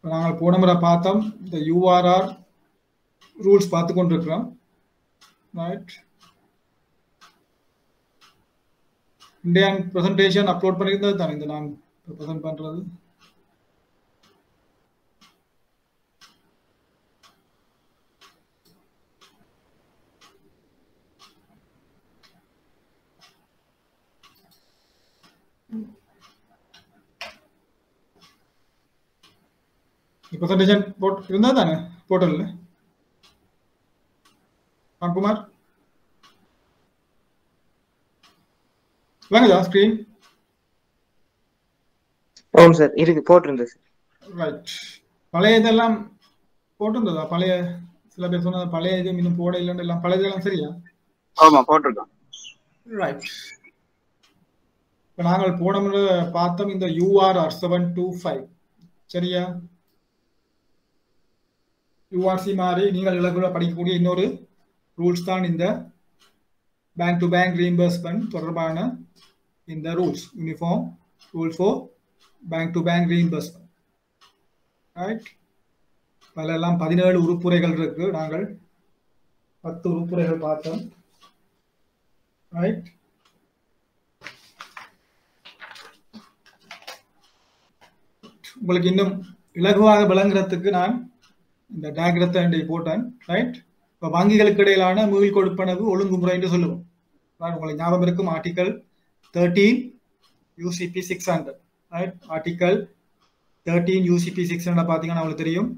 நாங்கள் போன முறை பார்த்தோம் இந்த யூஆர்ஆர் ரூல்ஸ் பார்த்து கொண்டிருக்கிறோம். ரைட், இந்தியன் ப்ரெசன்டேஷன் அப்லோட் பண்ணியிருந்தது தானே இந்த நான் ப்ரெசென்ட் பண்றது. ப்ரெசன்டேஷன் இருந்தா தானே போர்ட்டல்ல ராம்குமார் வாங்கதா ஸ்கிரீன்? ஆமாம் சார், இருக்கு, போட்டிருந்தது சார். ரைட், பழைய இதெல்லாம் போட்டிருந்ததா? பழைய சில பேர் சொன்ன பழைய இது இன்னும் போட இல்லைன்னு எல்லாம் பழைய இதெல்லாம் சரியா? ஆமா, போட்டிருக்கோம். ரைட், இப்போ நாங்கள் போன முறை பார்த்தோம் இந்த யூஆர்ஆர் 725 சரியா? யூஆர்சி மாதிரி நீங்கள் இலகுல படிக்கக்கூடிய இன்னொரு ரூல்ஸ் தான் இந்த பேங்க் டு பேங்க் ரீஇம்பர்ஸ்மெண்ட் தொடர்பான இந்த rules, uniform rule for bank to bank reimbursement. Right, அதிலெல்லாம் 17 உறுப்புரைகள் இருக்கு. நாங்கள் 10 உறுப்புரைகள் பார்த்தோம். ரைட், உங்களுக்கு இன்னும் இலகுவாக விளங்குறதுக்கு நான் இந்த டயக்ராத்தை போட்டேன். ரைட், இப்போ வங்கிகளுக்கு இடையிலான மீள் கொடுப்பனவு ஒழுங்குமுறை என்று சொல்லுவோம். உங்களுக்கு ஞாபகம் இருக்கும் article 13 UCP 600. Right, article 13 UCP 600 பார்த்தீங்கன்னா உங்களுக்கு தெரியும்,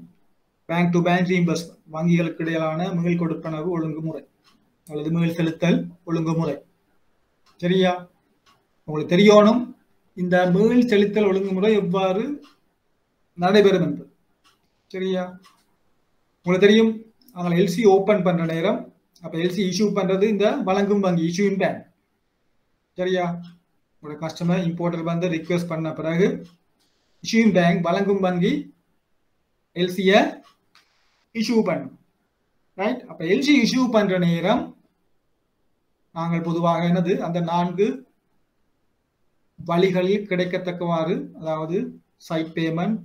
பேங்க் டு பேங்க் ரீஇம்பர்ஸ்மெண்ட், வங்கிகளுக்கு இடையிலான மீள் கொடுப்பனவு ஒழுங்குமுறை அல்லது மீள் செலுத்தல் ஒழுங்குமுறை. சரியா? உங்களுக்கு தெரியணும் இந்த மீள் செலுத்தல் ஒழுங்குமுறை எவ்வாறு நடைபெறும் என்று. சரியா? உங்களுக்கு தெரியும், நாங்கள் எல்சி ஓபன் பண்ற நேரம், அப்ப எல்சி இஷ்யூ பண்றது இந்த வழங்கும் வங்கி, இஷ்யூயிங் பேங்க். சரியா? உங்களோட கஸ்டமர் இம்போர்ட்டர் வந்து ரிக்வெஸ்ட் பண்ண பிறகு இஷ்யூயிங் பேங்க், வழங்கும் வங்கி எல்சிய இஷ்யூ பண்ணும். ரைட், அப்ப எல்சி இஷ்யூ பண்ற நேரம் நாங்கள் பொதுவாக என்னது அந்த 4 வழிகளில் கிடைக்கத்தக்கவாறு, அதாவது sight payment,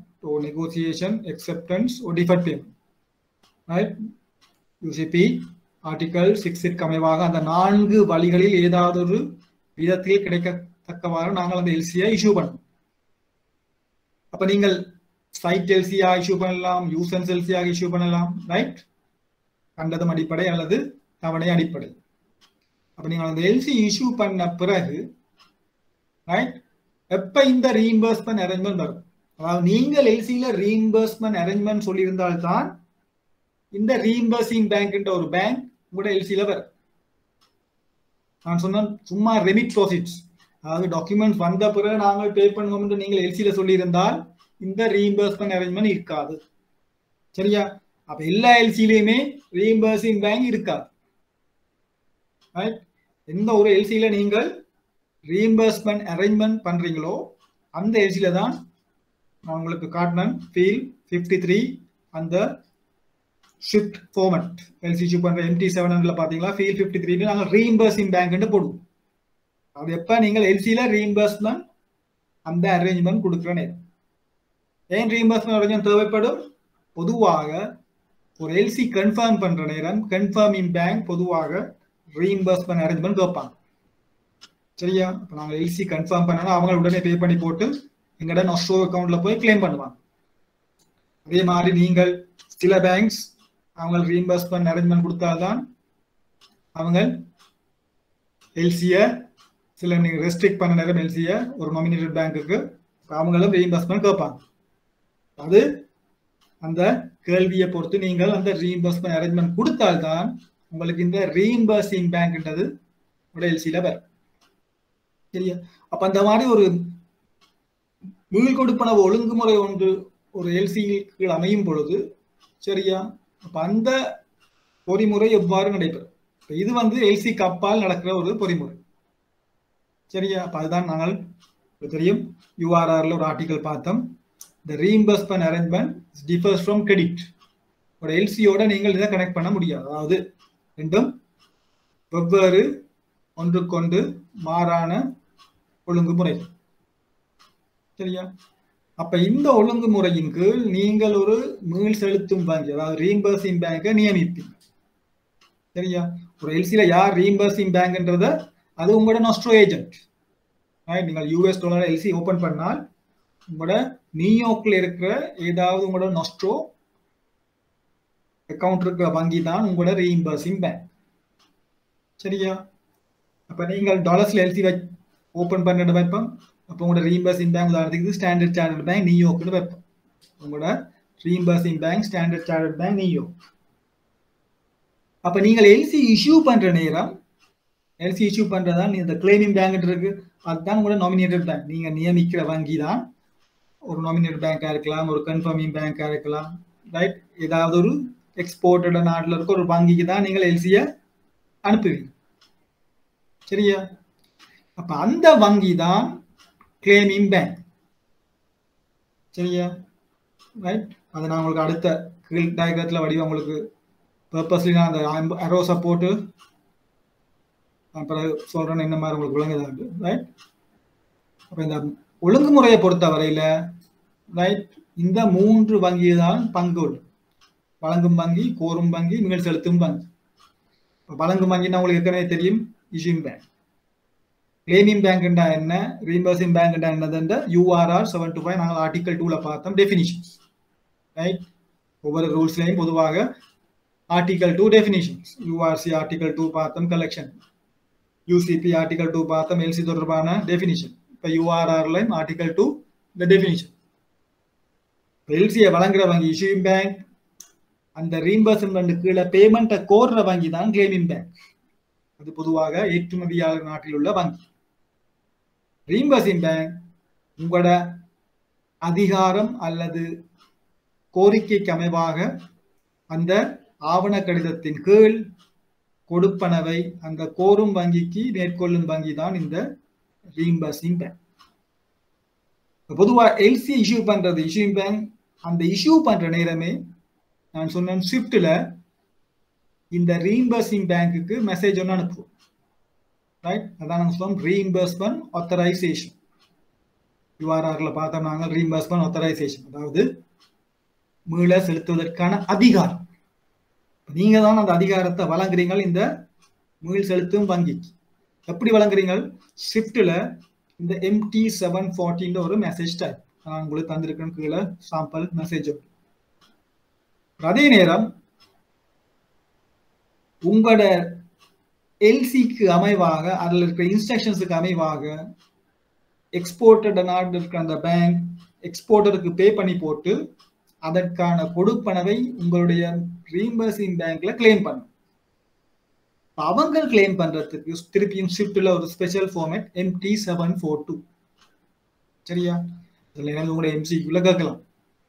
negotiation, acceptance, deferred payment. Right, UCP article 6 அமைவாக அந்த 4 வழிகளில் ஏதாவது ஒரு விதத்தில் கிடைக்கத்தக்கவாறு நாங்கள் அந்த எல்சியை இஷ்யூ பண்ணோம். அப்ப நீங்கள் சைட் எல்சியா இஷ்யூ பண்ணலாம், யூசன்ஸ் எல்சியாக இஷ்யூ பண்ணலாம். ரைட், கண்டதும் அடிப்படை அல்லது தவணை அடிப்படை. அப்ப நீங்கள் அந்த எல்சி இஷ்யூ பண்ண பிறகு ரைட், எப்ப இந்த ரீஇம்பர்ஸ்மெண்ட் அரேஞ்ச்மெண்ட் வரும், அதாவது நீங்கள் எல்சியில ரீஇம்பர்ஸ்மெண்ட் அரேஞ்ச்மெண்ட் சொல்லியிருந்தால்தான் இந்த ரீஇம்பர்சிங் பேங்க் என்ற ஒரு பேங்க் உங்களோட எல்சியில வரும். நான் சொன்ன சும்மா ரெமிட் ப்ரோசிட்ஸ், அதாவது டாக்குமெண்ட்ஸ் வந்த பிறகு நாங்கள் பே பண்ணுவோம் என்று நீங்கள் எல்சியில சொல்லியிருந்தால் இந்த ரீஇம்பர்ஸ்மெண்ட் அரேஞ்ச்மெண்ட் இருக்காது. சரியா? அப்ப எல்லா எல்சியிலையுமே ரீஇம்பர்சிங் பேங்க் இருக்காது. ரைட், எந்த ஒரு எல்சியில நீங்கள் ரீஇம்பர்ஸ்மெண்ட் அரேஞ்ச்மெண்ட் பண்றீங்களோ அந்த எல்சியில தான் நான் உங்களுக்கு காட்டினேன் ஃபீல் 53 அந்த ஷிஃப்ட் ஃபார்மட் எல்சி இஷ்யூ பண்ற MT700 பாத்தீங்களா, ஃபீல் 53 நாங்கள் ரீஇம்பர்சிங் பேங்க் போடுவோம். அது எப்ப நீங்கள் எல்சியில ரீஇம்பர்ஸ்மெண்ட் அந்த அரேஞ்ச்மெண்ட் கொடுக்குற நேரம். ஏன் ரீஇம்பர்ஸ்மெண்ட் அரேஞ்ச்மெண்ட் தேவைப்படும்? பொதுவாக ஒரு எல்சி கன்ஃபார்ம் பண்ற நேரம் கன்ஃபார்மிங் பேங்க் பொதுவாக ரீஇம்பர்ஸ்மெண்ட் அரேஞ்ச்மெண்ட் கேட்பாங்க. சரியா? இப்போ நாங்கள் எல்சி கன்ஃபார்ம் பண்ணனா அவங்க உடனே பே பண்ணி போட்டு எங்கட நொஸ்ட்ரோ அக்கௌண்ட்ல போய் கிளைம் பண்ணுவாங்க. அதே மாதிரி நீங்கள் சில பேங்க்ஸ் அவங்க ரீஇம்பர்ஸ்மெண்ட் அரேஞ்ச்மெண்ட் கொடுத்தால்தான் அவங்க எல்சிய சில நீங்க ரெஸ்ட்ரிக்ட் பண்ண நேரம் எல்சிய ஒரு நாமினேட்டட் பேங்க்குக்கு அவங்களும் ரீஇம்பர்ஸ்மெண்ட் கேட்பாங்க. அது அந்த கேள்வியை பொறுத்து நீங்கள் அந்த ரீஇம்பர்ஸ்மெண்ட் அரேஞ்ச்மெண்ட் கொடுத்தால்தான் உங்களுக்கு இந்த ரீஇம்பர்சிங் பேங்க்ன்றது எல்சியில வரும். சரியா? அப்ப அந்த மாதிரி ஒரு மீள் கொடுப்பனவு ஒழுங்குமுறை ஒன்று ஒரு எல்சிக்கு அமையும் பொழுது, சரியா, அப்ப அந்த பொறிமுறை எவ்வாறு நடைபெறும்? இது வந்து எல்சி கப்பால் நடக்கிற ஒரு பொறிமுறை. சரியா? அப்ப அதுதான் நாங்கள் தெரியும் யூஆர்ஆர்ல ஒரு ஆர்டிகல் பார்த்தோம், the reimbursement arrangement differs from credit. ஒரு எல்சியோட நீங்கள் இதை கனெக்ட் பண்ண முடியாது, அதாவது ரெண்டும் வெவ்வேறு ஒன்றுக்கொண்டு மாறான ஒழுங்குமுறை. சரியா? அப்ப இந்த ஒழுங்குமுறையின் கீழ் நீங்கள் ஒரு மீள் செலுத்தும் வங்கி, அதாவது ரீம்பர்சிங் பேங்கை நியமிப்பீங்க. சரியா? ஒரு எல்சியில யார் ரீம்பர்சிங் பேங்க்ன்றத அது உங்களோட நொஸ்ட்ரோ ஏஜென்ட். நீங்கள் யூஎஸ் டாலர் எல்சி ஓபன் பண்ணால் உங்களோட நியூயார்க்ல இருக்கிற ஏதாவது உங்களோட நொஸ்ட்ரோ அக்கௌண்ட் இருக்கிற வங்கி தான் உங்களோட ரீம்பர்சிங் பேங்க். சரியா? அப்ப நீங்கள் டாலர்ஸ்ல எல்சி ஓபன் பண்ணிட்டு வைப்போம். அப்போ உங்களோட ரீம்பர்சிங் பேங்க் உதாரணத்துக்கு ஸ்டாண்டர்ட் சார்ட்டர்ட் பேங்க் நியூயார்க்னு வைப்போம். உங்களோட reimbursing bank Standard Chartered bank New York. அப்ப நீங்கள் எல்சி இஷ்யூ பண்ற நேரம், எல்சி இஷ்யூ பண்றதா இந்த கிளைமிங் பேங்க் இருக்கு, அதுதான் உங்களோட நாமினேட்டட் பேங்க். நீங்க நியமிக்கிற வங்கி தான் ஒரு நாமினேட்டட் பேங்கா இருக்கலாம், ஒரு கன்ஃபர்மிங் பேங்கா இருக்கலாம், ரைட்? ஏதாவது ஒரு எக்ஸ்போர்ட்டட் நாட்டில் இருக்க ஒரு வங்கிக்கு தான் நீங்கள் எல்சியை அனுப்புவீங்க. சரியா? அப்ப அந்த வங்கி தான் கிளைமிங் பேங்க். சரியா? ரைட்? அதை நான் உங்களுக்கு அடுத்த கீழ் டயக்ராம்ல வடிவம் உங்களுக்கு பர்பஸ்லி நான் அந்த அரோஸை போட்டு அப்புறம் சொல்றேன்னு என்ன மாதிரி உங்களுக்கு விளங்குதாண்டு. ரைட்? அப்ப இந்த ஒழுங்குமுறையை பொறுத்த வரையில ரைட் இந்த 3 வங்கி தான் பங்கு உண்டு. வழங்கும் வங்கி, கோரும் வங்கி, மீள் செலுத்தும் வங்கி. வழங்கும் வங்கின்னா உங்களுக்கு ஏற்கனவே தெரியும், இஷ்யூங் பேங்க். கிளைமிங் பேங்க்ண்டா என்ன, ரீம்பர்சிங் பேங்க்ண்டா என்னதுன்ற URR 725 நாங்கள் ஆர்டிகல் 2ல பார்த்தோம் டெஃபினிஷன்ஸ். ரைட்? ஒவ்வொரு ரூல்ஸ்லையும் பொதுவாக ஆர்டிகல் 2 டெஃபினிஷன்ஸ். URC ஆர்டிகல் 2 பார்த்தோம் கலெக்ஷன், UCP ஆர்டிகல் 2 பார்த்தோம் எல்சி தொடர்பான டெஃபினிஷன். இப்போ URRலையும் ஆர்டிகல் 2 இந்த டெஃபினிஷன். எல்சியை வழங்குற வங்கி இஷ்யூங் பேங்க், அந்த ரீம்பர்ஸ்மெண்ட் கீழே பேமெண்ட்டை கோர்ற வங்கி தான் கிளைமிங் பேங்க். அது பொதுவாக ஏற்றுமதியாளர் நாட்டில் உள்ள வங்கி. ரீம்பர்சிங் பேங்க் உங்களோட அதிகாரம் அல்லது கோரிக்கைக்கு அமைவாக அந்த ஆவண கடிதத்தின் கீழ் கொடுப்பனவை அந்த கோரும் வங்கிக்கு மேற்கொள்ளும் வங்கி தான் இந்த ரீம்பர்சிங் பேங்க். பொதுவாக எல்சி இஷ்யூ பண்றது இஷ்யூங் பேங்க். அந்த இஷ்யூ பண்ற நேரமே நான் சொன்னேன் ஸ்விஃப்ட்ல இந்த ரீம்பர்சிங் பேங்க்குக்கு மெசேஜ் ஒன்று அனுப்புவோம். ரைட்? அதான் நாங்கள் சொல்லுவோம் ரீம்பர்ஸ்மெண்ட் ஆத்தரைசேஷன். URRல பார்த்தோம் நாங்கள் ரீம்பர்ஸ்மெண்ட் ஆத்தரைசேஷன், அதாவது மீள செலுத்துவதற்கான அதிகாரம். நீங்க தான் அந்த அதிகாரத்தை வழங்குறீங்க இந்த மீள் செலுத்தும் வங்கிக்கு. எப்படி வழங்குறீங்க? ஸ்விஃப்ட்ல இந்த MT740 ஒரு மெசேஜ் டைப் நான் உங்களுக்கு தந்திருக்கேன் கீழே சாம்பிள் மெசேஜ். அதே நேரம் உங்களோட எல்சிக்கு அமைவாக அதில் இருக்கிற இன்ஸ்ட்ரக்ஷன்ஸுக்கு அமைவாக எக்ஸ்போர்ட்டட் நாடு இருக்கிற அந்த பேங்க் எக்ஸ்போர்ட்டருக்கு பே பண்ணி போட்டு அதற்கான கொடுப்பனவை உங்களுடைய ரீம்பர்சிங் பேங்க்ல கிளைம் பண்ணும். அவங்க கிளைம் பண்றதுக்கு திருப்பியும் ஸ்விஃப்ட்ல ஒரு ஸ்பெஷல் ஃபார்மேட் MT742. சரியா? இதுல உங்களுடைய MCQல கேட்கலாம்,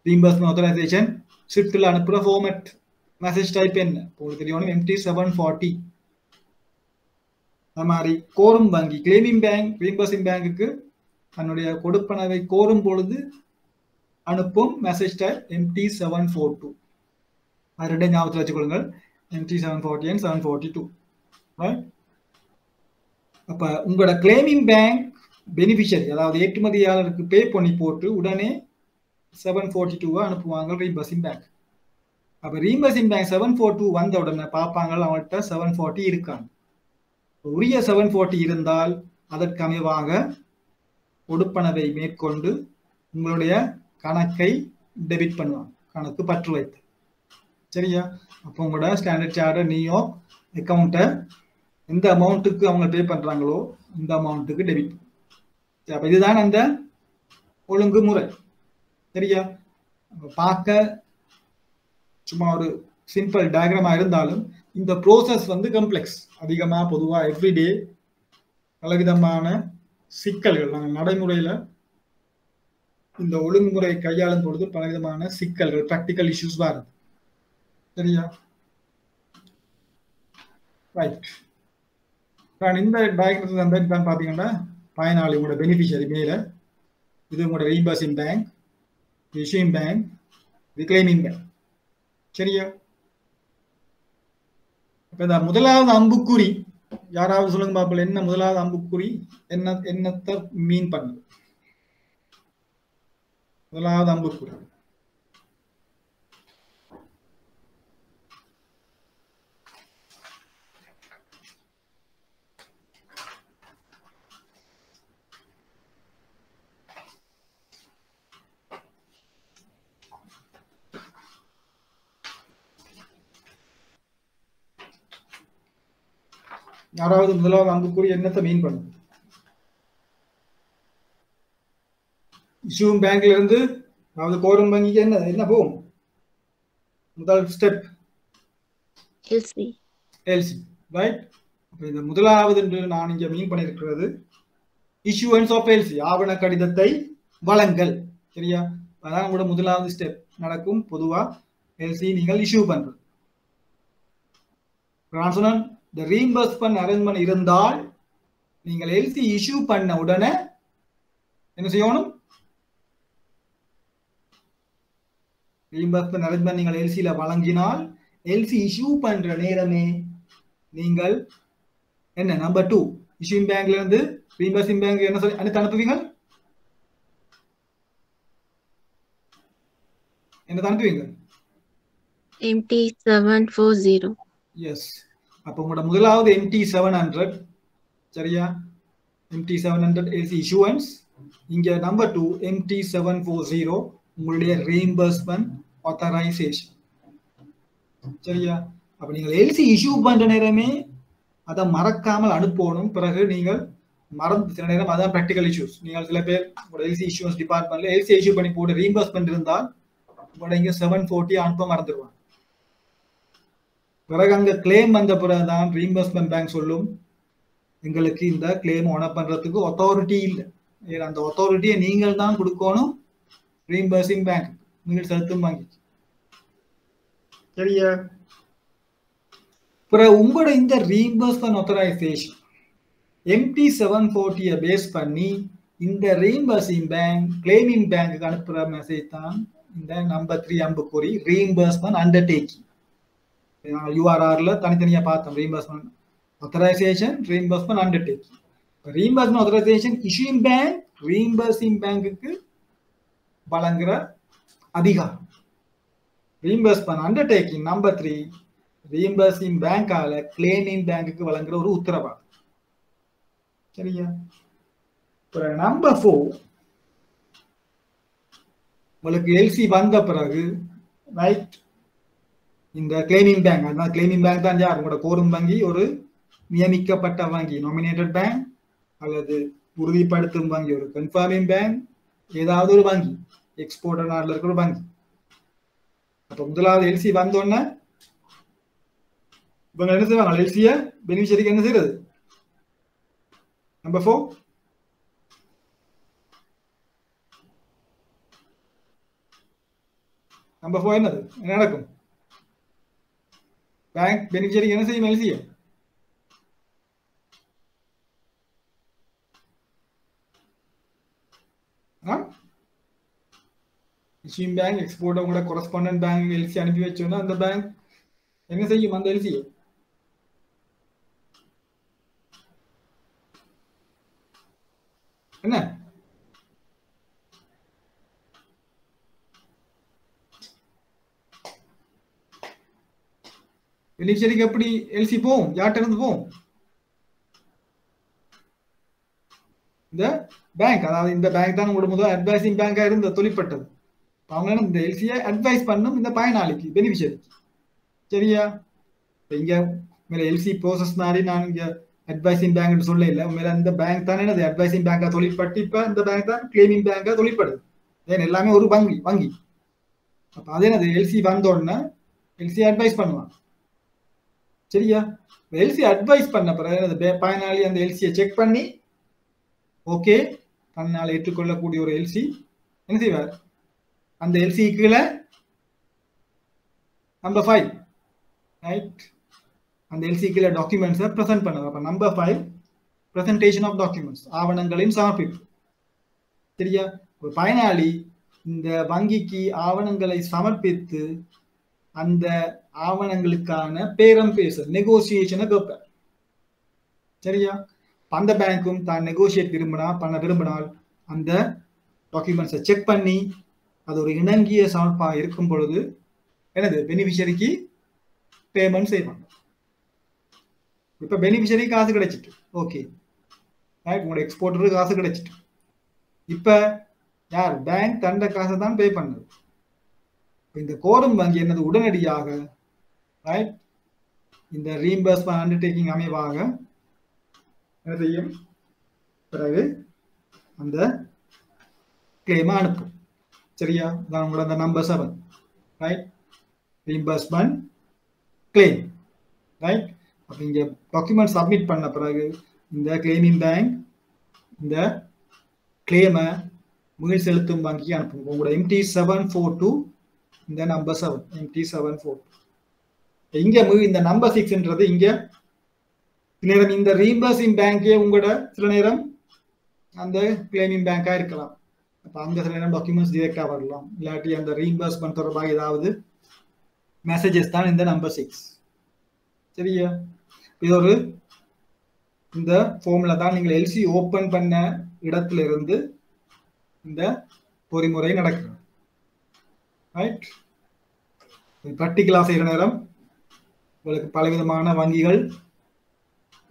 ரீம்பர்ஸ்மெண்ட் ஆத்தரைசேஷன் ஸ்விஃப்ட்ல அனுப்புற ஃபார்மேட் மெசேஜ் டைப் என்ன? உங்களுக்கு தெரியும் MT740. அது மாதிரி கோரும் வங்கி கிளைமிங் பேங்க் ரீம்பர்சிங் பேங்குக்கு தன்னுடைய கொடுப்பனவை கோரும் பொழுது அனுப்பும் மெசேஜ் டைப் MT742. அது ரெண்டே ஞாபகத்தில் வச்சுக்கொள்ளுங்கள், MT740 and 742. அப்ப உங்களோட கிளைமிங் பேங்க் பெனிஃபிஷரி, அதாவது ஏற்றுமதியாளருக்கு பே பண்ணி போட்டு உடனே 742 அனுப்புவாங்க ரீம்பர்சிங் பேங்க். அப்ப ரீம்பர்சிங் பேங்க் 742 வந்த உடனே பார்ப்பாங்க அவங்கள்ட்ட 740 இருக்காங்க. உரிய 740 இருந்தால் அதற்கு அமைவாக கொடுப்பனவை மேற்கொண்டு உங்களுடைய கணக்கை டெபிட் பண்ணுவாங்க, கணக்கு பற்று வைத்து. சரியா? அப்போ உங்களோட ஸ்டாண்டர்ட் சார்ட்டர் நியூயார்க் அக்கௌண்ட்டை எந்த அமௌண்ட்டுக்கு அவங்க பே பண்றாங்களோ இந்த அமௌண்ட்டுக்கு டெபிட். அப்ப இதுதான் அந்த ஒழுங்குமுறை. சரியா? பார்க்க சும்மா ஒரு சிம்பிள் டயக்ராமா இருந்தாலும் இந்த ப்ரோசஸ் கம்ப்ளெக்ஸ். அதிகமா பொதுவா எவ்ரிடே பலவிதமான சிக்கல்கள் நாங்கள் நடைமுறையில இந்த ஒழுங்குமுறை கையாளும் பொழுது பலவிதமான சிக்கல்கள் பிராக்டிக்கல் இஷ்யூஸ் வருது. சரியா? ரைட். இந்த டயக்ராம் பாத்தீங்கன்னா பயனாளி உங்களோட பெனிஃபிஷியரி மேல இது உங்களோட reimbursing bank, issuing bank, claiming bank. சரியா? இப்ப இந்த முதலாவது அம்புக்குறி யாராவது சொல்லுங்க பாப்பல, என்ன முதலாவது அம்புக்குறி என்னத்தை மீன் பண்ணுது? முதலாவது அம்புக்குறி. யாராவது முதலாவது அம்புக்குறி என்னத்தை மீன் பண்ணும்? இஷ்யூம் பேங்க்ல இருந்து அதாவது கோரும் வங்கிக்கு என்ன போகும்? முதல் ஸ்டெப் எல்சி. ரைட். அப்ப இந்த முதலாவது நான் இங்க மீன் பண்ணிருக்கிறது இஷ்யூவன்ஸ் ஆஃப் எல்சி, ஆவண கடிதத்தை வழங்கல். சரியா? அதான் கூட முதலாவது ஸ்டெப் நடக்கும். பொதுவா எல்சி நீங்கள் இஷ்யூ பண்றது. நான் சொன்னேன் இந்த ரீஇம்பர்ஸ்மென்ட் அரேஞ்ச்மென்ட் இருந்தால் நீங்கள் எல்சி இஷ்யூ பண்ண உடனே என்ன செய்யணும்? ரீஇம்பர்ஸ்மென்ட் அரேஞ்ச்மென்ட் நீங்கள் எல்சியில வழங்கினால் எல்சி இஷ்யூ பண்ற நேரமே நீங்கள் என்ன நம்பர் 2 இஷ்யூயிங் பேங்க்ல இருந்து ரீஇம்பர்சிங் பேங்க் என்ன சொல்லி அனுப்புவீங்க? என்ன அனுப்புவீங்க? MT740. எஸ். அப்போ உங்களோட முதலாவது MT700. சரியா? MT700 LC issuance. இங்க நம்பர் 2 MT740 உங்களுடைய ரீஇம்பர்ஸ்மென்ட் ஆத்தரைசேஷன். சரியா? அப்ப நீங்கள் எல்சி இஷ்யூ பண்ற நேரமே அதை மறக்காமல் அனுப்பணும். பிறகு நீங்கள் மறந்து சில நேரம் அதான் பிராக்டிகல் இஷ்யூஸ். நீங்கள் சில பேர் உங்களோட எல்சி இஷ்யூஸ் டிபார்ட்மெண்ட்ல எல்சி இஷ்யூ பண்ணி போட்டு ரீஇம்பர்ஸ்மென்ட் இருந்தால் உங்களோட இங்க 740 அனுப்ப மறந்துடுவாங்க. பிறகு அங்க கிளைம் வந்த பிறகுதான் ரீஇம்பர்ஸ்மென்ட் பேங்க் சொல்லும் எங்களுக்கு இந்த கிளைம் ஓனர் பண்றதுக்கு அத்தாரிட்டி இல்லை. அந்த அத்தாரிட்டியை நீங்கள் தான் கொடுக்கணும் ரீஇம்பர்சிங் பேங்க், நீங்கள் செலுத்தும் வங்கி. சரியா? பிறகு உங்களோட இந்த ரீஇம்பர்ஸ்மென்ட் ஆத்தரைசேஷன் MT740 பேஸ் பண்ணி இந்த ரீஇம்பர்சிங் பேங்க் கிளைமிங் பேங்க்கு அனுப்புற மெசேஜ் தான் இந்த நம்பர் 3 அம்புக்குறி ரீஇம்பர்ஸ்மென்ட் அண்டர்டேக்கிங். URRல தனித்தனியா பார்த்தோம். Reimbursement authorisation, reimbursement undertaking. Reimbursement authorisation issuing bank reimbursing பேங்க்குக்கு வழங்குற அதிகாரம். ரீஇம்பர்ஸ்மென்ட் அண்டர்டேக்கிங் நம்பர் 3 ரீஇம்பர்சிங் பேங்கால கிளைமிங் பேங்க்குக்கு வழங்குற ஒரு உத்தரவாதம். சரியா? நம்பர் 4 உங்களுக்கு எல்சி வந்த பிறகு ரைட் இந்த கிளைமிங் பேங்க், அதான் கிளைமிங் பேங்க் தான் யார்? உங்களோட கோரும் வங்கி ஒரு நியமிக்கப்பட்ட வங்கி, நாமினேட்டட் பேங்க் அல்லது உறுதிப்படுத்தும் வங்கி, ஒரு கன்ஃபார்மிங் பேங்க், ஏதாவது ஒரு வங்கி, எக்ஸ்போர்ட்டர் நாட்டில் இருக்கிற ஒரு வங்கி. அப்ப முதலாவது எல்சி வந்தோடனே இவங்க என்ன செய்வாங்க? எல்சிய பெனிஃபிஷரிக்கு என்ன செய்யறது? நம்பர் 4 என்னது? என்ன நடக்கும்? பேங்க் பெனிஃபிஷரிக்கு என்ன செய்யும்? எல்சிய இஷ்யூயிங் பேங்க் எக்ஸ்போர்ட்டர் கூட கொரஸ்பாண்டன்ட் பேங்க் எல்சி அனுப்பி வச்சோன்னா அந்த பேங்க் என்ன செய்யும்? அந்த எல்சிய என்ன பெனிஃபிஷரிக்கு எப்படி எல்சி போகும்? யார்கிட்ட இருந்து போகும்? இந்த பேங்க். அதாவது இந்த பேங்க் தான் உங்களோட முதல் அட்வைசிங் பேங்கா இருந்த தொழிற்பட்டது. அவங்க இந்த எல்சியை அட்வைஸ் பண்ணும் இந்த பயனாளிக்கு, பெனிஃபிஷரிக்கு. சரியா? இங்க மேல எல்சி ப்ரோசஸ் மாதிரி நான் இங்க அட்வைசிங் பேங்க் சொல்ல இல்லை. மேல இந்த பேங்க் தானே என்னது அட்வைசிங் பேங்கா தொழிற்பட்டு இப்ப இந்த பேங்க் தான் கிளைமிங் பேங்கா தொழிற்படுது. ஏன் எல்லாமே ஒரு வங்கி. அப்ப அதே என்னது எல்சி வந்த உடனே எல்சி அட்வைஸ் பண்ணுவாங்க. சரியா? எல்சி அட்வைஸ் பண்ண பிறகு பயனாளி அந்த எல்சியை செக் பண்ணி ஓகே தன்னால் ஏற்றுக்கொள்ளக்கூடிய ஒரு எல்சி என்ன செய்வார்? அந்த எல்சி கீழே நம்பர் 5 ரைட் அந்த எல்சி கீழே டாக்குமெண்ட்ஸை ப்ரெசென்ட் பண்ணுவாங்க. அப்ப நம்பர் 5 பிரசன்டேஷன் ஆஃப் டாக்குமெண்ட்ஸ், ஆவணங்களின் சமர்ப்பிப்பு. சரியா? ஒரு பயனாளி இந்த வங்கிக்கு ஆவணங்களை சமர்ப்பித்து அந்த ஆவணங்களுக்கான பேரம் பேச நெகோசியேஷனை கேட்பார். சரியா? அந்த பேங்க்கும் தான் நெகோசியேட் பண்ண விரும்பினால் அந்த டாக்குமெண்ட்ஸை செக் பண்ணி அது ஒரு இணங்கிய சமன்பாக இருக்கும் பொழுது என்னது பெனிஃபிஷரிக்கு பேமெண்ட் செய்வாங்க. இப்ப பெனிஃபிஷரி காசு கிடைச்சிட்டு ஓகே, உங்களோட எக்ஸ்போர்ட்டருக்கு காசு கிடைச்சிட்டு, இப்ப யார் பேங்க் தண்ட காசை தான் பே பண்ணுது. இந்த கோரும் வங்கி என்னது உடனடியாக ரைட் இந்த ரீஇம்பர்ஸ்மென்ட் அண்டர்டேக்கிங் அமைவாக என்ன செய்யும், பிறகு அந்த கிளைமை அனுப்பும். சரியா, அதான் உங்களோட அந்த number 7 right, reimbursement claim right. அப்ப இங்க டாக்குமெண்ட் சப்மிட் பண்ண பிறகு இந்த கிளைமிங் பேங்க் இந்த கிளைமை மீள் செலுத்தும் வங்கிக்கு அனுப்பும். உங்களோட MT742 இந்த நம்பர் 7 MT742. இங்க இந்த நம்பர் 6ன்றது இங்க சில நேரம் இந்த ரீஇம்பர்சிங் பேங்கே உங்களோட சில நேரம் அந்த கிளைமிங் பேங்கா இருக்கலாம். அப்ப அங்க சில நேரம் டாக்குமெண்ட்ஸ் டிரெக்டா வரலாம், இல்லாட்டி அந்த ரீஇம்பர்ஸ்மென்ட் தொடர்பாக ஏதாவது மெசேஜஸ் தான் இந்த நம்பர் 6. சரியா, இது ஒரு இந்த ஃபார்ம்ல தான் நீங்கள் எல்சி ஓபன் பண்ண இடத்துல இருந்து இந்த பொறிமுறை நடக்கிறது. ரைட், பிராக்டிகலா செய்யற நேரம் உங்களுக்கு பலவிதமான வங்கிகள்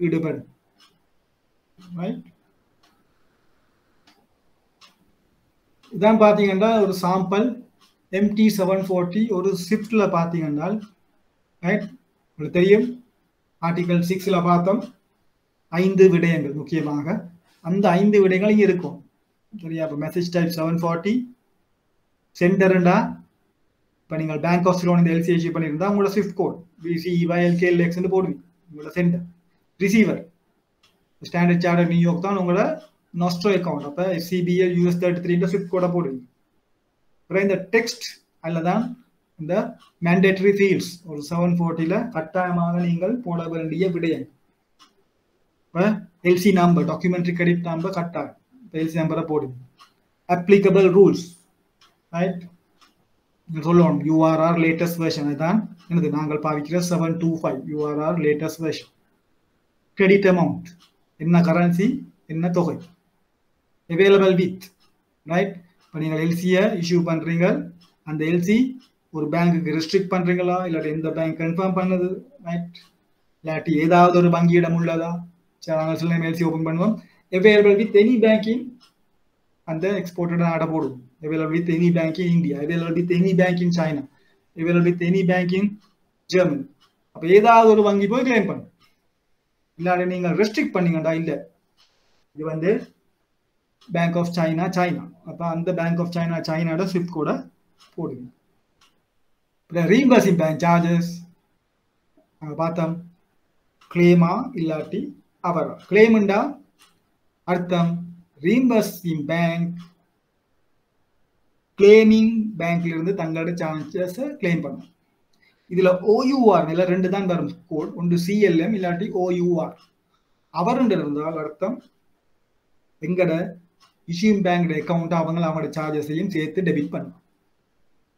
ஈடுபடும். ரைட், இதான் பாத்தீங்கன்னா ஒரு சாம்பிள் MT740 ஒரு ஸ்விஃப்ட்ல பாத்தீங்கன்னா ரைட், உங்களுக்கு தெரியும் ஆர்டிகல் 6ல பார்த்தோம் 5 விடயங்கள் முக்கியமாக, அந்த 5 விடயங்கள் இங்க இருக்கும். சரியா, இப்போ மெசேஜ் டைப் 740 சென்டர்ண்டா இப்போ நீங்கள் பேங்க் ஆஃப் சிலோன் இந்த எல்சி இஷ்யூ பண்ணியிருந்தா உங்களோட ஸ்விஃப்ட் கோட் BCEYLKLX போடுவீங்க. உங்களோட centre receiver standard Chartered New York தான் உங்களோட நோஸ்ட்ரோ அக்கௌண்ட். அப்போ CBL US33 ஸ்விஃப்ட் கோடை போடுவீங்க. அப்புறம் இந்த டெக்ஸ்ட் அதில் தான் இந்த மேண்டேட்டரி ஃபீல்ட்ஸ் ஒரு 740ல கட்டாயமாக நீங்கள் போட வேண்டிய விடயம். இப்போ LC number documentary credit number கட்டாயம் எல்சி நம்பரை போடுங்க. அப்ளிகபிள் ரூல்ஸ் ரைட் சொல்லணும். URR லேட்டஸ்ட் வெர்ஷன் அதுதான் என்னது நாங்கள் பாவிக்கிற 725 URR latest version. Credit amount என்ன கரன்சி என்ன தொகை. அவைலபிள் வித் ரைட், இப்போ நீங்கள் எல்சியை இஷ்யூ பண்ணுறீங்க, அந்த எல்சி ஒரு பேங்க்குக்கு ரெஸ்ட்ரிக்ட் பண்ணுறீங்களா, இல்லாட்டி எந்த பேங்க் கன்ஃபார்ம் பண்ணது ரைட், இல்லாட்டி ஏதாவது ஒரு வங்கியிடம் உள்ளதா. சரி, நாங்கள் சில எல்சி ஓப்பன் பண்ணுவோம். அவைலபிள் வித் எனி பேங்கிங் அந்த எக்ஸ்போர்ட்டட் ஆட போடுவோம். Available with any bank in India, available with any bank in China, available with any bank in Germany. அப்போ ஏதாவது ஒரு வங்கி போய் கிளைம் பண்ணும். இல்லாட்டி நீங்கள் ரெஸ்ட்ரிக்ட் பண்ணீங்கடா இல்லை இது வந்து பேங்க் ஆஃப் சைனா அப்போ அந்த பேங்க் ஆஃப் சைனாவோட ஸ்விஃப்ட் கூட போடுங்க. ரீஇம்பர்சிங் பேங்க் சார்ஜஸ் பார்த்தோம், கிளைமா இல்லாட்டி அவரா. கிளைம்ண்டா அர்த்தம் ரீஇம்பர்சிங் பேங்க் கிளைமிங் பேங்க்ல இருந்து தங்களோட சார்ஜஸ் கிளைம் பண்ணும். இதுல OUR இல்ல 2 தான் வரும் கோட், ஒன்று CLM இல்லாட்டி OUR. அவருண்டு இருந்தால் அர்த்தம் எங்கட இஷ்யூங் பேங்க் அக்கௌண்ட் அவங்களோட சார்ஜஸையும் சேர்த்து டெபிட் பண்ணும்.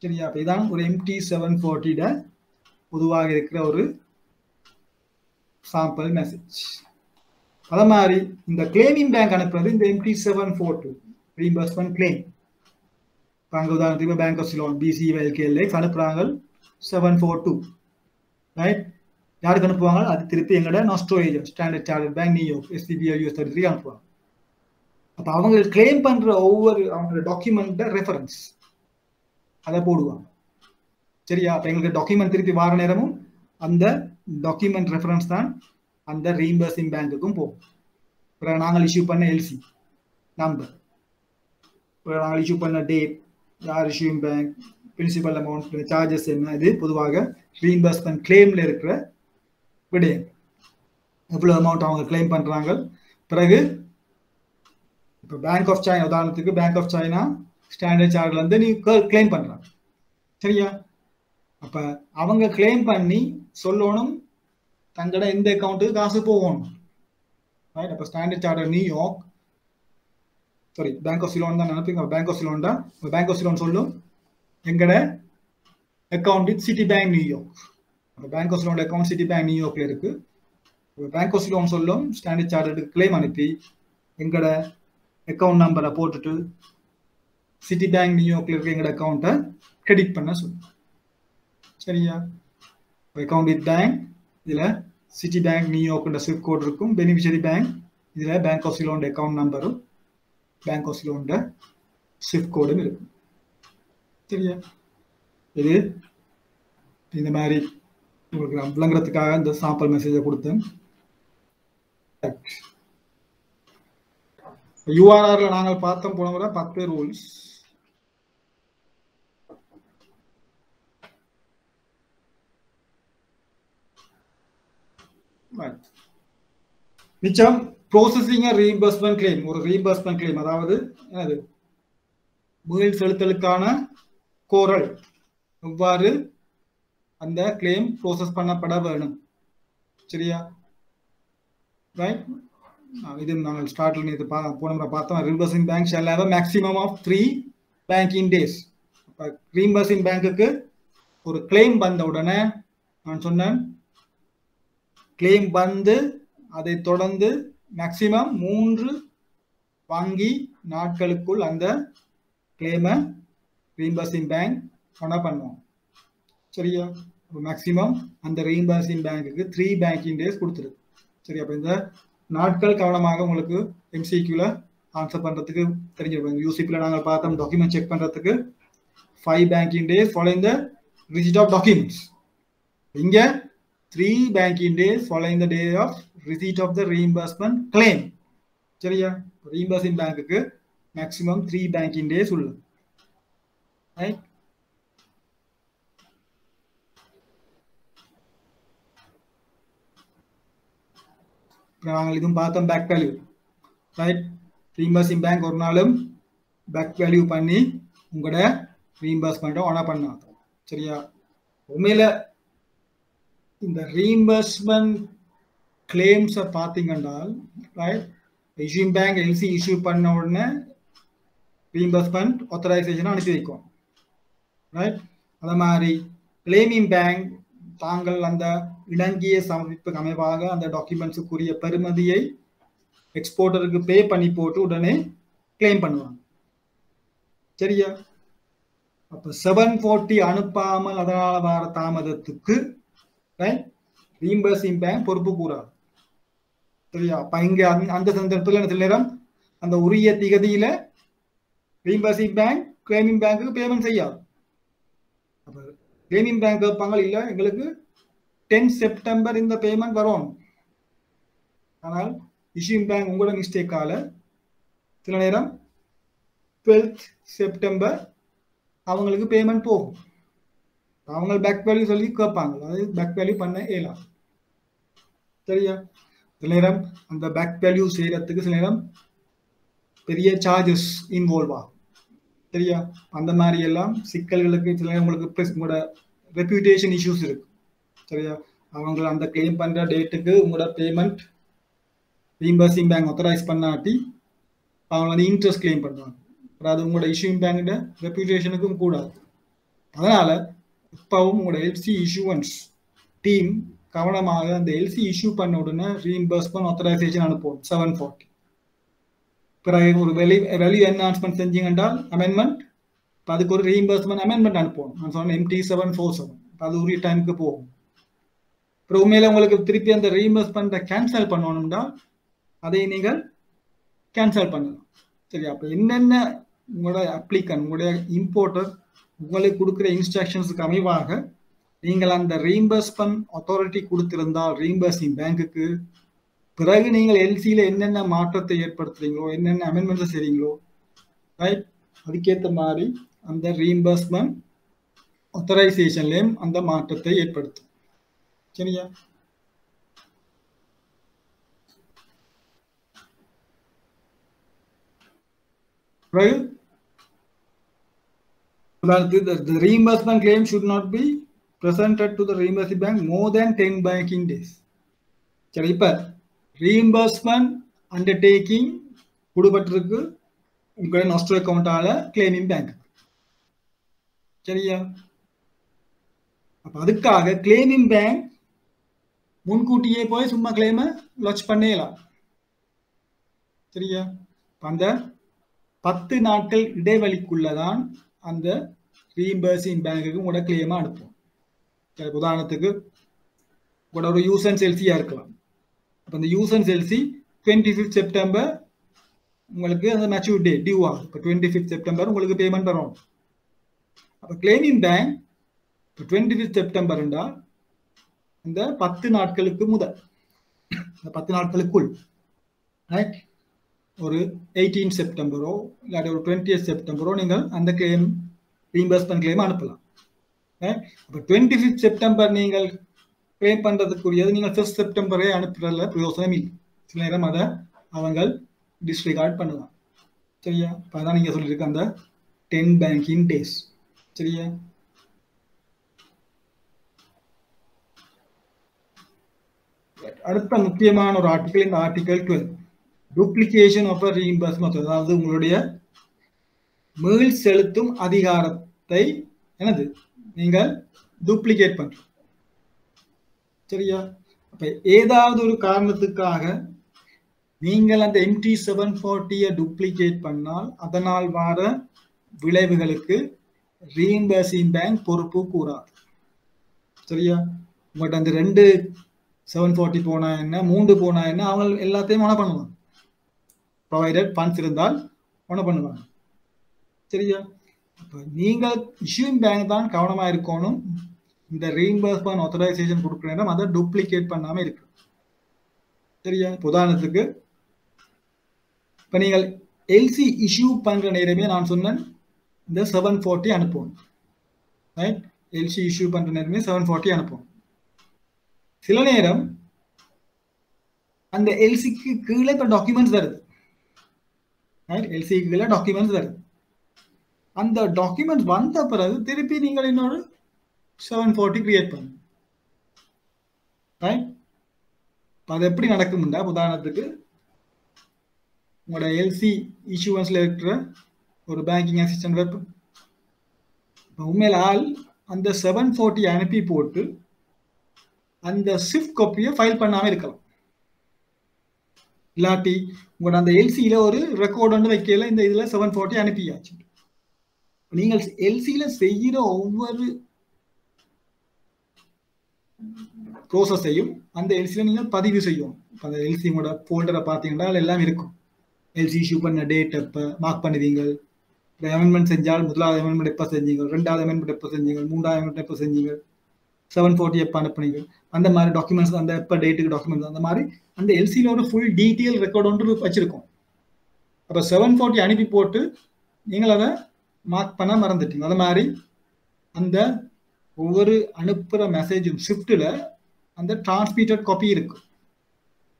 சரியா, அப்ப இதான் ஒரு MT740 பொதுவாக இருக்கிற ஒரு சாம்பிள் மெசேஜ். அதே மாதிரி இந்த கிளைமிங் பேங்க் அனுப்புறது இந்த MT742 ரீஇம்பர்ஸ்மென்ட் கிளைம். அங்கே உதாரணத்துக்கு பேங்க் ஆஃப் சிலோன் BCEYLKLX அனுப்புறாங்க 742 ரைட். யாருக்கு அனுப்புவாங்க, அது திருப்பி எங்கட nostro agent Standard Chartered bank New York SCBL US33 அனுப்புவாங்க. அப்போ அவங்க கிளைம் பண்ற ஒவ்வொரு அவங்களோட டாக்குமெண்ட் ரெஃபரன்ஸ் அதை போடுவாங்க. சரியா, அப்போ எங்களுக்கு டாக்குமெண்ட் திருப்பி வார நேரமும் அந்த டாக்குமெண்ட் ரெஃபரன்ஸ் தான் அந்த ரீஇம்பர்சிங் பேங்க்குக்கும் போகும். அப்புறம் நாங்கள் இஷ்யூ பண்ண எல்சி நம்பர், அப்புறம் நாங்கள் இஷ்யூ பண்ண டேட், யார் issuing bank, principal amount, charges என்ன, இது பொதுவாக ரீஇம்பர்ஸ்மென்ட் கிளைம்ல இருக்கிற விடயம். எவ்வளவு அமௌண்ட் அவங்க கிளைம் பண்றாங்க. பிறகு இப்போ பேங்க் ஆஃப் சைனா உதாரணத்துக்கு பேங்க் ஆஃப் சைனா ஸ்டாண்டர்ட் சார்ட்ல இருந்து நீ கிளைம் பண்றாங்க. சரியா, அப்ப அவங்க கிளைம் பண்ணி சொல்லணும் தங்களோட எந்த அக்கௌண்ட்டுக்கு காசு போகணும். ரைட், அப்போ Standard Chartered New York sorry bank of Ceylon தான் நினைப்பீங்க. பேங்க் ஆஃப் சிலோன் தான். பேங்க் ஆஃப் சிலோன் சொல்லும் எங்கட account with Citibank New York. Bank of Ceylon account Citibank நியூயார்க்ல இருக்கு. பேங்க் ஆஃப் சிலோன் சொல்லும் ஸ்டாண்டர்ட் சார்ட்டருக்கு கிளைம் அனுப்பி எங்கட அக்கௌண்ட் நம்பரை போட்டுட்டு சிட்டி பேங்க் நியூயார்க்ல இருக்க எங்களோட அக்கௌண்ட்டை கிரெடிட் பண்ண சொல்லும். சரியா? அக்கௌண்ட் வித் பேங்க் இதுல சிட்டி பேங்க் நியூயார்க்ன்ற ஸ்விஃப்ட் கோட் இருக்கும். பெனிஃபிஷரி பேங்க் இதுல பேங்க் ஆஃப் சிலோன் அக்கௌண்ட் நம்பரும் பேங்க் ஆஃப் சிலோன் ஸ்விஃப்ட் கோடும் இருக்கும். சரியா? இது இந்த மாதிரி உங்களுக்கு விளங்குறதுக்காக இந்த சாம்பிள் மெசேஜை கொடுத்தேன். யூஆர்ஆர்ல நாங்கள் பார்த்தோம் போன முறை 10 ரூல்ஸ். மிச்சம் ப்ரோசஸிங் ரீஇம்பர்ஸ்மெண்ட் கிளைம். ஒரு ரீஇம்பர்ஸ்மெண்ட் கிளைம் அதாவது என்னது மீள் செலுத்தலுக்கான கோரல் எவ்வாறு அந்த கிளைம் ப்ரோசஸ் பண்ணப்பட வேணும். சரியா? ரைட். இது நாங்கள் ஸ்டார்ட்ல இது போன முறை பார்த்தோம். Reimbursing bank shall have a maximum of 3 banking days. அப்ப ரீஇம்பர்சிங் பேங்க்குக்கு ஒரு கிளைம் வந்த உடனே நான் சொன்னேன் கிளைம் வந்து அதை தொடர்ந்து மேக்சிமம் 3 வங்கி நாட்களுக்குள் அந்த கிளைமை ரீஇம்பர்சிங் பேங்க் பண்ணுவோம். சரியா? மேக்சிமம் அந்த ரீஇம்பர்சிங் பேங்க்குக்கு 3 பேங்கிங் டேஸ் கொடுத்துருக்கு. சரி, அப்போ இந்த நாட்கள் கவனமாக உங்களுக்கு எம்சிக்யூல ஆன்சர் பண்றதுக்கு தெரிஞ்சிருக்கும். யூசிபியில் நாங்கள் பார்த்தோம் டாக்குமெண்ட் செக் பண்றதுக்கு 5 banking days following the receipt of documents. இங்க 3 banking days following the day of receipt of the reimbursement claim. சரியா? reimbursing பேங்க்குக்கு maximum 3 banking days உள்ளது. ரைட். நாங்கள் இதுவும் பார்த்தோம் பேக் வேல்யூ. ரைட். ரீஇம்பர்சிங் பேங்க் ஒரு நாளும் பேக் வேல்யூ பண்ணி உங்களோட ரீஇம்பர்ஸ்மெண்ட்டை ஆனர் பண்ணாது. சரியா? உண்மையில இந்த ரீஇம்பர்ஸ்மெண்ட் கிளைம்ஸை பார்த்தீங்கன்னால் right issuing bank LC issue பண்ண உடனே ரீஇம்பர்ஸ்மெண்ட் ஆத்தரைசேஷனை அனுப்பி வைக்கும். ரைட். அதே மாதிரி கிளைமிங் பேங்க் தாங்கள் அந்த இணங்கிய சமர்ப்பிப்புக்கு அமைவாக அந்த டாக்குமெண்ட்ஸுக்குரிய பெறுமதியை எக்ஸ்போர்ட்டருக்கு பே பண்ணி போட்டு உடனே கிளைம் பண்ணுவாங்க. சரியா? அப்போ 740 அனுப்பாமல் அதனால வர தாமதத்துக்கு ரீஇம்பர்சிங் பேங்க் பொறுப்பு கூறாது. சரியா? அப்ப இங்க அந்த சந்தர்ப்பத்தில் சில நேரம் அந்த உரிய திகதியில ரீஇம்பர்சிங் பேங்க் கிளைமிங் பேங்க்கு பேமெண்ட் செய்யாது. அப்ப கிளைமிங் பேங்க் கேட்பாங்க இல்ல எங்களுக்கு 10 செப்டம்பர் இந்த பேமெண்ட் வரும். ஆனால் இஷ்யூங் பேங்க் உங்களோட மிஸ்டேக்கால சில நேரம் 12 செப்டம்பர் அவங்களுக்கு பேமெண்ட் போகும். அவங்க பேக் வேல்யூ சொல்லி கேட்பாங்க. அது பேக் வேல்யூ பண்ண இயலாம். சரியா? சில நேரம் அந்த பேக் வேல்யூ செய்யறதுக்கு சில நேரம் பெரிய சார்ஜஸ் இன்வால்வ் ஆகும். சரியா? அந்த மாதிரி எல்லாம் சிக்கல்களுக்கு சில நேரம் உங்களுக்கு உங்களோட ரெப்யூட்டேஷன் இஷ்யூஸ் இருக்கு. சரியா? அவங்க அந்த கிளைம் பண்ற டேட்டுக்கு உங்களோட பேமெண்ட் ரீஇம்பர்சிங் பேங்க் ஆத்தரைஸ் பண்ணாட்டி அவங்க வந்து இன்ட்ரெஸ்ட் கிளைம் பண்ணுவாங்க. அதாவது உங்களோட இஷ்யூங் பேங்கோட ரெப்யூட்டேஷனுக்கும் கூடாது. அதனால இப்பவும் உங்களோட எல்சி இஷ்யூவன்ஸ் டீம் கவனமாக அந்த எல்சி இஷ்யூ பண்ண உடனே ரீஇம்பர்ஸ்மெண்ட் ஆத்தரைசேஷன் அனுப்புவோம் 740. பிறகு ஒரு வேல்யூ என்ஹான்ஸ்மெண்ட் செஞ்சீங்க என்றால் அமெண்ட்மெண்ட், அதுக்கு ஒரு ரீஇம்பர்ஸ்மெண்ட் அமெண்ட்மெண்ட் அனுப்புவோம். நான் சொன்னேன் MT747 அது உரிய டைமுக்கு போகும். அப்புறம் உண்மையில உங்களுக்கு திருப்பி அந்த ரீஇம்பர்ஸ்மெண்ட்டை கேன்சல் பண்ணணும்னா அதை நீங்கள் கேன்சல் பண்ணலாம். சரி, அப்போ என்னென்ன உங்களோட அப்ளிகன் உங்களுடைய இம்போர்ட்டர் உங்களுக்கு கொடுக்குற இன்ஸ்ட்ரக்ஷன்ஸுக்கு அமைவாக நீங்கள் அந்த ரீஇம்பர்ஸ்மெண்ட் அத்தாரிட்டி கொடுத்திருந்தால் ரீஇம்பர்சிங் பேங்க்குக்கு பிறகு நீங்கள் எல்சியில் என்னென்ன மாற்றத்தை ஏற்படுத்துறீங்களோ என்னென்ன அமெண்ட்மெண்ட்ஸை செய்றீங்களோ ரைட் அதுக்கேற்ற மாதிரி அந்த ரீஇம்பர்ஸ்மெண்ட் ஆத்தரைசேஷன்லேயும் அந்த மாற்றத்தை ஏற்படுத்தும். சரியா? Right? The reimbursement claim should not be presented to the reimbursing bank more than 10 banking days. சரி, இப்ப reimbursement undertaking கொடுபட்டிருக்கு உங்களுடைய நோஸ்டோ அக்கௌண்டால கிளைமிங் பேங்க். சரியா? அப்ப அதுக்காக கிளைமிங் பேங்க் முன்கூட்டியே போய் சும்மா கிளைமை லான்ச் பண்ணலாம். சரியா? அந்த 10 நாட்கள் இடைவெளிக்குள்ளதான் அந்த ரீஇம்பர்சிங் பேங்குக்கு உங்களோட கிளைமா அனுப்பும். உதாரணத்துக்கு உங்களோட ஒரு யூஸ் அண்ட் செல்சியா இருக்கலாம். அப்போ அந்த யூஸ் அண்ட் செல்சி 25 செப்டம்பர் உங்களுக்கு அந்த மேச்சூர் டே டியூ ஆகும். இப்போ 25 செப்டம்பர் உங்களுக்கு பேமெண்ட் வரும். அப்போ கிளைமிங் பேங்க் இப்போ 25 செப்டம்பர் என்றால் இந்த 10 நாட்களுக்கு முதல், இந்த 10 நாட்களுக்குள் ரைட், ஒரு 18 செப்டம்பரோ இல்லாட்டி ஒரு 20 செப்டம்பரோ நீங்கள் அந்த கிளைம் ரீஇம்பர்ஸ்மெண்ட் கிளைம் அனுப்பலாம். அப்போ 25 செப்டம்பர் நீங்கள் கிளைம் பண்ணுறதுக்குரியது நீங்கள் 1 செப்டம்பரே அனுப்புறதுல பிரயோசனம் இல்லை. சில நேரம் அதை அவங்க டிஸ்ரிகார்ட் பண்ணுவாங்க. சரியா? இப்போ அதான் நீங்கள் சொல்லியிருக்க அந்த 10 பேங்கிங் டேஸ். சரியா? அடுத்த முக்கியமான ஒரு ஆர்டிகல் இந்த ஆர்டிகல் 12, டூப்ளிகேஷன் ஆஃப் ரீஇம்பர்ஸ்மெண்ட். அதாவது உங்களுடைய மீள் செலுத்தும் அதிகாரத்தை என்னது நீங்கள் டூப்ளிகேட் பண்ற. சரியா? அப்ப ஏதாவது ஒரு காரணத்துக்காக நீங்கள் அந்த MT-740 டூப்ளிகேட் பண்ணால் அதனால் வர விளைவுகளுக்கு ரீஇம்பர்சிங் பேங்க் பொறுப்பு கூறாது. சரியா? பட் அந்த 2 740 போனா என்ன, 3 போனா என்ன, அவங்க எல்லாத்தையும் ஒன பண்ணுவாங்க. ப்ரொவைடட் ஃபண்ட்ஸ் இருந்தால் ஒன பண்ணுவாங்க. சரியா? அப்போ நீங்கள் இஷ்யூயிங் பேங்க் தான் கவனமா இருக்கணும். இந்த ரீஇம்பர்ஸ்மெண்ட் ஆத்தரைசேஷன் கொடுக்குற நேரம் அதை டூப்ளிகேட் பண்ணாம இருக்கு. சரியா? உதாரணத்துக்கு இப்போ நீங்கள் எல்சி இஷ்யூ பண்ற நேரமே நான் சொன்னேன் இந்த 740 அனுப்புவோம். ரைட்? எல்சி இஷ்யூ பண்ற நேரமே 740 அனுப்புவோம். சில நேரம் அந்த எல்சிக்கு கீழே இப்போ டாக்குமெண்ட்ஸ் வருது. எல்சிக்கு கீழே டாக்குமெண்ட்ஸ் வருது. அந்த டாக்குமெண்ட் வந்த பிறகு திருப்பி நீங்கள் இன்னொரு 740 கிரியேட் பண்ணுங்க. ரைட்? அது எப்படி நடக்கும்னா, உதாரணத்துக்கு உங்களோட எல்சி இஷ்யூவன்ஸ்ல இருக்கிற ஒரு பேங்கிங் அசிஸ்டன்ட் வெப் உண்மையில ஆள் அந்த 740 அனுப்பி போட்டு அந்த ஸ்விஃப்ட் காப்பியை ஃபைல் பண்ணாம இருக்கலாம். இல்லாட்டி உங்களோட அந்த எல்சியில ஒரு ரெக்கார்ட் வந்து வைக்கல, இந்த இதுல 740 அனுப்பியாச்சு. நீங்கள் எல்சியில செய்கிற ஒவ்வொரு ப்ரோசஸையும் அந்த எல்சியில நீங்கள் பதிவு செய்யும். அந்த எல்சி உங்களோட ஃபோல்டரை பார்த்தீங்கன்னா எல்லாம் இருக்கும். எல்சி இஷ்யூ பண்ண டேட் எப்போ மார்க் பண்ணுவீங்க, அமெண்ட்மெண்ட் செஞ்சால் முதலாவது அமெண்ட்மெண்ட் எப்போ செஞ்சீங்க, 2வது அமெண்ட்மெண்ட் எப்போ செஞ்சீங்க, 3வது அமெண்ட்மெண்ட் எப்போ செஞ்சீங்க, 740 எப்போ அனுப்புனீங்க, அந்த மாதிரி டாக்குமெண்ட்ஸ், அந்த எப்போ டேட்டுக்கு டாக்குமெண்ட்ஸ், அந்த மாதிரி அந்த எல்சியில் ஒரு ஃபுல் டீட்டெயில் ரெக்கார்ட் ஒன்று வச்சிருக்கோம். அப்போ 740 அனுப்பி போட்டு நீங்கள் அதை மார்க் பண்ண மறந்துட்டீங்க. அது மாதிரி அந்த ஒவ்வொரு அனுப்புகிற மெசேஜும் ஷிஃப்ட்டில் அந்த டிரான்ஸ்மிட்டட் காப்பி இருக்கு.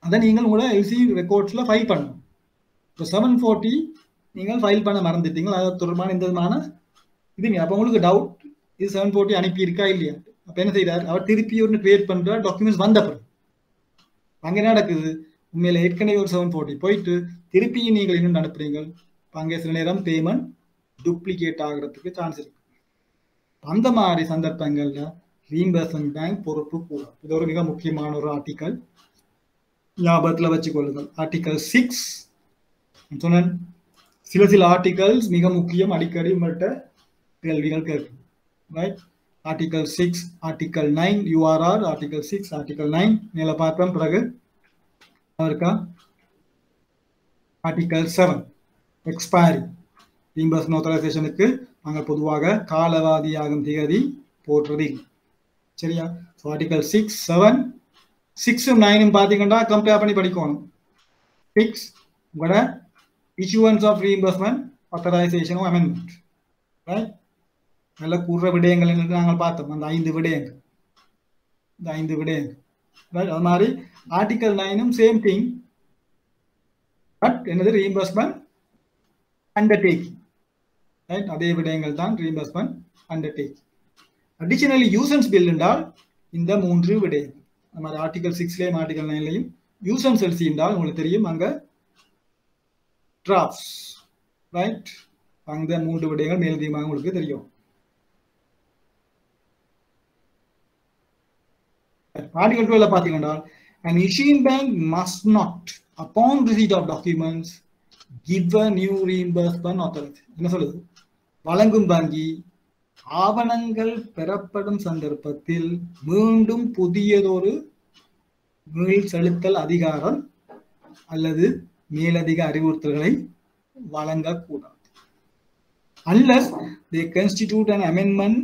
அதை நீங்கள் உங்களோட எல்சி ரெக்கார்ட்ஸில் ஃபைல் பண்ணணும். இப்போ 740 நீங்கள் ஃபைல் பண்ண மறந்துட்டீங்களா, அது தொடர்பான இந்த விதமான இதுங்க. அப்போ உங்களுக்கு டவுட், இது 740 அனுப்பியிருக்கா இல்லையா. அப்போ என்ன செய்யறாரு, அவர் திருப்பி ஒன்று கிரியேட் பண்ணுற டாக்குமெண்ட்ஸ் வந்த பிறகு அங்கே என்ன நடக்குது, உண்மையில ஏற்கனவே ஒரு 740 போயிட்டு திருப்பி நீங்கள் இன்னும் அனுப்புறீங்க. அங்கே சில நேரம் பேமெண்ட் டூப்ளிகேட் ஆகிறதுக்கு சான்ஸ் இருக்கு. அந்த மாதிரி சந்தர்ப்பங்கள்ல ரீஇம்பர்ஸ்மெண்ட் பேங்க் பொறுப்பு கூடும். இது ஒரு மிக முக்கியமான ஒரு ஆர்டிக்கல், ஞாபகத்தில் வச்சுக்கொள்ளுங்கள். ஆர்டிக்கல் 6 சொன்னேன். சில ஆர்டிகல்ஸ் மிக முக்கியம், அடிக்கடி உங்கள்கிட்ட கேள்விகள் கேட்கும். Right? Article 6, article 9 URR, article 6, article 9 மேல பார்த்தோம். பிறகு இருக்கா ஆர்டிகல் 7 எக்ஸ்பைரி ரீஇம்பர்ஸ்மெண்ட் ஆத்தரைசேஷனுக்கு நாங்கள் பொதுவாக காலவாதியாகும் திகதி போடுறது இல்லை. சரியா? ஸோ ஆர்டிகல் 6, 7, 6 9 பார்த்தீங்கன்னா கம்பேர் பண்ணி படிக்கணும். 6 உங்களோட issuance of reimbursement authorization or amendment. Right? நல்ல கூற விடயங்கள் நாங்கள் பார்த்தோம், அந்த 5 விடயங்கள், இந்த 5 விடயங்கள். ரைட்? அது மாதிரி ஆர்டிகல் 9 சேம் திங், பட் என்னது ரீஇம்பர்ஸ்மெண்ட் அண்டர்டேக்கிங். ரைட்? அதே விடயங்கள் தான் reimbursement undertaking. Additionally usance bill என்றால் இந்த 3 விடயங்கள். அது மாதிரி ஆர்டிகல் 6லையும் ஆர்டிகல் 9லையும் யூசன்ஸ் எல்சி என்றால் உங்களுக்கு தெரியும், அங்கே டிராப்ஸ். ரைட்? அந்த 3 விடயங்கள் மேலதிகமாக உங்களுக்கு தெரியும். ஆர்டிகல் 12 பார்த்தீங்கன்னா an issuing bank must not, upon receipt of documents, give a new reimbursement authority. என்ன சொல்லுது? வழங்கும் வங்கி ஆவணங்கள் பெறப்படும் சந்தர்ப்பத்தில் மீண்டும் புதியதொரு மீள் செலுத்தல் அதிகாரம் அல்லது மேலதிக அறிவுறுத்தல்களை வழங்கக்கூடாது. Unless they constitute an amendment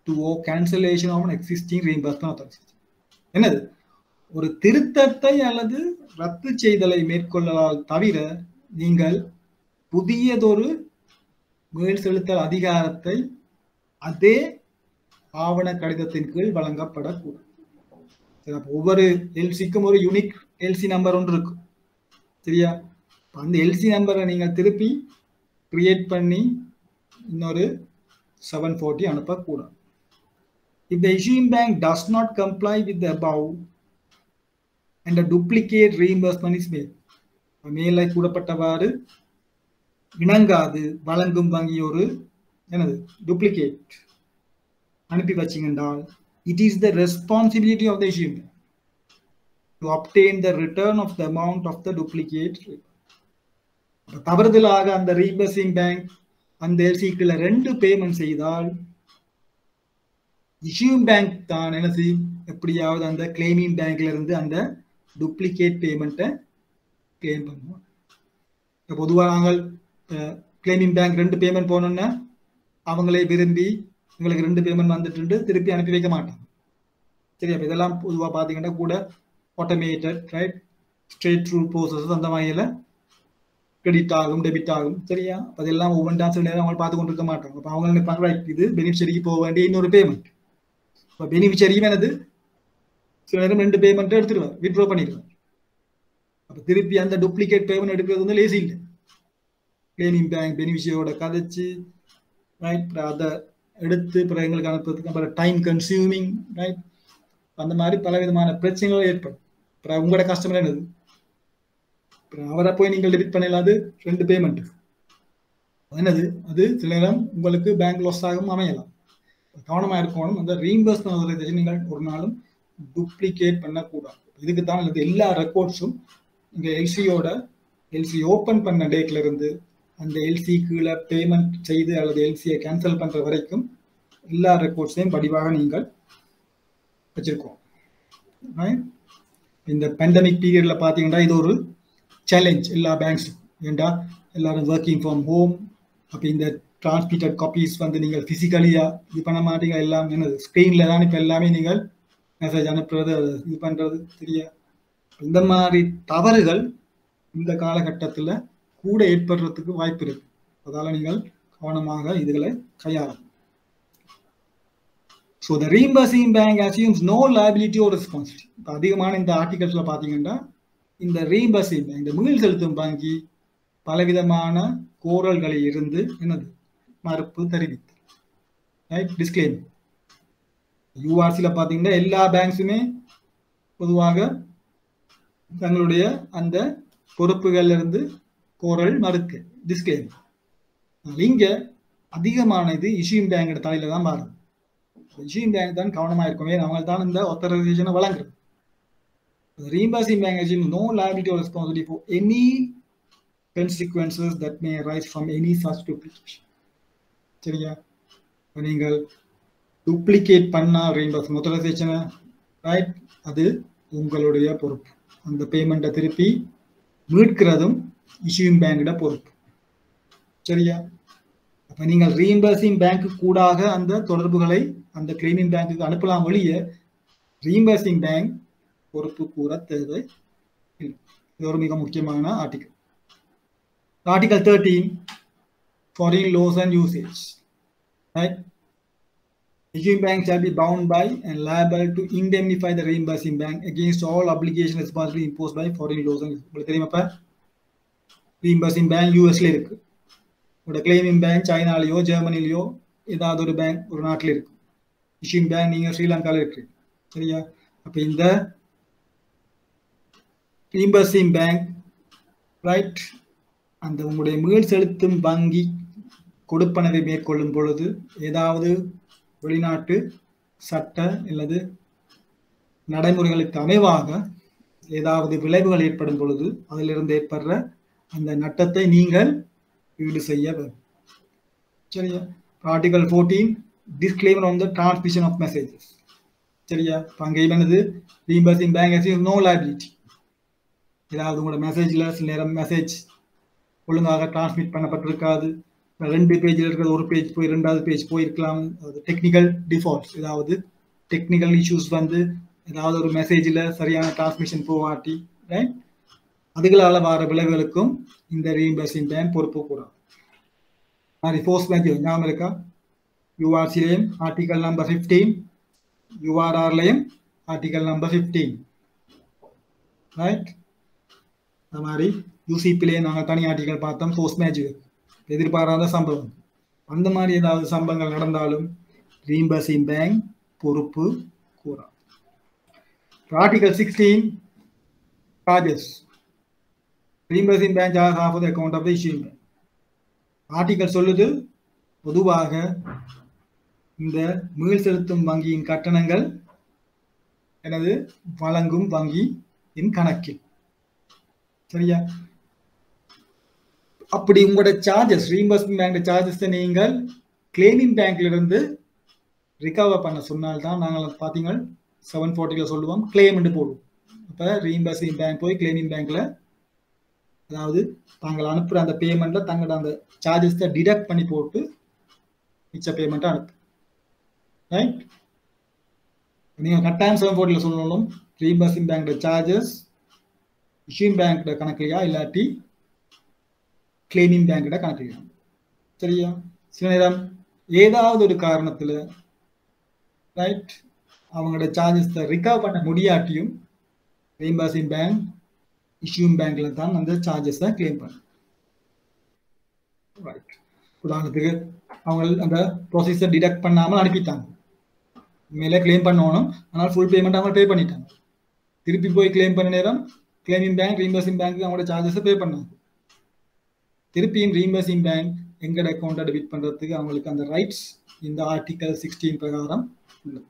to or cancellation of an existing reimbursement authorization. என்னது? ஒரு திருத்தத்தை அல்லது ரத்து செய்தலை மேற்கொள்ளலால் தவிர நீங்கள் புதியதொரு மீள் செலுத்தல் அதிகாரத்தை அதே ஆவண கடிதத்தின் கீழ் வழங்கப்படக்கூடாது. ஒவ்வொரு எல்சிக்கும் ஒரு யூனிக் எல்சி நம்பர் ஒன்று இருக்கும். சரியா? அந்த எல்சி நம்பரை நீங்கள் திருப்பி கிரியேட் பண்ணி இன்னொரு 740 அனுப்பக்கூடாது. If the issuing bank does not comply with the above and a duplicate reimbursement is made, மேலே கூறப்பட்டவாறு இணங்காது வழங்கும் வங்கி ஒரு என்னது டூப்ளிகேட் அனுப்பி வச்சிங்கன்றால் it is the responsibility of the issuing bank to obtain the return of the amount of the duplicate. தவறுதலாக அந்த ரீபர்சிங் bank அந்த எல்சிக்குள்ள 2 payment செய்தால் இஷ்யூங் பேங்க் தான் என்ன செய்யும்? எப்படியாவது அந்த கிளைமிங் பேங்க்ல இருந்து அந்த டூப்ளிகேட் பேமெண்ட்டை கிளைம் பண்ணுவோம். பொதுவாக நாங்கள் கிளைமிங் பேங்க் 2 பேமெண்ட் போனோம்னா அவங்களே விரும்பி உங்களுக்கு 2 பேமெண்ட் வந்துட்டு திருப்பி அனுப்பி வைக்க மாட்டாங்க. சரி, அப்போ இதெல்லாம் பொதுவாக பார்த்தீங்கன்னா கூட automated right straight through process அந்த வகையில் கிரெடிட் ஆகும் டெபிட் ஆகும். சரியா? அதெல்லாம் ஒவ்வொன்றா சில நேரம் அவங்க பார்த்து கொண்டிருக்க மாட்டாங்க. அப்போ அவங்க நினைப்பாங்க ரைட் இது பெனிஃபிஷரிக்கு போக வேண்டிய இன்னொரு பேமெண்ட். இப்போ பெனிஃபிஷரியும் என்னது சில நேரம் 2 பேமெண்ட்டை எடுத்துருவார், வித்ட்ரா பண்ணிடுவார். அப்போ திருப்பி அந்த டூப்ளிகேட் பேமெண்ட் எடுக்கிறது வந்து லேசி இல்லை. கிளைமிங் பேங்க் பெனிஃபிஷரியோட கதைச்சு ரைட் அதை எடுத்து பிறகு எங்களுக்கு அனுப்புறதுக்கு அப்புறம் டைம் கன்சியூமிங் ரைட் அந்த மாதிரி பல விதமான பிரச்சனைகள் ஏற்படும். அப்புறம் உங்களோட கஸ்டமர் என்னது அவரை போய் நீங்கள் டெபிட் பண்ணலாது 2 பேமெண்ட் என்னது அது சில நேரம் உங்களுக்கு பேங்க் லாஸ் ஆகும் அமையலாம். கவனமாக இருக்கணும். அந்த ரீஇம்பர்ஸ்மென்ட் ஆதரைசேஷன் நீங்கள் ஒரு நாளும் டூப்ளிகேட் பண்ணக்கூடாது. இதுக்கு தான் எல்லா ரெக்கார்ட்ஸும் இங்கே எல்சி ஓப்பன் பண்ண டேட்ல இருந்து அந்த எல்சி கீழே பேமெண்ட் செய்து அல்லது எல்சியை கேன்சல் பண்ற வரைக்கும் எல்லா ரெக்கார்ட்ஸையும் படிவாக நீங்கள் வச்சிருக்கோம். இந்த பேண்டமிக் பீரியட்ல பார்த்தீங்கன்னா இது ஒரு சேலஞ்ச் எல்லா பேங்க்ஸும். ஏண்டா எல்லாரும் ஒர்க்கிங் ஃப்ரம் ஹோம். அப்போ இந்த டிரான்ஸ்மிட்டட் காப்பீஸ் வந்து நீங்கள் ஃபிசிக்கலியாக இது பண்ண மாட்டீங்க. எல்லாம் என்னது ஸ்க்ரீனில் தான் இப்போ எல்லாமே நீங்கள் மெசேஜ் அனுப்புறது அது இது பண்ணுறது சரியா? இந்த மாதிரி தவறுகள் இந்த காலகட்டத்தில் கூட ஏற்படுறதுக்கு வாய்ப்பு இருக்கு. அதால நீங்கள் கவனமாக இதுகளை கையாளணும். So the reimbursing bank assumes no liability or responsibility. இப்போ அதிகமான இந்த ஆர்டிகல்ஸ்ல பார்த்தீங்கன்னா இந்த ரீஇம்பர்சிங் பேங்க் இந்த மீள் செலுத்தும் வங்கி பலவிதமான கோரல்களில் இருந்து என்னது மறுப்பு தெரிவித்தல் ரைட் டிஸ்க்ளைம். யூஆர்சியில் பார்த்தீங்கன்னா எல்லா பேங்க்ஸுமே பொதுவாக தங்களுடைய அந்த பொறுப்புகள்ல இருந்து கோரல் மறுக்கு டிஸ்க்ளைம். இங்க அதிகமான இது இஷ்யூங் பேங்கோட தலையில தான் மாறுது. இஷ்யூங் பேங்க் தான் கவனமாக இருக்குமே, அவங்க தான் இந்த ஆத்தரைசேஷனை வழங்குறது. Reimbursing bank assumes no liability or responsibility for any consequences that may arise from any such duplication. சரியா? நீங்கள் டூப்ளிகேட் பண்ணா ரீஇம்பர்ஸ்மென்ட் ஆத்தரைசேஷனை ரைட் அது உங்களுடைய பொறுப்பு. அந்த பேமெண்ட்டை திருப்பி மீட்கிறதும் இஷ்யூயிங் பேங்கோட பொறுப்பு. சரியா? அப்போ நீங்கள் ரீஇம்பர்சிங் பேங்க்கு கூடாக அந்த தொடர்புகளை அந்த கிளைமிங் பேங்க்குக்கு அனுப்பலாம் ஒழிய ரீஇம்பர்சிங் பேங்க் பொறுப்பு கூற தேவை. இது ஒரு மிக முக்கியமான article. Article 13 foreign laws and usage. Right? Issuing bank shall be bound by and liable to indemnify the reimbursing bank against all obligations responsibility imposed by foreign laws and usage. உங்களுக்கு தெரியுமாப்பா? ரீஇம்பர்சிங் bank யூஎஸ்ல இருக்கு. உங்களோட climbing bank சைனாலேயோ ஜெர்மனிலேயோ ஏதாவது ஒரு bank ஒரு நாட்டில் இருக்கு. Issuing bank நீங்க ஸ்ரீலங்காவில் இருக்கு. சரியா? அப்போ இந்த ரீஇம்பர்சிங் பேங்க் ரைட் அந்த உங்களுடைய மீள் செலுத்தும் வங்கி கொடுப்பனவை மேற்கொள்ளும் பொழுது ஏதாவது வெளிநாட்டு சட்ட அல்லது நடைமுறைகளுக்கு அமைவாக ஏதாவது விளைவுகள் ஏற்படும் பொழுது அதிலிருந்து ஏற்படுற அந்த நட்டத்தை நீங்கள் ஈடு செய்ய வேண்டும். சரியா? Article 14 disclaimer on the transmission of messages. சரியா? அங்கே என்னது, reimbursing bank has no liability. ஏதாவது உங்களோட மெசேஜில் சில நேரம் மெசேஜ் ஒழுங்காக டிரான்ஸ்மிட் பண்ணப்பட்டிருக்காது, 2 பேஜில் இருக்கிறது 1 பேஜ் போய் 2வது பேஜ் போயிருக்கலாம். அது டெக்னிக்கல் டிஃபால்ட்ஸ், ஏதாவது டெக்னிக்கல் இஷ்யூஸ் வந்து ஏதாவது ஒரு மெசேஜில் சரியான டிரான்ஸ்மிஷன் போகாட்டி, ரைட், அதுகளால் வர விளைவுகளுக்கும் இந்த ரீஇம்பர்சிங் பேங்க் பொறுப்பு கூடாது. மாதிரி ஃபோர்ஸ் மேஜர் ஞாபகம் இருக்கா? யூஆர்சிலையும் ஆர்டிகல் நம்பர் 15, யூஆர்ஆர்லையும் ஆர்டிகல் நம்பர் 15, ரைட். அது மாதிரி யூசிபிலேயே நாங்கள் தனி ஆர்டிகல் பார்த்தோம், ஃபோர்ஸ் மேஜர், எதிர்பாராத சம்பவம். அந்த மாதிரி ஏதாவது சம்பவங்கள் நடந்தாலும் ரீஇம்பர்சிங் பேங்க் பொறுப்பு கூறாது. Article 16 charges. Reimbursing bank charge of the account of the issuing bank. Article சொல்லுது, பொதுவாக இந்த மீள் செலுத்தும் வங்கியின் கட்டணங்கள் எனது வழங்கும் வங்கியின் கணக்கில். சரியா? அப்படி உங்களோட சார்ஜஸ், ரீஇம்பர்சிங் பேங்க் சார்ஜஸ் நீங்கள் கிளைமிங் பேங்க்ல இருந்து ரிகவர் பண்ண சொன்னால்தான் நாங்கள் பார்த்தீங்கன்னா 740 சொல்லுவோம், கிளைம் போடுவோம். அப்போ ரீஇம்பர்சிங் பேங்க் போய் கிளைமிங் பேங்க்ல, அதாவது தாங்கள் அனுப்புகிற அந்த பேமெண்ட்ல தங்களோட அந்த சார்ஜஸை டிடக்ட் பண்ணி போட்டு மிச்ச பேமெண்ட்டை அனுப்பு. ரைட்? நீங்கள் கட்டாயம் 740 சொல்லணும், ரீஇம்பர்சிங் பேங்கோட சார்ஜஸ் இஷ்யூயிங் பேங்கோட கணக்குலையா இல்லாட்டி கிளைமிங் பேங்கோட கணக்குலையா. சரியா? சில நேரம் ஏதாவது ஒரு காரணத்தில், ரைட், அவங்களோட சார்ஜஸை ரிகவர் பண்ண முடியாட்டியும் ரீஇம்பர்சிங் பேங்க் இஷ்யூயிங் பேங்க்ல தான் அந்த சார்ஜஸை கிளைம் பண்ண. ரைட். உதாரணத்துக்கு அவங்க அந்த ப்ராசஸை டிடக்ட் பண்ணாமல் அனுப்பிட்டாங்க, மேலே கிளைம் பண்ணணும், ஆனால் ஃபுல் பேமெண்ட் அவங்க பே பண்ணிட்டாங்க. திருப்பி போய் கிளைம் பண்ண நேரம் கிளைமிங் பேங்க் ரீஇம்பர்சிங் பேங்க் அவங்களோட சார்ஜஸை பே பண்ணாங்க. திருப்பியும் ரீஇம்பர்சிங் பேங்க் எங்களோட அக்கௌண்ட்டை டெபிட் பண்ணுறதுக்கு அவங்களுக்கு அந்த ரைட்ஸ் இந்த ஆர்டிகல் 16 பிரகாரம் உள்ளது.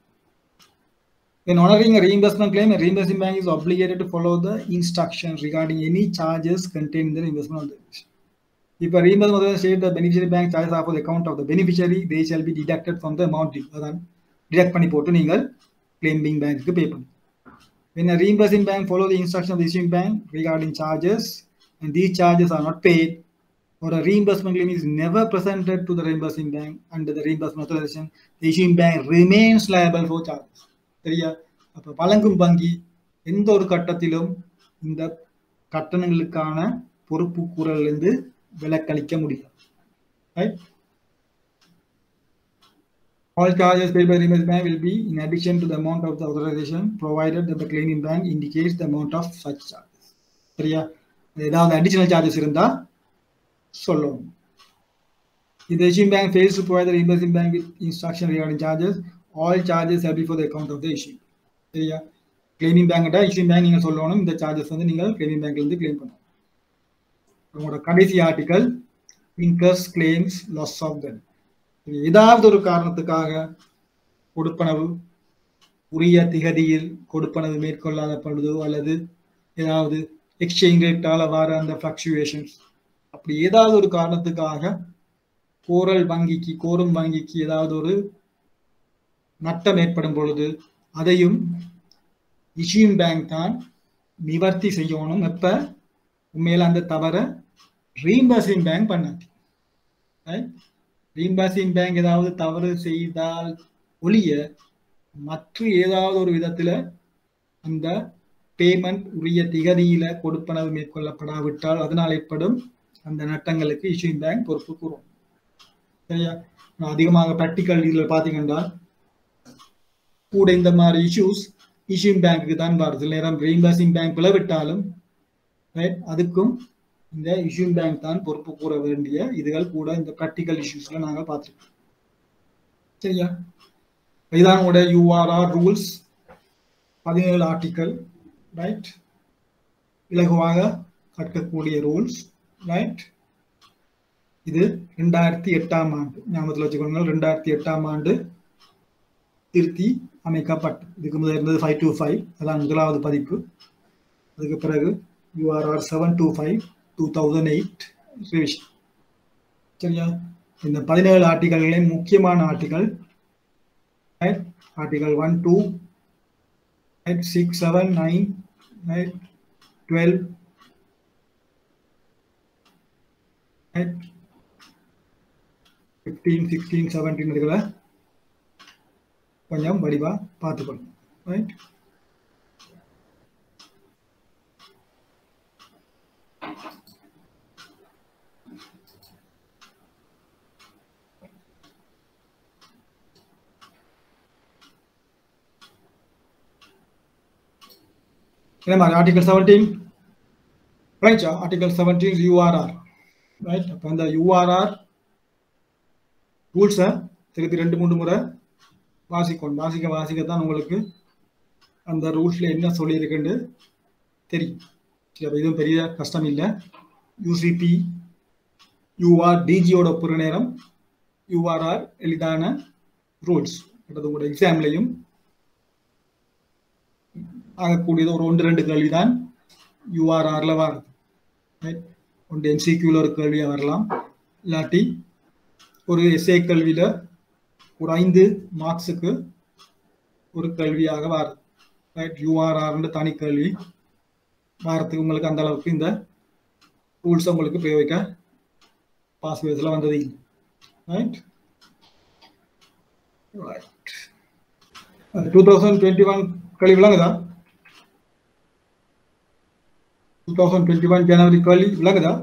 When honoring a reimbursement claim, a reimbursing bank is obligated to follow the instructions regarding any charges contained in the reimbursement obligation. If a reimbursement authority states the beneficiary bank charges are for the account of the beneficiary, they shall be deducted from the amount due. அதான் detect பண்ணி போட்டு நீங்கள் climbing பேங்க்கு பே பண்ணணும். When a reimbursing bank follow the instruction of the issuing bank regarding charges and these charges are not paid, or a reimbursement claim is never presented to the reimbursing bank under the reimbursement authorization, the issuing bank remains liable for charges. சரியா? அப்போ வழங்கும் வங்கி எந்த ஒரு கட்டத்திலும் இந்த கட்டணங்களுக்கான பொறுப்பு கூறலிருந்து விலக்களிக்க முடியும். Right? All charges paid by reimbursing bank will be in addition to the amount of the authorization, provided that the claiming bank indicates the amount of such charges. சரியா? ஏதாவது அடிஷனல் சார்ஜஸ் இருந்தா சொல்லணும். If the issuing bank fails to provide the reimbursing bank with instruction regarding charges, all charges shall be for the account of the issuing. சரியா? Climbing பேங்க்டா issuing bank நீங்கள் சொல்லணும், இந்த charges வந்து நீங்கள் கிளைமிங் பேங்க்ல இருந்து கிளைம் பண்ணணும். உங்களோட கடைசி article incurs claims loss of wealth. ஏதாவது ஒரு காரணத்துக்காக கொடுப்பனவு உரிய திகதியில் கொடுப்பனவு மேற்கொள்ளாத பொழுதோ அல்லது ஏதாவது எக்ஸ்சேஞ்ச் ரேட்டால வர அந்த ஃபிளக்சுவேஷன்ஸ், அப்படி ஏதாவது ஒரு காரணத்துக்காக கோரும் வங்கிக்கு ஏதாவது ஒரு நட்டம் ஏற்படும் பொழுது அதையும் இஷ்யூயிங் பேங்க் தான் நிவர்த்தி செய்யணும். எப்ப உண்மையில அந்த தவற ரீஇம்பர்சிங் பேங்க் பண்ணாது. ரீஇம்பர்சிங் பேங்க் ஏதாவது தவறு செய்தால் ஒழிய மற்ற ஏதாவது ஒரு விதத்துல அந்த பேமெண்ட் உரிய திகதியில கொடுப்பனவு மேற்கொள்ளப்படாவிட்டால் அதனால் ஏற்படும் அந்த நட்டங்களுக்கு இஷ்யூயிங் பேங்க் பொறுப்பு கூறும். சரியா? அதிகமாக பிராக்டிக்கல் இதில் பார்த்தீங்கன்னா கூட இந்த மாதிரி இஷ்யூஸ் இஷ்யூயிங் பேங்க்கு தான் வருது. சில நேரம் ரீஇம்பர்சிங் பேங்க் விளவிட்டாலும் அதுக்கும் இந்த இஷ்யூயிங் பேங்க் தான் பொறுப்பு கூற வேண்டிய இதுகள் கூட இந்த பிராக்டிக்கல் இஷ்யூஸ்ல நாங்கள் பார்த்துருக்கோம். சரியா? இதுதான் உங்களோட யூஆர்ஆர் ரூல்ஸ் 17 ஆர்டிக்கல். ரைட்? இலகுவாக கற்கக்கூடிய ரூல்ஸ். ரைட்? இது 2008ஆம் ஆண்டு ஞாபகத்தில் வச்சுக்கோங்க. 2008ஆம் ஆண்டு திருத்தி அமைக்கப்பட்டது. இதுக்கு முதல் இருந்தது 525, அதான் முதலாவது பதிப்பு. அதுக்கு பிறகு URR 725 2008 ரிவிஷன். சரியா? இந்த 17 ஆர்டிகல்களையும் முக்கியமான ஆர்டிகல் ஆர்டிகல் 1, 2, 6, 7, 9, 12, 15, 16, 17 இதுகளை கொஞ்சம் வடிவா பார்த்துக்கணும். ரைட்? என்ன மாதிரி article 17 right? Article 17 URR right? அப்போ அந்த URR ரூல்ஸை திருப்பி 2-3 முறை வாசிக்கணும். வாசிக்கத்தான் உங்களுக்கு அந்த ரூல்ஸ்ல என்ன சொல்லியிருக்குன்னு தெரியும். அப்போ இதுவும் பெரிய கஷ்டம் இல்லை. யூசிபி URDGயோட ஒப்புற நேரம் URR எளிதான ரூல்ஸ். அது உங்களோட எக்ஸாம்லையும் ஆகக்கூடியது ஒரு 1-2 கேள்வி தான் URRல வருது. ஒன்று MCQல ஒரு கேள்வியாக வரலாம், இல்லாட்டி ஒரு எஸ்ஏ கேள்வியில ஒரு 5 மார்க்ஸுக்கு ஒரு கேள்வியாக வருது. ரைட்? URR தனி கேள்வி வாரத்துக்கு உங்களுக்கு அந்த அளவுக்கு இந்த ரூல்ஸ் உங்களுக்கு பிரயோகிக்க பாஸ்வேர்ட்ஸ்ல வந்தது. ரைட்? 2021 கேள்வி விளங்குதா? 2021 ஜனவரி கேள்வி விளங்குதா?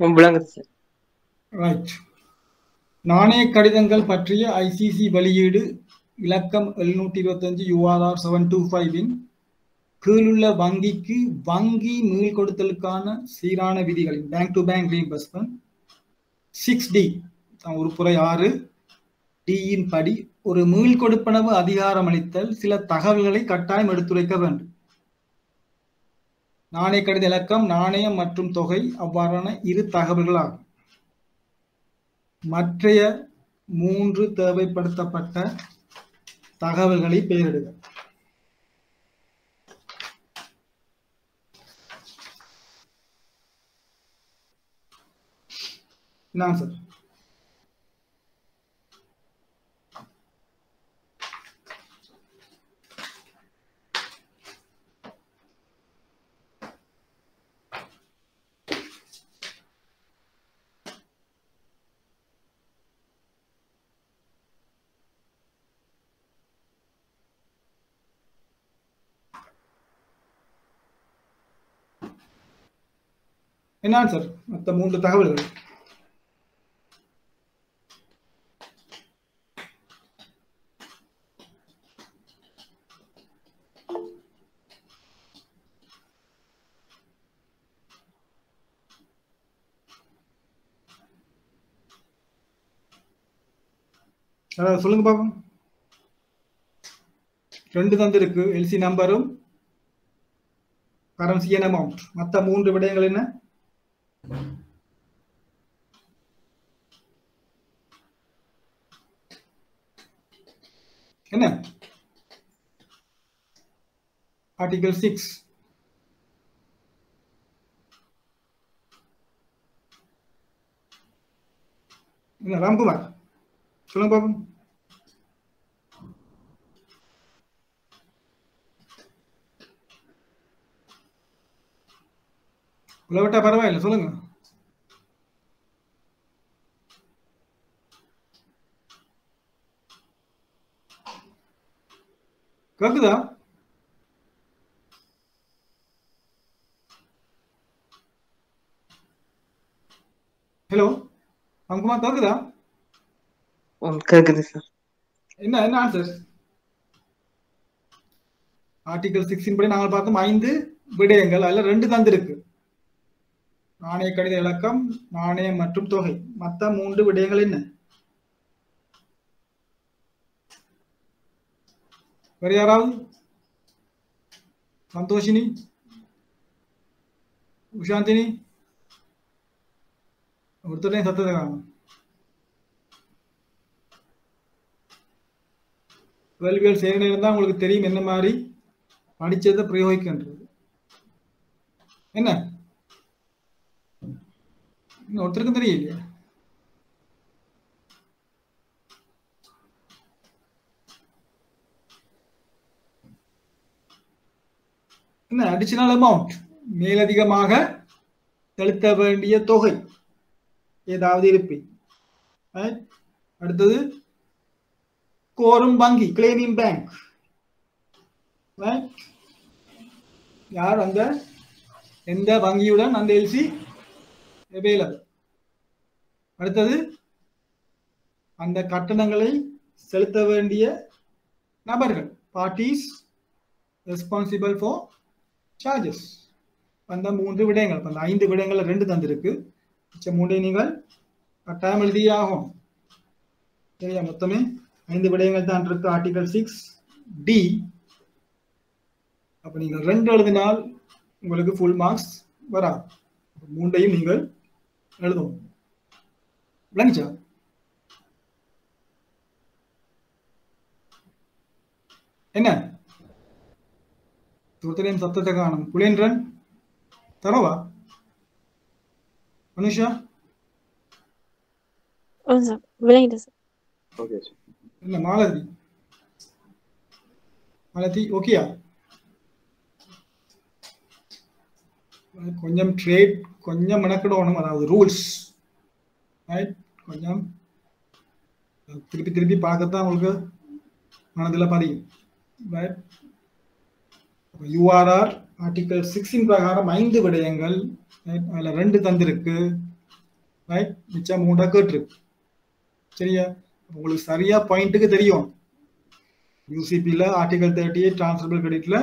விளங்குது சார். ரைட். நாணய கடிதங்கள் பற்றிய ICC வெளியீடு இலக்கம் 725 URR 725 கீழுள்ள வங்கிக்கு வங்கி மீள் கொடுத்தலுக்கான சீரான விதிகளின் bank to bank reimbursement 6D உறுப்புரை 6D படி ஒரு மீள் கொடுப்பனவு அதிகாரம் அளித்தல் சில தகவல்களை கட்டாயம் எடுத்துரைக்க வேண்டும். நாணய கடித இலக்கம், நாணயம் மற்றும் தொகை அவ்வாறான 2 தகவல்கள் ஆகும். மற்றைய 3 தேவைப்படுத்தப்பட்ட தகவல்களை பெயரிடுக. என்ன சார்? என்ன ஆன்சர்? மற்ற 3 தகவல்கள் சொல்லுங்க பாப்போம். 2 தந்திருக்கு, எல்சி நம்பரும் கரன்சி அமௌண்ட். மற்ற 3 விடயங்கள் என்ன? என்ன? ஆர்டிகல் 6 ராம்குமார் சொல்லுங்க பாப்போம். விட்டா பரவாயில்ல, சொல்லுங்க. கேக்குதா? ஹலோ ராம்குமார், கேக்குதா? கேக்குது சார். என்ன ஆன்சர்? ஆர்டிகல் 6 படி நாங்கள் பார்த்தோம் 5 விடயங்கள், அதுல 2 தந்திருக்கு. நாணய கடித இலக்கம், நாணயம் மற்றும் தொகை. மற்ற 3 விடயங்கள் என்ன? வேற யாராவது? சந்தோஷினி, உஷாந்தினி, ஒருத்தரையும் சத்தத்தை காணும். கேள்விகள் செய்ய நேரம் தான் உங்களுக்கு தெரியும் என்ன மாதிரி படிச்சதை பிரயோகிக்கின்றது. என்ன ஒருத்தருக்கும் தெரியலையா? என்ன அடிஷனல் அமௌண்ட், மேலதிகமாக செலுத்த வேண்டிய தொகை ஏதாவது இருப்பேன். அடுத்தது கோரும் வங்கி, கிளைமிங் பேங்க். யார் அந்த எந்த வங்கியுடன் அந்த எல்சி அவைலபிள். அடுத்தது அந்த கட்டணங்களை செலுத்த வேண்டிய நபர்கள், பார்ட்டிஸ் ரெஸ்பான்சிபிள் ஃபார் சார்ஜஸ். அந்த 3 விடயங்கள், அந்த 5 விடயங்கள் 2 தந்திருக்கு. மிச்ச 3 நீங்கள் கட்டாயம் எழுதியே ஆகும். சரியா? மொத்தமே 5 விடயங்கள் தான் இருக்கு ஆர்டிகல் 6D. அப்ப நீங்கள் 2 எழுதினால் உங்களுக்கு ஃபுல் மார்க்ஸ் வராது. 3ஐயும் நீங்கள் எழுதவும். விளங்கிச்சா? என்ன ஒருத்தரையும் சத்தத்தை காணும். குலேந்திரன் தரவா? மனுஷா இல்ல மாலதி, மாலதி ஓகேயா? கொஞ்சம் ட்ரேட் கொஞ்சம் மெனக்கிடணும், அதாவது ரூல்ஸ் கொஞ்சம் திருப்பி திருப்பி பார்க்கத்தான் உங்களுக்கு மனதில் பதியும். URR ஆர்டிகல் 6 பிரகாரம் 5 விடயங்கள், அதில் 2 தந்திருக்கு. மிச்சம் 3 கேட்டிருக்கு. சரியா? உங்களுக்கு சரியா பாயிண்ட்டுக்கு தெரியும். யூசிபியில் ஆர்டிகல் 38 டிரான்ஸ்ஃபரபிள் கிரெடிட்ல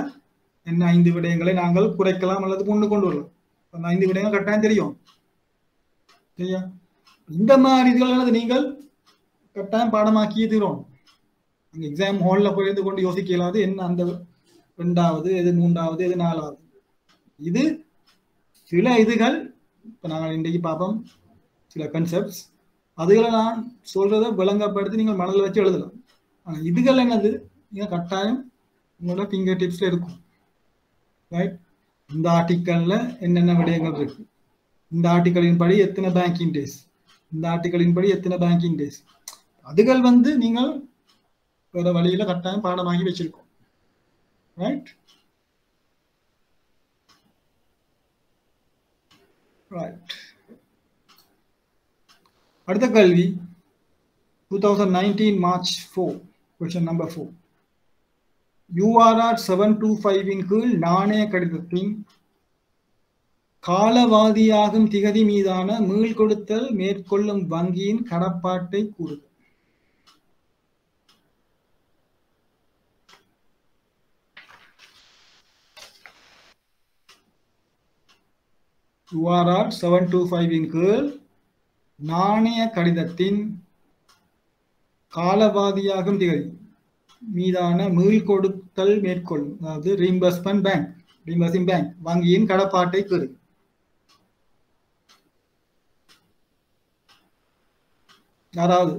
என்ன 5 விடயங்களை நாங்கள் குறைக்கலாம் அல்லது கொண்டு வரலாம். அந்த 5 விடயங்கள் கட்டாயம் தெரியும். சரியா? இந்த மாதிரி இதுகள் நீங்கள் கட்டாயம் பாடமாக்கியே தீரும். அங்கே எக்ஸாம் ஹாலில் போயிருந்து கொண்டு யோசிக்க இயலாது என்ன அந்த 2வது எது 3வது எது 4வது. இது சில இதுகள் இப்போ நாங்கள் இன்றைக்கு பார்ப்போம், சில கன்செப்ட்ஸ். அதுகளை நான் சொல்றதை விளங்கப்படுத்தி நீங்கள் மனதில் வச்சு எழுதலாம். ஆனால் இதுகள் என்னது நீங்கள் கட்டாயம் உங்களோட ஃபிங்கர் டிப்ஸில் இருக்கும். ரைட்? இந்த ஆர்டிக்கல்ல என்னென்ன விடயங்கள் இருக்கு, இந்த ஆர்டிக்கலின் படி எத்தனை பேங்கிங் டேஸ், இந்த ஆர்டிக்கலின் படி எத்தனை பேங்கிங் டேஸ், அதுகள் நீங்கள் வேற வழியில கட்டாயம் பாடமாகி வச்சிருக்கோம். ரைட்? ரைட். அடுத்த கேள்வி 2019 March 4, question number 4. URR 725 கீழ் நாணய கடிதத்தின் காலவாதியாகும் திகதி மீதான மீள்கொடுத்தல் மேற்கொள்ளும் வங்கியின் கடப்பாட்டை கூறுக. URR 725 கீழ் நாணய கடிதத்தின் காலவாதியாகும் திகதி மீதான மீள்கொடுத்தல் மேற்கொள்ளும், அதாவது ரீம்பர்ஸ்மெண்ட் பேங்க் வங்கியின் கடப்பாட்டை கூறு. யாராவது?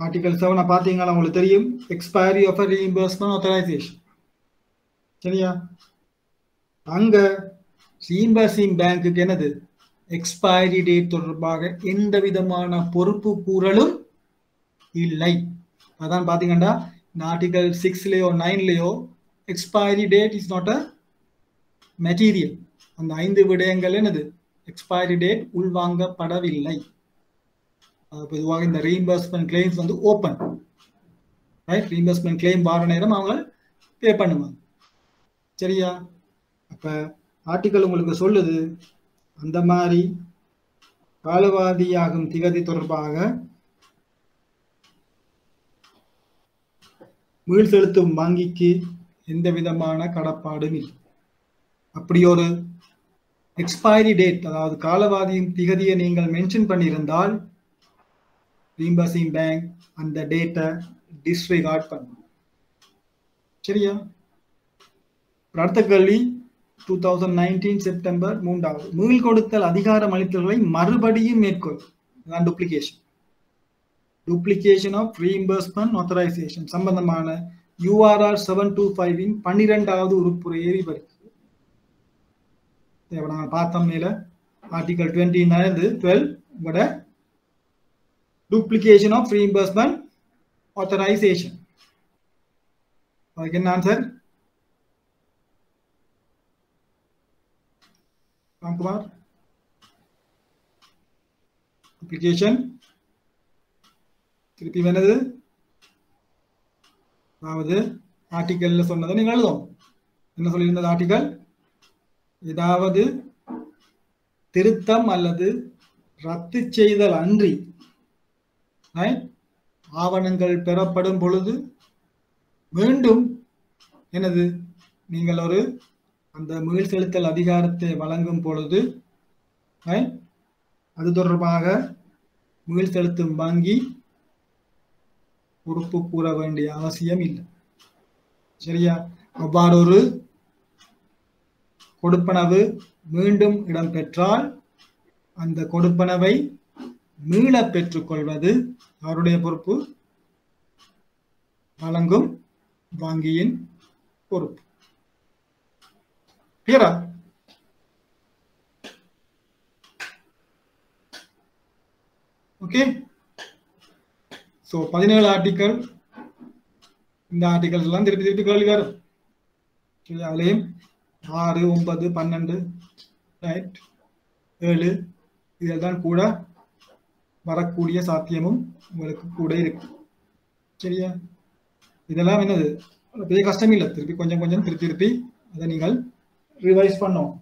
ஆர்டிகல் 7 பார்த்தீங்கன்னா உங்களுக்கு தெரியும், எக்ஸ்பைரி ஆஃப் ரீஇம்பர்ஸ்மெண்ட் ஆத்தரைசேஷன். சரியா? அங்க ரீஇம்பர்சிங் பேங்க்குக்கு என்னது, எக்ஸ்பைரி டேட் தொடர்பாக எந்த விதமான பொறுப்பு கூறலும் இல்லை. அதான் பாத்தீங்கன்னா ஆர்டிகல் 6லயோ 9லயோ expiry date is not a material. அந்த 5 விடயங்கள் என்னது, எக்ஸ்பைரி டேட் உள்வாங்கப்படவில்லை. பொதுவாக இந்த reimbursement claims open. Right? Reimbursement claim வார நேரம் அவங்க பே பண்ணுவாங்க. சரியா? அப்ப ஆர்டிக்கல் உங்களுக்கு சொல்லுது, அந்த மாதிரி காலவாதியாகும் திகதி தொடர்பாக மீள் செலுத்தும் வங்கிக்கு எந்த விதமான கடப்பாடும் இல்லை. அப்படி ஒரு எக்ஸ்பைரி டேட், அதாவது காலவாதியின் திகதியை நீங்கள் மென்ஷன் பண்ணியிருந்தால் ரீஇம்பர்சிங் பேங்க் அந்த டேட்டை டிஸ்ரிகார்ட் பண்ணும். சரியா? அடுத்த கேள்வி 2019 செப்டம்பர் 3வது மீள் கொடுத்தல் அதிகாரம் அளித்தல்களை மறுபடியும் மேற்கொள் duplication duplication of reimbursement authorization சம்பந்தமான URR 725 இன் 12வது உறுப்புரையை விவரிக்கிறது. நாம பார்த்தோம் மேல ஆர்டிகல் 29 12 உங்களோட duplication of reimbursement authorization. அதுக்கு என்ன ஆன்சர்? ராம்குமார் duplication திருப்பி வேணது அதாவது ஆர்டிகல்ல சொன்னதை நீங்க எழுதும். என்ன சொல்லியிருந்தது ஆர்டிகல்? ஏதாவது திருத்தம் அல்லது ரத்து செய்தல் அன்றி ஆவணங்கள் பெறப்படும் பொழுது மீண்டும் என்னது நீங்கள் ஒரு அந்த மீள் செலுத்தல் அதிகாரத்தை வழங்கும் பொழுது அது தொடர்பாக மீள் செலுத்தும் வங்கி பொறுப்பு கூற வேண்டிய அவசியம் இல்லை. சரியா? அவ்வாறு ஒரு கொடுப்பனவு மீண்டும் இடம்பெற்றால் அந்த கொடுப்பனவை மீள பெற்றுக் கொள்வது அவருடைய பொறுப்பு, வழங்கும் வங்கியின் பொறுப்பு. கிளியரா? ஓகே. ஸோ 17 ஆர்டிக்கல், இந்த ஆர்டிகல்ஸ் எல்லாம் திருப்பி திருப்பி கேள்வி வரும். அதுலேயும் 6, 9, 12, 7 இதெல்லாம் கூட வரக்கூடிய சாத்தியமும் உங்களுக்கு கூட இருக்கு. சரியா? இதெல்லாம் என்னது பெரிய கஷ்டம் இல்லை. திருப்பி கொஞ்சம் கொஞ்சம் திருப்பி திருப்பி அதை நீங்கள் ரிவைஸ் பண்ணோம்.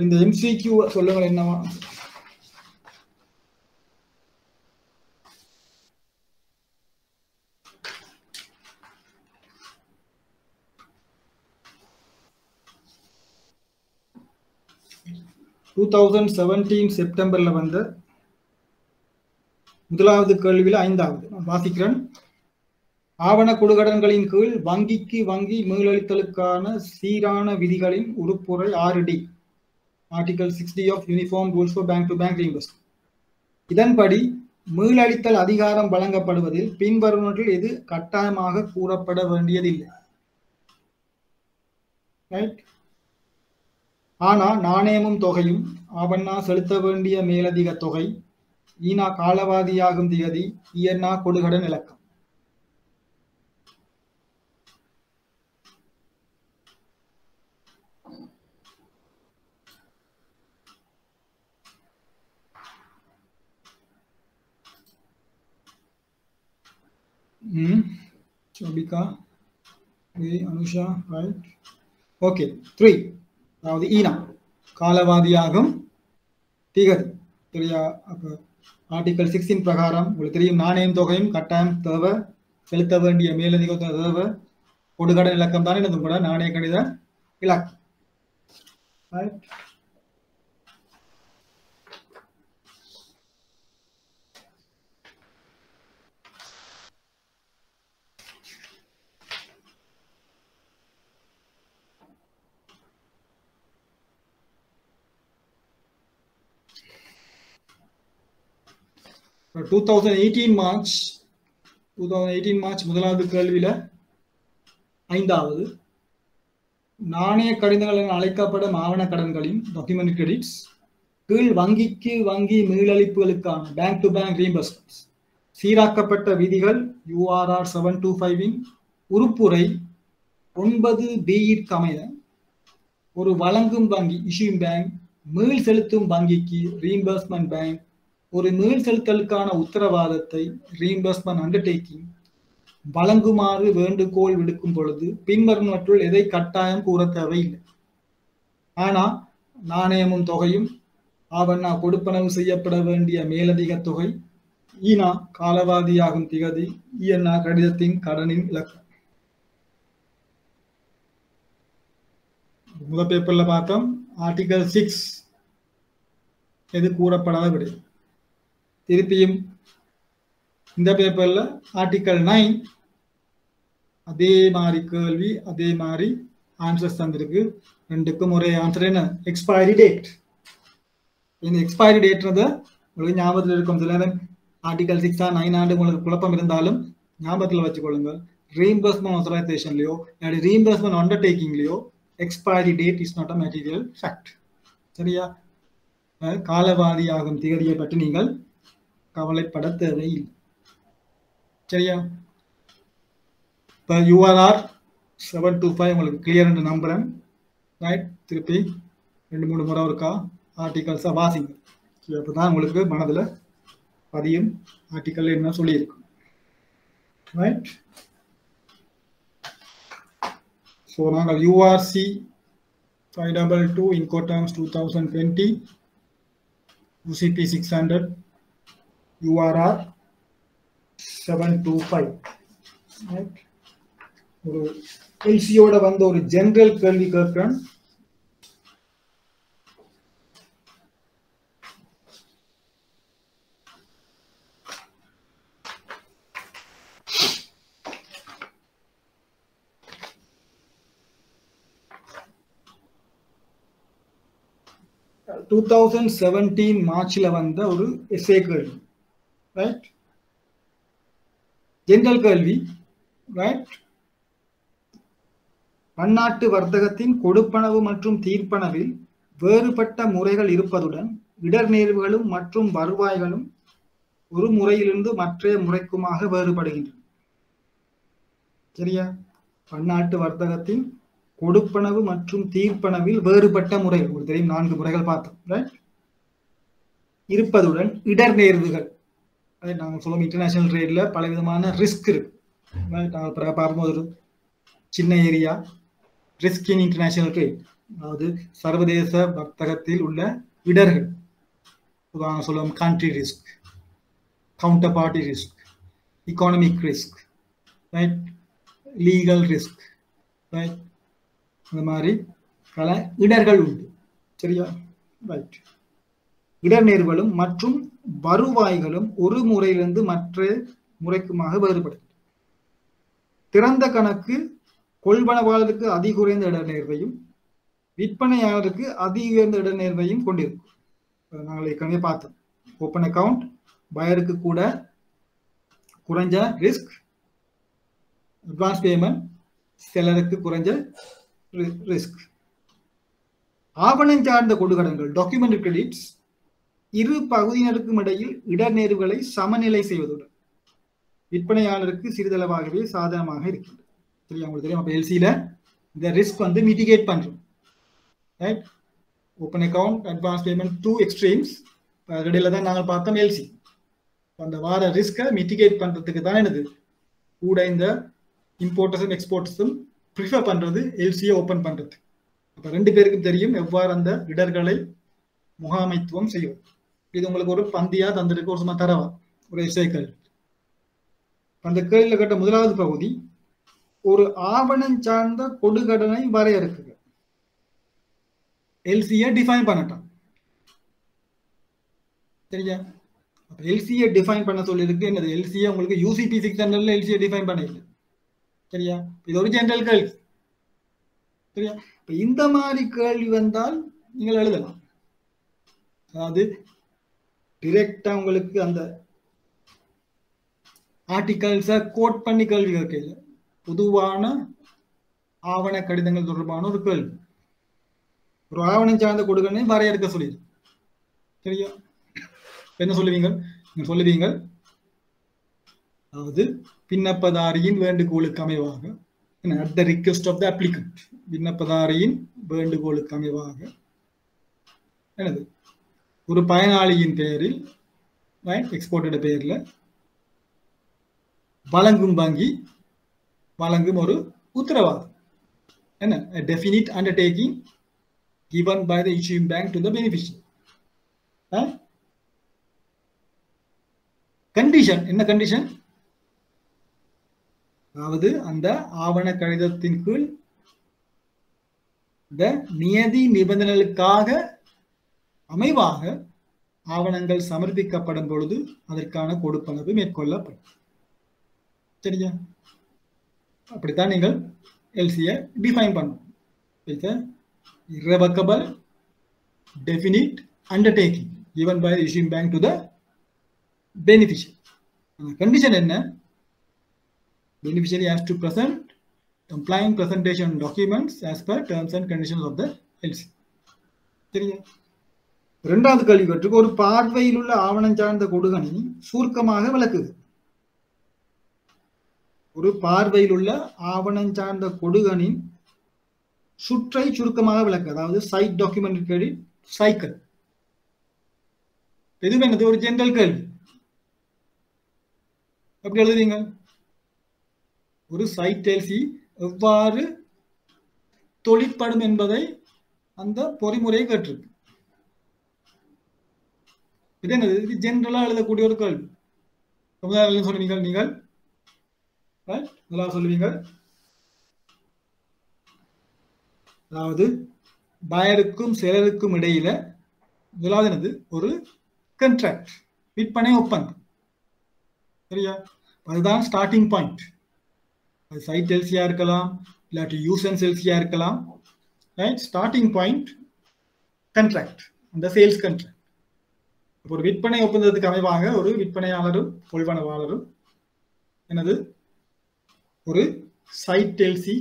இந்த எம்சிக்யூ சொல்லுங்கள் என்னவா? செப்டம்பர்ல வந்த முதலாவது கேள்வியில 5வது நான் வாசிக்கிறேன். ஆவண கொடுகடன்களின் கீழ் வங்கிக்கு வங்கி மீளளித்தலுக்கான சீரான விதிகளின் உறுப்புரை 6D article 6D of uniform rules for bank to bank reimbursement. இதன்படி மீளளித்தல் அதிகாரம் வழங்கப்படுவதில் பின்வருவனவற்றில் எது கட்டாயமாக கூறப்பட வேண்டியதில்லை. ரைட்? ஆனா நாணயமும் தொகையும் ஆவண்ணா செலுத்த வேண்டிய மேலதிக தொகை ஈனா காலவாதியாகும் திகதி இயன்னா கொடுகடன் இலக்கம். Chobika, Anusha, right? Okay, 3. அதாவது ஈனா காலவாதியாகும் திகதி. சரியா? அப்ப ஆர்டிகல் 6 பிரகாரம் உங்களுக்கு தெரியும் நாணயம் தொகையும் கட்டாயம் தேவை, செலுத்த வேண்டிய மேலதிக தேவை, கொடுகடன் இலக்கம் தானே என்னதும் கூட நாணய கணித இலக்கம். ரைட்? For 2018 மார்ச் முதலாவது கேள்வியில 5வது நாணய கடிதங்கள் என அழைக்கப்படும் ஆவண கடன்களின் டாக்குமெண்ட் கிரெடிட்ஸ் கீழ் வங்கிக்கு வங்கி மீளளிப்புகளுக்கான பேங்க் டு பேங்க் ரீஇம்பர்ஸ்மென்ட்ஸ் சீராக்கப்பட்ட விதிகள் URR 725 இன் உறுப்புரை 9B அமைய ஒரு வழங்கும் வங்கி இஷ்யூயிங் பேங்க் மீள் செலுத்தும் வங்கிக்கு ரீஇம்பர்ஸ்மென்ட் பேங்க் ஒரு மீள் செலுத்தலுக்கான உத்தரவாதத்தை ரீஇம்பர்ஸ்மென்ட் அண்டர்டேக்கிங் வழங்குமாறு வேண்டுகோள் விடுக்கும் பொழுது பின்வருவனவற்றுள் எதை கட்டாயம் கூற தேவையில்லை. ஆனா நாணயமும் தொகையும் ஆவண்ணா கொடுப்பனவு செய்யப்பட வேண்டிய மேலதிக தொகை ஈனா காலவாதியாகும் திகதி இயன்னா கடிதத்தின் கடனின் இலக்கம். முதல் பேப்பர்ல பார்த்தோம் ஆர்டிகல் 6 எது கூறப்படாத விடை. திருப்பியும் இந்த பேப்பர்ல ஆர்டிகல் 9 அதே மாதிரி கேள்வி அதே மாதிரி ஆன்சர்ஸ் தந்திருக்கு. ரெண்டுக்கும் ஒரே ஆன்சர் என்ன? Expiry date. இந்த எக்ஸ்பைரி டேட்ன்றத உங்களுக்கு ஞாபகத்தில் இருக்கும். சில நேரம் ஆர்டிகல் 6 9 ஆண்டு உங்களுக்கு குழப்பம் இருந்தாலும் ஞாபகத்தில் வச்சுக்கொள்ளுங்கள். ரீஇம்பர்ஸ்மெண்ட் ஆத்தரைசேஷன்லயோ இல்லாட்டி ரீஇம்பர்ஸ்மெண்ட் அண்டர்டேக்கிங்லயோ expiry date is not a material fact. சரியா? காலவாதியாகும் திகதியை பற்றி நீங்கள் கவலைப்பட தேவையில்லை. சரியா? இப்போ யூஆர்ஆர் 725 உங்களுக்கு கிளியர் என்று நம்புறேன். ரைட்? திருப்பி 2-3 முறை இருக்கா ஆர்டிகல்ஸை வாசிங்க. அப்பதான் உங்களுக்கு மனதில் பதியும் ஆர்டிக்கல் என்ன சொல்லியிருக்கும். ரைட்? ஸோ நாங்கள் URC 522 Incoterms 2020 UCP 600 URR 725 right? ஒரு எல்சியோட வந்து ஒரு ஜெனரல் கேள்வி கேட்கிறேன். டூ 2017 மார்ச்ல வந்த ஒரு எஸ்ஏ கேள்வி. ரைட்? ஜெனரல் கேள்வி. ரைட்? பன்னாட்டு வர்த்தகத்தின் கொடுப்பனவு மற்றும் தீர்ப்பனவில் வேறுபட்ட முறைகள் இருப்பதுடன் இடர்நேர்வுகளும் மற்றும் வருவாய்களும் ஒரு முறையிலிருந்து மற்ற முறைக்குமாக வேறுபடுகின்றன. சரியா? பன்னாட்டு வர்த்தகத்தின் கொடுப்பனவு மற்றும் தீர்ப்பனவில் வேறுபட்ட முறைகள், ஒரு தெரியும் 4 முறைகள் பார்த்தோம். ரைட்? இருப்பதுடன் இடர்நேர்வுகள், நாங்கள் சொல்லுவோம் இன்டர்நேஷனல் ட்ரேட்ல பல விதமான ரிஸ்க் இருக்கு. நாங்கள் பார்க்கும்போது ஒரு சின்ன area risk in international trade, அதாவது சர்வதேச வர்த்தகத்தில் உள்ள இடர்கள். உதாரணம் சொல்லுவோம் country risk, counterparty risk, economic risk, right? Legal risk, right? இந்த மாதிரி பல இடர்கள் உண்டு. சரியா? ரைட். இடர்நேர்வுகளும் மற்றும் வருவாய்களும் ஒரு முறையிலிருந்து மற்ற முறைக்குமாக வேறுபடும். திறந்த கணக்கு கொள்வனவாளருக்கு அதிக குறைந்த இடர்நேர்வையும் விற்பனையாளருக்கு அதிக உயர்ந்த இடர்நேர்வையும் கொண்டிருக்கும். நாங்கள் ஏற்கனவே பார்த்தோம். ஓப்பன் அக்கவுண்ட் பயருக்கு கூட குறைஞ்ச ரிஸ்க், அட்வான்ஸ் பேமெண்ட் செலருக்கு குறைஞ்ச ரிஸ்க். ஆவணம் சார்ந்த கொடுக்கடன்கள் டாக்குமெண்ட் கிரெடிட்ஸ் இரு பகுதியினருக்கும் இடையில் இடர்நேர்வுகளை சமநிலை செய்வதுடன் விற்பனையாளருக்கு சிறிதளவாகவே சாதகமாக இருக்கின்றது. சரியா? உங்களுக்கு தெரியும். அப்போ எல்சியில இந்த ரிஸ்க் வந்து மிட்டிகேட் பண்றோம். Right? Open account advance payment 2 extremes இடையில தான் நாங்கள் பார்த்தோம் எல்சி. அந்த வார ரிஸ்கை மிட்டிகேட் பண்றதுக்கு தான் என்னது கூட இந்த இம்போர்ட்டர்ஸும் எக்ஸ்போர்ட்டர்ஸும் ப்ரிஃபர் பண்றது எல்சியை ஓப்பன் பண்றது. அப்போ 2 பேருக்கும் தெரியும் எவ்வாறு அந்த இடர்களை முகாமைத்துவம் செய்யும். இது உங்களுக்கு ஒரு பந்தியா தந்திருக்கு, ஒரு சும்மா தரவா ஒரு எஸ்ஐக்கள். அந்த கேள்வியில் கேட்ட முதலாவது பகுதி ஒரு ஆவணம் சார்ந்த கொடுகடனை வரையறுக்குங்க. எல்சியை டிஃபைன் பண்ணட்டான். சரியா? எல்சியை டிஃபைன் பண்ண சொல்லியிருக்கு. என்னது எல்சியை உங்களுக்கு யூசிபி 600 எல்சியை டிஃபைன் பண்ணிருக்கு. சரியா? இது ஒரு ஜெனரல் கேள்வி. சரியா? இந்த மாதிரி கேள்வி வந்தால் நீங்கள் எழுதலாம். அதாவது டிரெக்டா உங்களுக்கு அந்த ஆர்டிகல்ஸை கோட் பண்ணி கேள்வி கேட்கல, பொதுவான ஆவண கடிதங்கள் தொடர்பான ஒரு கேள்வி. ஒரு ஆவணம் சார்ந்த கொடுக்கணை வரையறுக்க சொல்லிடு. சரியா? என்ன சொல்லுவீங்க? நீங்க சொல்லுவீங்க, அதாவது விண்ணப்பதாரியின் வேண்டுகோளுக்கு அமைவாக, at the request of the applicant, விண்ணப்பதாரியின் வேண்டுகோளுக்கு அமைவாக என்னது ஒரு பயனாளியின் பெயரில், எக்ஸ்போர்ட்டோட பெயர்ல வழங்கும் வங்கி வழங்கும் ஒரு உத்தரவாதம். என்ன? a definite undertaking given by the issuing bank to the beneficiary. Condition என்ன? கண்டிஷன் அதாவது அந்த ஆவண கடிதத்தின் கீழ் இந்த நியதி நிபந்தனைகளுக்காக அமைவாக ஆவணங்கள் சமர்ப்பிக்கப்படும் பொழுது அதற்கான கொடுப்பனவு மேற்கொள்ளப்படும். சரியா? அப்படித்தான் நீங்கள் எல்சியை டிஃபைன் பண்ணணும். It's a irrevocable definite undertaking given by the issuing bank to the beneficiary. The condition என்ன? Beneficiary has to present complying presentation documents as per terms and conditions of the LC. சரியா? இரண்டாவது கேள்விக்கு ஒரு பார்வையில் உள்ள ஆவணம் சார்ந்த கொடுகணி சுருக்கமாக விளக்குது. ஒரு பார்வையில் உள்ள ஆவணம் சார்ந்த கொடுகணின் சுற்றை சுருக்கமாக விளக்கு, அதாவது சைட் டாக்குமெண்ட் கிரெடிட் சைக்கிள். இது என்னது? ஒரு ஜெனரல் கேள்வி. எப்படி எழுதுவீங்க? ஒரு சைட் எல்சி எவ்வாறு தொழிற்படும் என்பதை அந்த பொறிமுறையை கேட்டிருக்கு. இது என்னது? இது ஜெனரலா எழுதக்கூடிய ஒரு கேள்வி. சொல்லுவீங்க நீங்கள் சொல்லுவீங்க, அதாவது பயருக்கும் செலருக்கும் இடையில முதலாவது என்னது? ஒரு கண்ட்ராக்ட், விற்பனை ஒப்பந்தம். சரியா? அதுதான் ஸ்டார்டிங் பாயிண்ட். அது சைட் எல்சியா இருக்கலாம், இல்லாட்டி யூசன்ஸ் எல்சியா இருக்கலாம். ரைட்? ஸ்டார்டிங் பாயிண்ட் கண்ட்ராக்ட், அந்த சேல்ஸ் கண்ட்ராக்ட். ஒரு விற்பனை ஒப்பந்தத்துக்கு அமைவாக ஒரு விற்பனையாளரும் கொள்வனவாளரும் என்னது? ஒரு சைட் எல்சி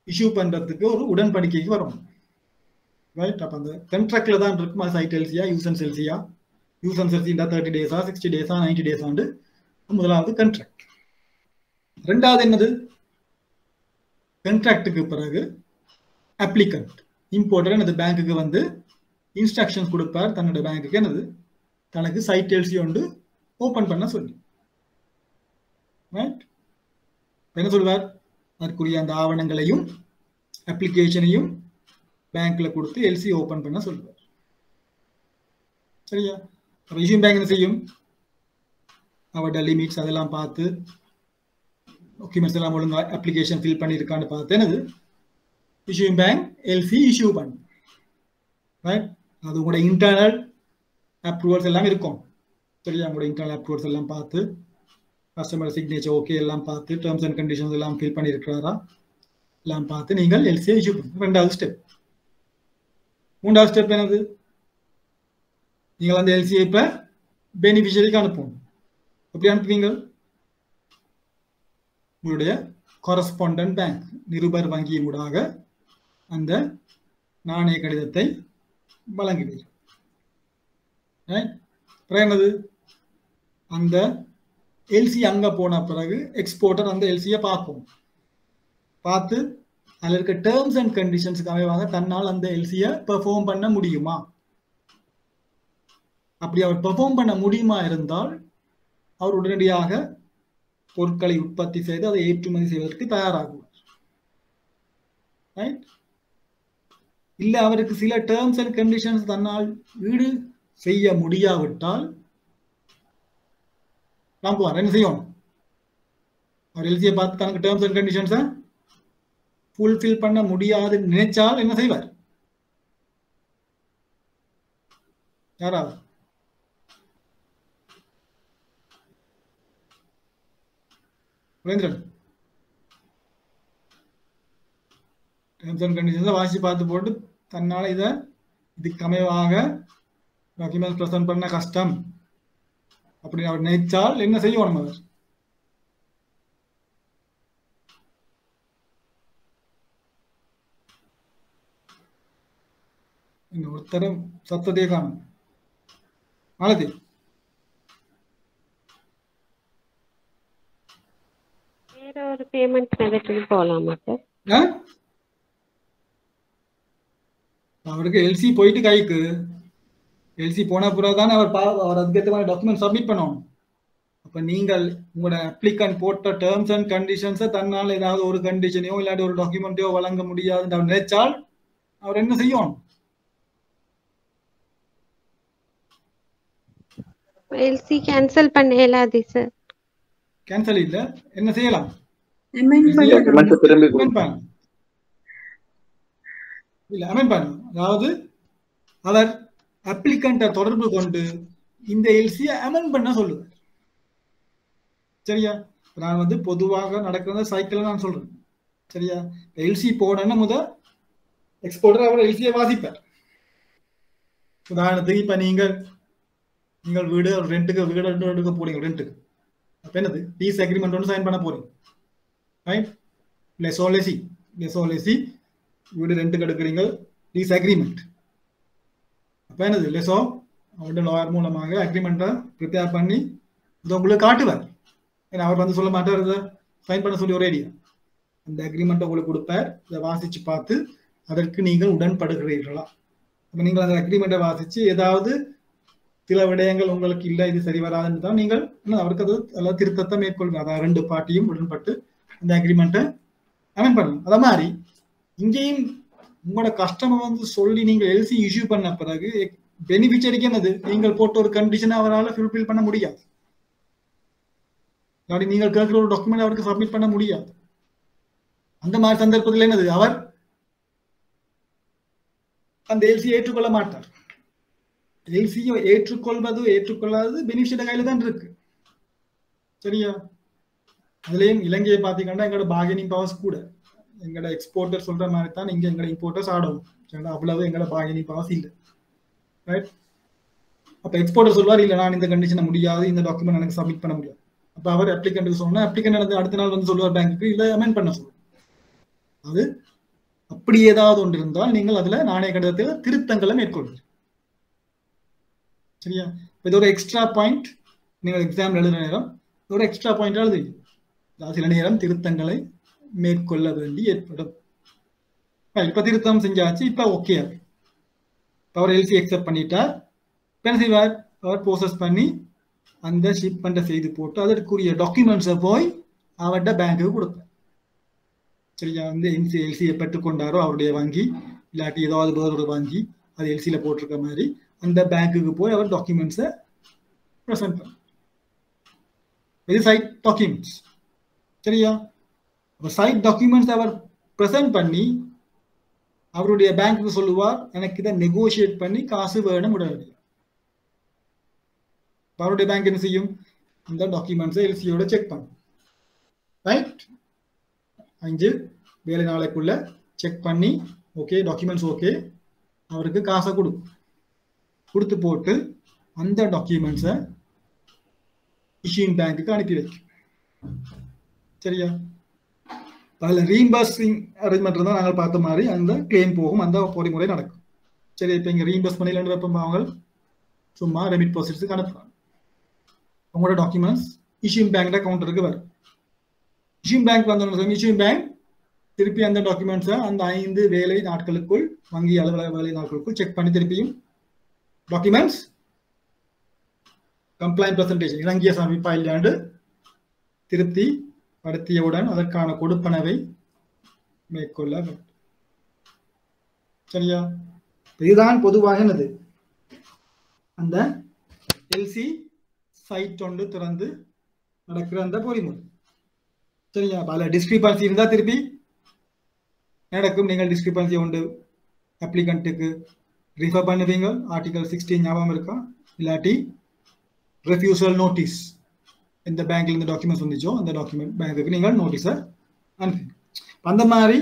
இஷ்யூ பண்றதுக்கு ஒரு உடன்படிக்கைக்கு வரும். ரைட்? அப்ப அந்த கண்ட்ராக்ட்ல தான் இருக்கும் அது சைட் எல்சியா யூசன்ஸ் எல்சியா. யூசன்ஸ் எல்சியா 30 டேஸா 60 டேஸா 90 டேஸ் ஆண்டு முதலாவது கண்ட்ராக்ட். ரெண்டாவது என்னது? கண்ட்ராக்டுக்கு பிறகு அப்ளிகண்ட் இம்போர்ட்டர் என்னது? பேங்குக்கு வந்து இன்ஸ்ட்ரக்ஷன்ஸ் கொடுப்பார் தன்னோட பேங்குக்கு என்னது? தனக்கு சைட் எல்சி ஒன்று ஓபன் பண்ண சொல்லி. ரைட்? என்ன சொல்வார்? அதற்குரிய அந்த ஆவணங்களையும் அப்ளிகேஷனையும் பேங்க்ல கொடுத்து எல்சி ஓபன் பண்ண சொல்லுவார். சரியா? இஷ்யூயிங் பேங்க் என்ன செய்யும்? அவரோட லிமிட்ஸ் அதெல்லாம் பார்த்து டாக்குமெண்ட்ஸ் எல்லாம் ஒழுங்கா அப்ளிகேஷன் ஃபில் பண்ணியிருக்கான்னு பார்த்து என்னது? இஷ்யூயிங் பேங்க் எல்சி இஷ்யூ பண்ணும். ரைட்? அது உங்களோட இன்டர்னல் அப்ரூவல்ஸ் எல்லாம் இருக்கும். சரியா? உங்களோட இன்டர்னல் அப்ரூவல்ஸ் எல்லாம் பார்த்து கஸ்டமர் சிக்னேச்சர் ஓகே எல்லாம் பார்த்து டேர்ம்ஸ் அண்ட் கண்டிஷன்ஸ் எல்லாம் ஃபில் பண்ணியிருக்கிறாரா எல்லாம் பார்த்து நீங்கள் எல்சியை இஷ்யூ பண்ணுங்க. ரெண்டாவது ஸ்டெப். மூன்றாவது ஸ்டெப் என்னது? நீங்கள் அந்த எல்சியை இப்ப பெனிஃபிஷரிக்கு அனுப்பணும். எப்படி அனுப்புவீங்க? உங்களுடைய கொரஸ்பாண்டன்ட் பேங்க் நிருபர் வங்கியின் ஊடாக அந்த நாணய கடிதத்தை வழங்குவீர்கள். என்னது? அந்த எல்சி அங்க போன பிறகு எக்ஸ்போர்ட்டர் அந்த எல்சியை பார்க்கும். பார்த்து அதில் இருக்க டேர்ம்ஸ் அண்ட் கண்டிஷன்ஸுக்கு அமைவாக தன்னால் அந்த எல்சியை பெர்ஃபார்ம் பண்ண முடியுமா? அப்படி அவர் பெர்ஃபார்ம் பண்ண முடியுமா இருந்தால் அவர் உடனடியாக பொருட்களை உற்பத்தி செய்து அதை ஏற்றுமதி செய்வதற்கு தயாராகுவார். இல்ல அவருக்கு சில டேர்ம்ஸ் அண்ட் கண்டிஷன்ஸ் தன்னால் ஈடு செய்ய முடியாவிட்டால் என்ன செய்யணும்? அவர் எல்சியை பார்த்து தனக்கு டேர்ம்ஸ் அண்ட் கண்டிஷன்ஸை ஃபுல்ஃபில் பண்ண முடியாது நினைச்சால் என்ன செய்வார்? யாராவது டேர்ம்ஸ் அண்ட் கண்டிஷன்ஸை வாசி பார்த்து போட்டு தன்னால இதுக்கு அமைவாக டாக்குமெண்ட்ஸ் ப்ரெசென்ட் பண்ண கஷ்டம் அப்படின்னு அவர் நினைச்சால் என்ன செய்யணும்? அவர் ஒருத்தரும் சத்தத்தையே காணும். மாலதி வேற ஒரு பேமெண்ட் மெத்தட்க்கு போலாமா சார்? அவருக்கு எல்சி போயிட்டு கைக்கு எல்சி போன பிறகுதான் அவர் அதுக்கேற்ற மாதிரி டாக்குமெண்ட் சப்மிட் பண்ணணும். அப்ப நீங்கள் உங்களோட அப்ளிகன்ட் போட்ட டேர்ம்ஸ் அண்ட் கண்டிஷன்ஸை தன்னால் ஏதாவது ஒரு கண்டிஷனையோ இல்லாட்டி ஒரு டாக்குமெண்ட்டையோ வழங்க முடியாதுன்னு அவர் நினைச்சால் அவர் என்ன செய்யணும்? எல்சி கேன்சல் பண்ண இயலாது சார். கேன்சல் இல்ல, என்ன செய்யலாம்? அதாவது அவர் அப்ளிகண்ட தொடர்பு கொண்டு இந்த எல்சியை அமெண்ட் பண்ண சொல்லுவார். சரியா? நான் வந்து பொதுவாக நடக்கிற சைக்கிள் நான் சொல்றேன். சரியா? எல்சி போடணும்னா முதல் எக்ஸ்போர்ட்டர் அவர் எல்சியை வாசிப்பார். உதாரணத்துக்கு இப்ப நீங்கள் வீடு ரெண்டுக்கு போறீங்க, ரெண்டுக்கு அப்ப என்னது லீஸ் அக்ரிமெண்ட் ஒன்று சைன் பண்ண போறீங்க, ரைட்? லெசோலெசி வீடு ரெண்டுக்கு எடுக்கிறீங்க, லீஸ் அக்ரிமெண்ட். அப்ப என்னது லெசோ அவருடைய லாயர் மூலமாக அக்ரிமெண்ட்டை ப்ரிப்பேர் பண்ணி இதை உங்களுக்கு காட்டுவார். ஏன்னா அவர் வந்து சொல்ல மாட்டார் இதை சைன் பண்ண சொல்லி ஒரே ஐடியா. அந்த அக்ரிமெண்ட்டை உங்களுக்கு கொடுப்பார், இதை வாசிச்சு பார்த்து அதற்கு நீங்கள் உடன்படுகிறீர்களா? அப்போ நீங்கள் அந்த அக்ரிமெண்ட்டை வாசிச்சு ஏதாவது சில விடயங்கள் உங்களுக்கு இல்லை, இது சரி வராதுன்னு தான் நீங்கள் அவருக்கு அது எல்லாம் திருத்தத்தை மேற்கொள்ளுங்க. அதாவது ரெண்டு பார்ட்டியும் உடன்பட்டு அந்த அக்ரிமெண்ட்டை அமெண்ட் பண்ணலாம். அதே மாதிரி இங்கேயும் உங்களோட கஸ்டமர் வந்து சொல்லி நீங்கள் எல்சி இஷ்யூ பண்ண பிறகு பெனிஃபிஷரிக்கு என்னது, நீங்கள் போட்ட ஒரு கண்டிஷனை அவரால் ஃபுல்ஃபில் பண்ண முடியாது. அப்படி நீங்கள் கேட்கிற ஒரு டாக்குமெண்ட் அவருக்கு சப்மிட் பண்ண முடியாது. அந்த மாதிரி சந்தர்ப்பத்தில் என்னது, அவர் அந்த எல்சியை ஏற்றுக்கொள்ள மாட்டார். எல்சியை ஏற்றுக்கொள்ளாதது பெனிஃபிஷியரி கையில தான் இருக்கு. சரியா? அதுலயும் இலங்கையை பார்த்தீங்கன்னா எங்களோட பார்கெனிங் பவர்ஸ் கூட. எங்களோட எக்ஸ்போர்ட்டர் சொல்ற மாதிரி தான் இங்க எங்களோட இம்போர்ட்டர்ஸ் ஆடவும். அவ்வளவு எங்களோட பார்கெனிங் பவர்ஸ் இல்லை, ரைட்? அப்ப எக்ஸ்போர்ட்டர் சொல்வார், இல்லை நான் இந்த கண்டிஷனை முடியாது, இந்த டாக்குமெண்ட் எனக்கு சப்மிட் பண்ண முடியாது. அப்ப அவர் அப்ளிகண்ட்டுக்கு சொன்னா அப்ளிகண்ட் அடுத்த நாள் வந்து சொல்லுவார் பேங்க்குக்கு, இல்லை அமெண்ட் பண்ண சொல்லுவார். அது அப்படி ஏதாவது ஒன்று இருந்தால் நீங்கள் அதுல நாணய கடிதத்தில் திருத்தங்களை மேற்கொள்வீர்கள். சரியா? இது ஒரு எக்ஸ்ட்ரா பாயிண்ட். நீங்கள் எக்ஸாம் எழுதுற நேரம் ஒரு எக்ஸ்ட்ரா பாயிண்ட் எழுதுவீங்க. சில நேரம் திருத்தங்களை மேற்கொள்ள வேண்டி ஏற்படும். இப்ப திருத்தம் செஞ்சாச்சு, இப்ப ஓகே. அவர் எல்சி அக்செப்ட் பண்ணிட்டார். என்ன செய்வார், அவர் ப்ரோசஸ் பண்ணி அந்த ஷிப்மெண்ட்டை செய்து போட்டு அதற்குரிய டாக்குமெண்ட்ஸை போய் அவர்கிட்ட பேங்க்குக்கு கொடுப்பார். சரியா? வந்து எல்சியை பெற்றுக்கொண்டாரோ அவருடைய வங்கி, இல்லாட்டி ஏதாவது வேறொரு வங்கி அது எல்சியில போட்டிருக்க மாதிரி அந்த பேங்க்குக்கு போய் அவர் டாக்குமெண்ட்ஸை ப்ரெசென்ட் பண்ண. இது சைட் டாக்குமெண்ட்ஸ். சரியா? அப்போ சைட் டாக்குமெண்ட்ஸ் அவர் ப்ரெசென்ட் பண்ணி அவருடைய பேங்க்குக்கு சொல்லுவார், எனக்கு இதை நெகோசியேட் பண்ணி காசு வேணும் உடனடி. அவருடைய பேங்க் என்ன செய்யும், அந்த டாக்குமெண்ட்ஸை எல்சியோட செக் பண்ணும், ரைட்? 5 வேலை நாளைக்குள்ள செக் பண்ணி ஓகே டாக்குமெண்ட்ஸ் ஓகே, அவருக்கு காசை கொடுத்து போட்டு அந்த டாக்குமெண்ட்ஸை இஷ்யூயிங் பேங்க்குக்கு அனுப்பி வைக்கும். சரியா? அதில் ரீஇம்பர்சிங் அரேஞ்ச்மெண்ட் தான் நாங்கள் பார்த்த மாதிரி அந்த கிளைம் போகும், அந்த பொறிமுறை நடக்கும். சரி, இப்போ இங்கே ரீஇம்பர்ஸ் பண்ணிடலான்றப்ப அவங்க சும்மா ரெமிட் ப்ராசஸுக்கு அனுப்புறாங்க. உங்களோட டாக்குமெண்ட்ஸ் இஷ்யூயிங் பேங்க்ல கவுண்டருக்கு வரும். இஷ்யூயிங் பேங்க் வந்தோம், இஷ்யூயிங் பேங்க் திருப்பி அந்த டாக்குமெண்ட்ஸை அந்த 5 வேலை நாட்களுக்குள், வங்கி அலுவலக வேலை நாட்களுக்குள் செக் பண்ணி திருப்பியும் டாக்குமெண்ட்ஸ் கம்ப்ளைண்ட் பிரசன்டேஷன் இலங்கிய சமீபா இல்லையாண்டு திருப்தி படுத்தியவுடன் அதற்கான கொடுப்பனவை மேற்கொள்ள வேண்டும். சரியா? இதுதான் பொதுவாக என்னது, அந்த எல்சி சைட் ஒன்று திறந்து நடக்கிற அந்த பொறிமுறை. சரியா? பல டிஸ்கிரிபன்சி இருந்தா திருப்பி நடக்கும். நீங்கள் டிஸ்கிரிபன்சி உண்டு அப்ளிகண்ட்டுக்கு ரிஃபர் பண்ணுவீங்க. ஆர்டிகல் 16 ஞாபகம் இருக்கா? இல்லாட்டி ரெஃப்யூசல் நோட்டீஸ், எந்த பேங்க்ல இந்த டாக்குமெண்ட்ஸ் வந்துச்சோ அந்த டாக்குமெண்ட் பேங்க்குக்கு நீங்கள் நோட்டீஸை அனுப்புவீங்க. அந்த மாதிரி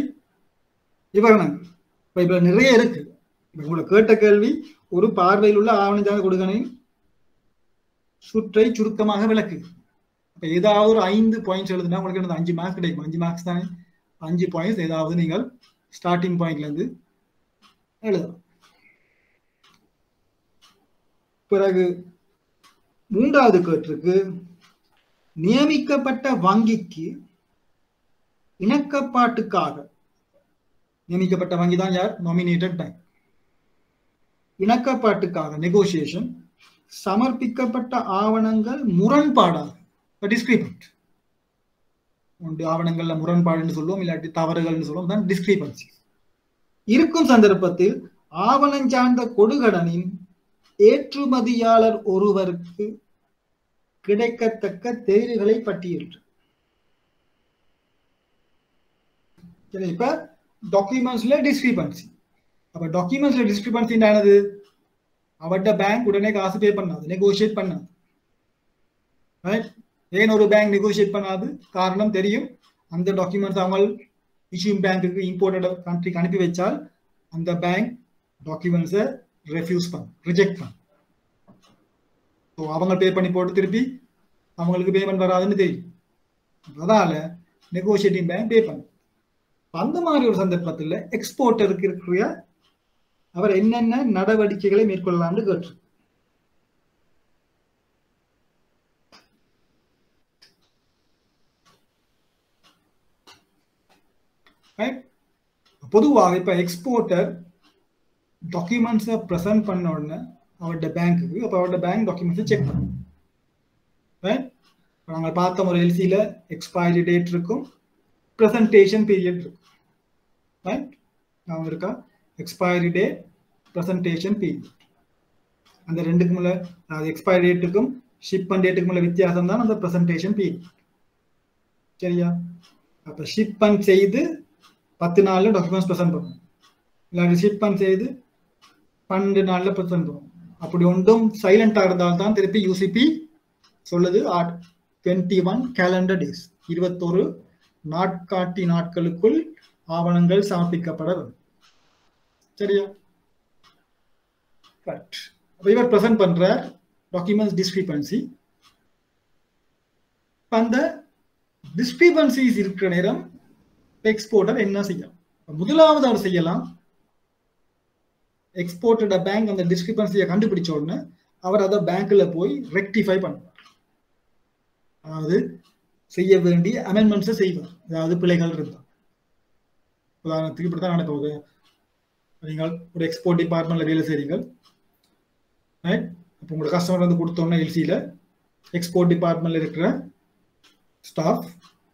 இப்போ நிறைய இருக்கு. உங்களை கேட்ட கேள்வி ஒரு பார்வையில் உள்ள ஆவணச்சான்று கொடுக்கணும் சுற்றை சுருக்கமாக விளக்கு. இப்போ ஏதாவது ஒரு 5 பாயிண்ட்ஸ் எழுதுனா உங்களுக்கு என்ன 5 மார்க்ஸ் கிடைக்கும். 5 மார்க்ஸ் தானே, 5 பாயிண்ட்ஸ் ஏதாவது நீங்கள் ஸ்டார்டிங் பாயிண்ட்ல இருந்து எழுதலாம். பிறகு 3வது கேட்டிருக்கு, நியமிக்கப்பட்ட வங்கிக்கு இணக்கப்பாட்டுக்காக, நியமிக்கப்பட்ட வங்கி தான் யார், நாமினேட்டட் பேங்க், இணக்கப்பாட்டுக்காக நெகோசியேஷன் சமர்ப்பிக்கப்பட்ட ஆவணங்கள் முரண்பாடாக டிஸ்கிரிபன்ட், ஆவணங்கள்ல முரண்பாடுன்னு சொல்லுவோம், இல்லாட்டி தவறுகள்னு சொல்லுவோம், தான் டிஸ்கிரிபன்சி இருக்கும் சந்தர்ப்பத்தில் ஆவணம் சார்ந்த கொடுகடனின் ஏற்றுமதியாளர் ஒருவருக்கு கிடைக்கத்தக்க தேர்வுகளை பட்டியலிட்டு. இப்ப டாக்குமெண்ட்ஸ்ல டிஸ்கிரிபன்சி. அப்ப டாக்குமெண்ட்ஸ்ல டிஸ்கிரிபன்சி என்னது, அவர்கிட்ட பேங்க் உடனே காசு பே பண்ணாது, நெகோசியேட் பண்ணாது. ஏன் ஒரு பேங்க் நெகோசியேட் பண்ணாது? காரணம் தெரியும், அந்த டாக்குமெண்ட்ஸ் அவங்க இஷ்யூங் பேங்க்குக்கு இம்போர்ட்டட் கண்ட்ரிக்கு அனுப்பி வச்சால் அந்த பேங்க் டாக்குமெண்ட்ஸை ரெஃப்யூஸ் ரிஜெக்ட் பண்ண. ஸோ அவங்க பே பண்ணி போட்டு திருப்பி அவங்களுக்கு பேமெண்ட் வராதுன்னு தெரியும். அதால நெகோசியேட்டிங் பேங்க் பே பண்ண. அந்த மாதிரி ஒரு சந்தர்ப்பத்தில் எக்ஸ்போர்ட்டருக்கு இருக்கிற அவர் என்னென்ன நடவடிக்கைகளை மேற்கொள்ளலாம்னு கேட்டு. பொதுவாக இப்ப எக்ஸ்போர்ட்டர் டாக்குமெண்ட்ஸை ப்ரெசென்ட் பண்ண உடனே அவருடைய பேங்க்குக்கு, அப்போ அவருடைய பேங்க் டாக்குமெண்ட்ஸை செக் பண்ணும். நாங்கள் பார்த்த ஒரு எல்சியில் எக்ஸ்பைரி டேட் இருக்கும், ப்ரெசன்டேஷன் பீரியட் இருக்கும். ஞாபகம் இருக்கா? Expiry date, presentation period. அந்த ரெண்டுக்கும் உள்ள எக்ஸ்பைரி டேட்டுக்கும் ஷிப்மெண்ட் டேட்டுக்கும் உள்ள வித்தியாசம் தான் அந்த ப்ரெசன்டேஷன் பீரியட். சரியா? அப்போ ஷிப்மெண்ட் செய்து 10 நாளில் டாக்குமெண்ட்ஸ் ப்ரெசென்ட் பண்ணும், இல்லாட்டி ஷிப்மெண்ட் செய்து 12 நாளில் ப்ரெசென்ட் பண்ணும். அப்படி ஒன்றும் சைலண்டாக இருந்தால் தான் திருப்பி யூசிபி சொல்லுது 21 கேலண்டர் டேஸ், 21 நாட்காட்டி நாட்களுக்குள் ஆவணங்கள் சமர்ப்பிக்கப்பட வேண்டும். சரியா? இவர் ப்ரெசென்ட் பண்ற டாக்குமெண்ட்ஸ் டிஸ்கிரிபன்சி. அந்த டிஸ்கிரிபன்சிஸ் இருக்கிற நேரம் எக்ஸ்போர்ட்டர் என்ன செய்யலாம்? முதலாவது அவர் செய்யலாம், எக்ஸ்போர்ட்டட் பேங்க் அந்த டிஸ்கிரிபன்சியை கண்டுபிடிச்ச உடனே அவர் அதை பேங்க்ல போய் ரெக்டிஃபை பண்ணுவார். அதாவது செய்ய வேண்டிய அமெண்ட்மெண்ட்ஸை செய்வார். அதாவது பிழைகள் இருந்தால், உதாரணத்துக்கு இப்படித்தான் நடப்போகுது. நீங்கள் ஒரு எக்ஸ்போர்ட் டிபார்ட்மெண்ட்ல வேலை செய்றீங்க, அப்போ உங்களோட கஸ்டமர் வந்து கொடுத்தோன்னா எல்சியில எக்ஸ்போர்ட் டிபார்ட்மெண்ட்ல இருக்கிற ஸ்டாஃப்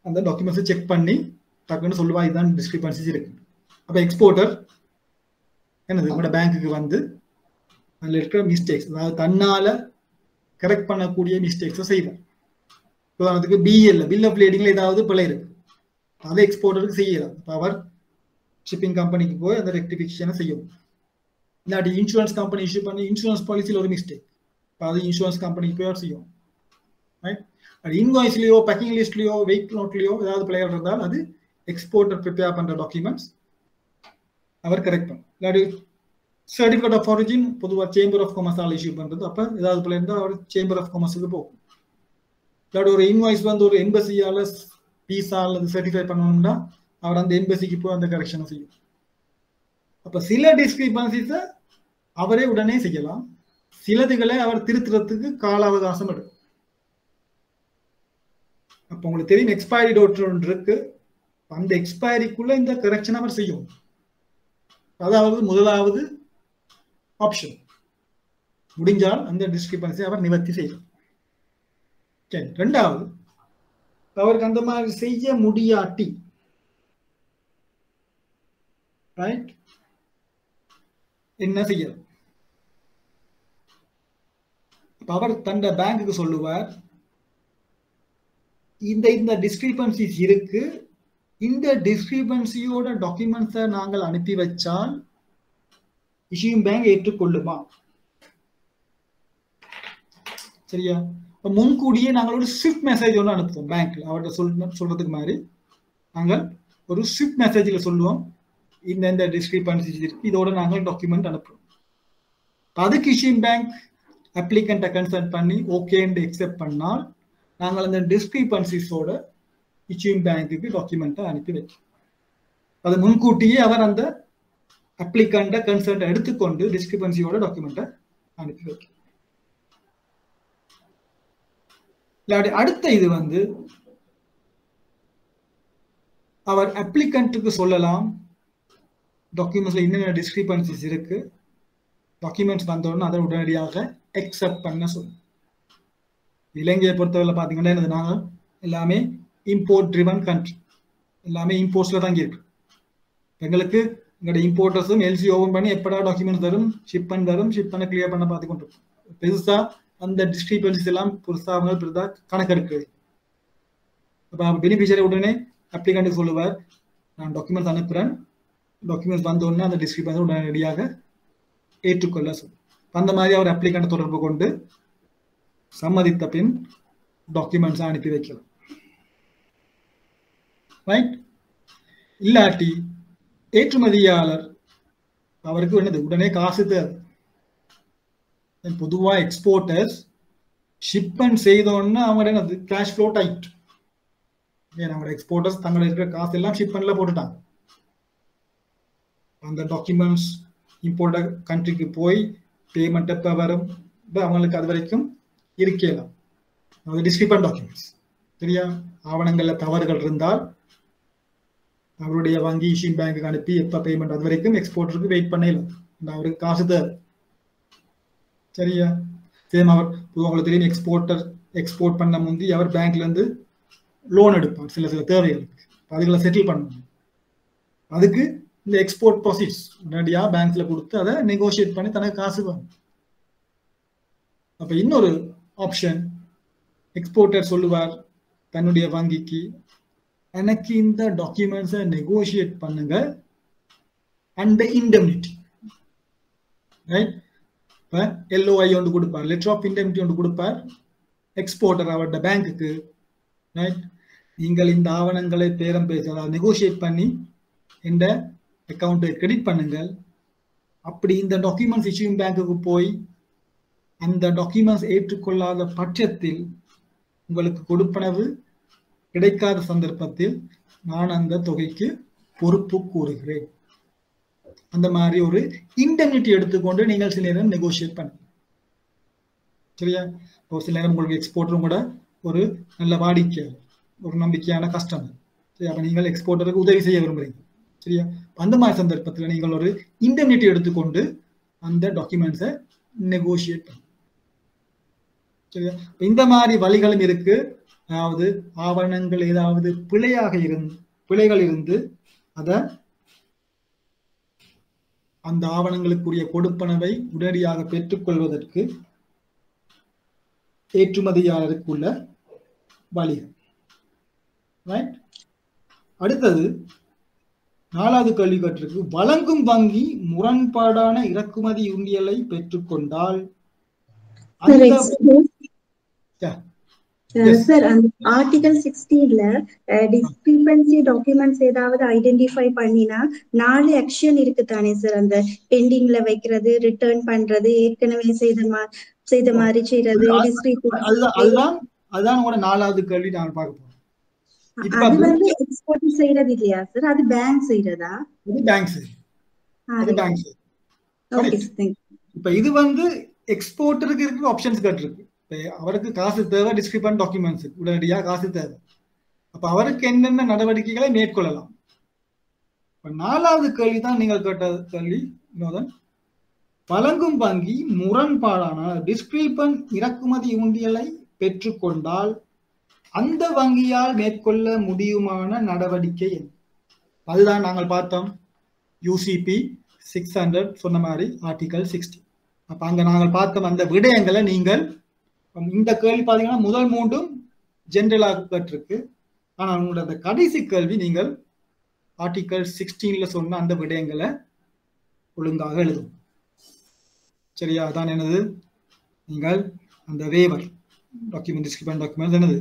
அந்த டாக்குமெண்ட்ஸை செக் பண்ணி டக்குன்னு சொல்லுவா இதுதான் டிஸ்கிரிபன்சிஸ் இருக்கு. அப்போ எக்ஸ்போர்ட்டர் என்னது உங்களோட பேங்க்குக்கு வந்து அதில் இருக்கிற மிஸ்டேக்ஸ், அதாவது தன்னால கரெக்ட் பண்ணக்கூடிய மிஸ்டேக்ஸை செய்வார். உதாரணத்துக்கு பில் ஆஃப் லேடிங்ல ஏதாவது பிழை இருக்கு, அதை எக்ஸ்போர்ட்டருக்கு செய்யலாம். அவர் ஷிப்பிங் கம்பெனிக்கு போய் அந்த ரெக்டிஃபிகேஷனை செய்யும். இல்லாட்டி இன்சூரன்ஸ் கம்பெனி இஷ்யூ பண்ணி இன்சூரன்ஸ் பாலிசியில் ஒரு மிஸ்டேக், அது இன்சூரன்ஸ் கம்பெனிக்கு போய் செய்யும். இன்வாய்ஸ்லயோ பேக்கிங் லிஸ்ட்லயோ வெயிட் நோட்லயோ ஏதாவது பிழைகள் இருந்தால் அது எக்ஸ்போர்ட்டர் ப்ரிப்பேர் பண்ற டாக்குமெண்ட்ஸ் அவர் கரெக்ட் பண்ணும். இல்லாட்டி சர்டிஃபிகேட் ஆஃப் ஆரிஜின் பொதுவாக சேம்பர் ஆஃப் காமர்ஸால் இஷ்யூ பண்றது, அப்போ ஏதாவது பிள்ளை இருந்தால் அவர் சேம்பர் ஆஃப் காமர்ஸுக்கு போகும். இல்லாட்டி ஒரு இன்வாய்ஸ் வந்து ஒரு எம்பசியால பீஸா அல்லது சர்டிஃபை பண்ணணும்னா அவர் அந்த எம்பசிக்கு போய் அந்த கரெக்ஷனை செய்யும். அப்ப சில டிஸ்கிரிபன்சிஸை அவரே உடனே செய்யலாம், சிலதுகளை அவர் திருத்துறதுக்கு கால அவகாசம் எடுக்கும். அப்ப உங்களுக்கு தெரியும் எக்ஸ்பைரி டேட் ஒன்று இருக்கு, அந்த எக்ஸ்பைரிக்குள்ள இந்த கரெக்ஷன் அவர் செய்யும். அதாவது முதலாவது ஆப்ஷன் முடிஞ்சால் அந்த டிஸ்கிரிபன்சி அவர் நிவர்த்தி செய்யும். ரெண்டாவது, அவருக்கு அந்த மாதிரி செய்ய முடியாட்டி என்ன செய்யலாம்? அவர் தந்த பேங்குக்கு சொல்லுவார், இந்த டிஸ்கிரிபன்சிஸ் இருக்கு, இந்த டிஸ்கிரிபன்சியோட டாக்குமெண்ட்ஸை நாங்கள் அனுப்பி வச்சால் இஷ்யூயிங் பேங்க் ஏற்றுக்கொள்ளுமா? சரியா? முன்கூடியே நாங்கள் ஒரு ஸ்விஃப்ட் மெசேஜ் ஒன்று அனுப்புவோம் பேங்க்ல. அவர்கிட்ட சொல்றதுக்கு மாதிரி நாங்கள் ஒரு ஸ்விஃப்ட் மெசேஜ்ல சொல்லுவோம், இந்த டிஸ்கிரிபன்சிஸ் இருக்கு, இதோட நாங்கள் டாக்குமெண்ட் அனுப்புவோம். அதுக்கு இஷ்யூயிங் பேங்க் அப்ளிகண்ட்டை கன்சல்ட் பண்ணி ஓகேன்னு எக்ஸெப்ட் பண்ணால் நாங்கள் அந்த டிஸ்கிரிபன்சிஸோட இஷ்யூயிங் பேங்க்குக்கு டாக்குமெண்ட்டை அனுப்பி வைக்கிறோம். அது முன்கூட்டியே அவர் அந்த அப்ளிகண்ட்டை கன்சல்ட்டை எடுத்துக்கொண்டு டிஸ்கிரிபன்சியோட டாக்குமெண்ட்டை அனுப்பி வைக்கிறோம். இல்லாட்டி அடுத்த இது வந்து அவர் அப்ளிகண்ட்டுக்கு சொல்லலாம், டாக்குமெண்ட்ஸ்ல என்னென்ன டிஸ்கிரிபன்சிஸ் இருக்கு, டாக்குமெண்ட்ஸ் வந்தோடனே அதை உடனடியாக அக்செப்ட் பண்ண சொல்லும். இலங்கையை பொறுத்தவரை பார்த்தீங்கன்னா நாங்கள் எல்லாமே இம்போர்ட் ட்ரிவன் கண்ட்ரி, எல்லாமே இம்போர்ட்ஸ்ல தான் இருக்கு. எங்களுக்கு எங்களோட இம்போர்ட்டர்ஸும் எல்சி ஓபன் பண்ணி எப்படா டாக்குமெண்ட்ஸ் தரும், ஷிப் பண்ண கிளியர் பண்ண பார்த்து கொண்டு பெருசா அந்த டிஸ்கிரிபன்சிஸ் எல்லாம் பெருசா கணக்கெடுக்குது. அப்போ பெனிஃபிஷியரி உடனே அப்ளிகண்ட்டுக்கு சொல்லுவார், நான் டாக்குமெண்ட்ஸ் அனுப்புறேன், டாக்குமெண்ட்ஸ் வந்த உடனே அந்த டிஸ்கிரிபன்சி உடனடியாக ஏற்றுக்கொள்ள சொல்லும். அந்த மாதிரி அவர் அப்ளிகண்ட் தொடர்பு கொண்டு சம்மதித்த பின் டாக்குமெண்ட்ஸ் அனுப்பி வைக்கலாம். ரைட்? இல்லாட்டி ஏற்றுமதியாளர் அவருக்கு என்னது உடனே காசு தேவை. பொதுவா எக்ஸ்போர்ட்டர்ஸ் ஷிப்மெண்ட் செய்தோன்னா அவங்க என்னது கேஷ் ஃப்ளோ டைட். அவங்களோட எக்ஸ்போர்ட்டர்ஸ் தங்களோட இருக்கிற காசு எல்லாம் ஷிப்மெண்ட்ல போட்டுட்டாங்க. அந்த டாக்குமெண்ட்ஸ் இம்போர்ட்டர் கண்ட்ரிக்கு போய் பேமெண்ட் எப்போ வரும், அவங்களுக்கு அது வரைக்கும் இருக்கலாம். அது டிஸ்கிரிபன்ட் டாக்குமெண்ட்ஸ். சரியா? ஆவணங்கள்ல தவறுகள் இருந்தால் அவருடைய வங்கி இஷ்யூ பேங்க்கு அனுப்பி எப்போ பேமெண்ட் அது வரைக்கும் எக்ஸ்போர்ட்டருக்கு வெயிட் பண்ணலாம். அவருக்கு காசு தேவை. சரியா? சேம் அவர் உங்களுக்கு தெரியும் எக்ஸ்போர்ட் பண்ண முந்தி அவர் பேங்க்ல இருந்து லோன் எடுப்பார் சில தேவைகளுக்கு. அதுகளை செட்டில் பண்ணணும். அதுக்கு இந்த எக்ஸ்போர்ட் ப்ரொசீட்ஸ் உடனடியாக பேங்க்ல கொடுத்து அதை நெகோசியேட் பண்ணி தனக்கு காசு வாங்க. அப்ப இன்னொரு ஆப்ஷன், எக்ஸ்போர்ட்டர் சொல்லுவார் தன்னுடைய வங்கிக்கு, எனக்கு இந்த டாக்குமெண்ட்ஸை நெகோசியேட் பண்ணுங்க அண்ட் இண்டெம்னிட்டி. ரைட்? இப்போ LOI ஒன்று கொடுப்பார், லெட்டர் ஆஃப் இண்டெம்னிட்டி ஒன்று கொடுப்பார் எக்ஸ்போர்ட்டர் அவருடைய பேங்க்குக்கு. ரைட்? நீங்கள் இந்த ஆவணங்களை பேரம் பேச, அதாவது நெகோசியேட் பண்ணி இந்த அக்கௌண்ட்டை கிரெடிட் பண்ணுங்கள். அப்படி இந்த டாக்குமெண்ட்ஸ் இஷ்யூங் பேங்க்குக்கு போய் அந்த டாக்குமெண்ட்ஸ் ஏற்றுக்கொள்ளாத பட்சத்தில் உங்களுக்கு கொடுப்பனவு கிடைக்காத சந்தர்ப்பத்தில் நான் அந்த தொகைக்கு பொறுப்பு கூறுகிறேன். அந்த மாதிரி ஒரு இண்டெம்னிட்டி எடுத்துக்கொண்டு நீங்கள் சில நேரம் நெகோசியேட் பண்ணுங்க. சரியா? ஒரு சில நேரம் உங்களுக்கு எக்ஸ்போர்ட்டரும் கூட ஒரு நல்ல வாடிக்கையாளர், ஒரு நம்பிக்கையான கஸ்டமர். சரி, அப்ப நீங்கள் எக்ஸ்போர்ட்டருக்கு உதவி செய்ய விரும்புறீங்க. சரியா? அந்த மாதிரி சந்தர்ப்பத்தில் நீங்கள் ஒரு இண்டெம்னிட்டி எடுத்துக்கொண்டு அந்த டாக்குமெண்ட்ஸை நெகோசியேட் பண்ணுங்க. சரியா? இந்த மாதிரி வழிகளும் இருக்கு. அதாவது ஆவணங்கள் ஏதாவது பிழைகள் இருந்து அதை அந்த ஆவணங்களுக்குரிய கொடுப்பனவை உடனடியாக பெற்றுக்கொள்வதற்கு ஏற்றுமதியாளருக்குள்ள வழிகள். ரைட்? அடுத்தது 4வது கேள்வி கேட்டிருக்கு, வழங்கும் வங்கி முரண்பாடான இறக்குமதி உண்டியலை பெற்றுக்கொண்டால் சார், அந்த ஆர்டிகல் 16ல டிஸ்கிரிபன்சி டாக்குமெண்ட்ஸ் ஏதாவது ஐடென்டிஃபை பண்ணினா 4 ஆக்ஷன் இருக்கு தானே சார்? அந்த பெண்டிங்ல வைக்கிறது, ரிட்டர்ன் பண்றது, ஏற்கனவே செய்த மாதிரி செய்யறது. அதுதான் உங்களோட 4வது கேள்வி நான் பார்க்க போறோம். அது வந்து எக்ஸ்போர்ட் செய்யறது இல்லையா சார்? அது பேங்க் செய்யறதா? இது பேங்க் செய்யும். இப்ப இது வந்து எக்ஸ்போர்ட்டருக்கு இருக்கிற ஆப்ஷன்ஸ் கேட்டிருக்கு. அவருக்கு காசு தேவை, டிஸ்கிரிபன்ட் டாக்குமெண்ட்ஸ் உடனடியாக காசு தேவை. அப்ப அவருக்கு என்னென்ன நடவடிக்கைகளை மேற்கொள்ளலாம். 4வது கேள்வி தான் நீங்கள் கேட்ட கேள்வி வினோதன். வழங்கும் வங்கி முரண்பாடான டிஸ்கிரிபன்ட் இறக்குமதி உண்டியலை பெற்றுக்கொண்டால் அந்த வங்கியால் மேற்கொள்ள முடியுமான நடவடிக்கை என்ன? அதுதான் நாங்கள் பார்த்தோம். UCP 600 சொன்ன மாதிரி ஆர்டிகல் 60. அப்ப அங்க நாங்கள் பார்த்தோம் அந்த விடயங்களை நீங்கள் இந்த கேள்வி பார்த்தீங்கன்னா முதல் 3 ஜென்ரலாக கேட்டிருக்கு. ஆனால் உங்களோட அந்த கடைசி கேள்வி நீங்கள் ஆர்டிகல் 16ல சொன்ன அந்த விடயங்களை ஒழுங்காக எழுதும். சரியா? அதான் என்னது, நீங்கள் அந்த வேவர் டாக்குமெண்ட் டிஸ்கிரிபன்ட் டாக்குமெண்ட் என்னது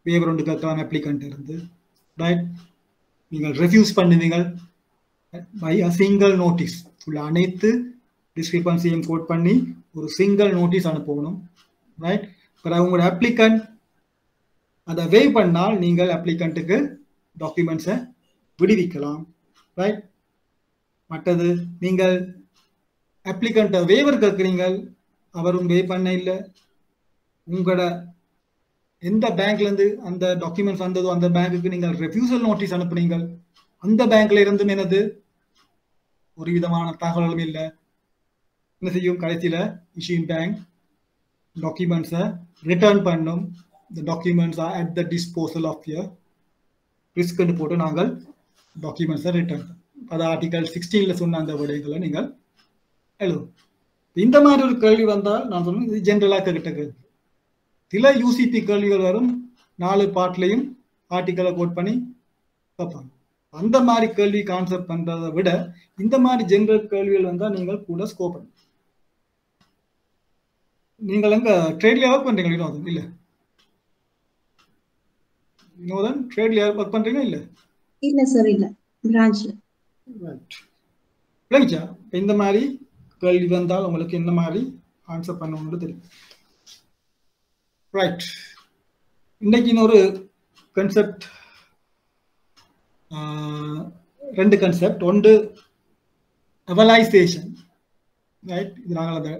வேவர் ஒன்று கேட்கலாம் அப்ளிகண்ட் இருந்து. ரைட்? நீங்கள் ரெஃப்யூஸ் பண்ணுவீங்கள் பை அ சிங்கிள் நோட்டீஸ். அனைத்து டிஸ்கிரிபன்சியும் கோட் பண்ணி ஒரு சிங்கிள் நோட்டீஸ் அனுப்பணும். ரைட்? பிறகு உங்களோட அப்ளிகண்ட் அதை வேவ் பண்ணால் நீங்கள் அப்ளிகண்ட்டுக்கு டாக்குமெண்ட்ஸை விடுவிக்கலாம். ரைட்? மற்றது நீங்கள் அப்ளிகண்ட்டை வேவர் கேட்குறீங்கள், அவரும் வேவ் பண்ண இல்லை, உங்களோட எந்த பேங்க்ல இருந்து அந்த டாக்குமெண்ட்ஸ் வந்ததோ அந்த பேங்க்குக்கு நீங்கள் ரெஃப்யூசல் நோட்டீஸ் அனுப்புனீங்கள், அந்த பேங்க்ல இருந்தும் என்னது ஒரு விதமான தகவலும் இல்லை. என்ன செய்யும்? கடைசியில இஷ்யூயிங் பேங்க் டாக்குமெண்ட்ஸை ரிட்டர்ன் பண்ணும். the documents are at the disposal of your risk ன்னு போட்டு நாங்கள் டாக்குமெண்ட்ஸை ரிட்டர்ன். அது ஆர்டிகல் 16ல சொன்ன அந்த விடயங்களை நீங்கள் எழுதும். இந்த மாதிரி ஒரு கேள்வி வந்தால் நான் சொன்னேன் இது ஜென்ரலாக கிட்ட கேள்வி. சில UCP கேள்விகள் வரும், 4 பார்ட்லையும் ஆர்டிக்கலை கோட் பண்ணி பார்ப்பாங்க. அந்த மாதிரி கேள்வி கான்செப்ட் பண்றதை விட இந்த மாதிரி ஜென்ரல் கேள்விகள் வந்தால் நீங்கள் கூட ஸ்கோப் பண்ணுங்க. நீங்கள் எங்க ட்ரேட்ல ஒர்க் பண்றீங்களா? இல்லை, வினோதன் ட்ரேட்ல ஒர்க் பண்றீங்க இல்ல? இல்ல சார், இல்ல பிரான்ச்ல. ரைட். விளங்கிச்சா? இந்த மாதிரி கேள்வி வந்தால் உங்களுக்கு என்ன மாதிரி ஆன்சர் பண்ணணும்னு தெரியும். ரைட். இன்னைக்கு இன்னொரு கன்செப்ட், ரெண்டு கன்செப்ட். ஒன்று எவலைசேஷன். ரைட். இது நாங்கள் அந்த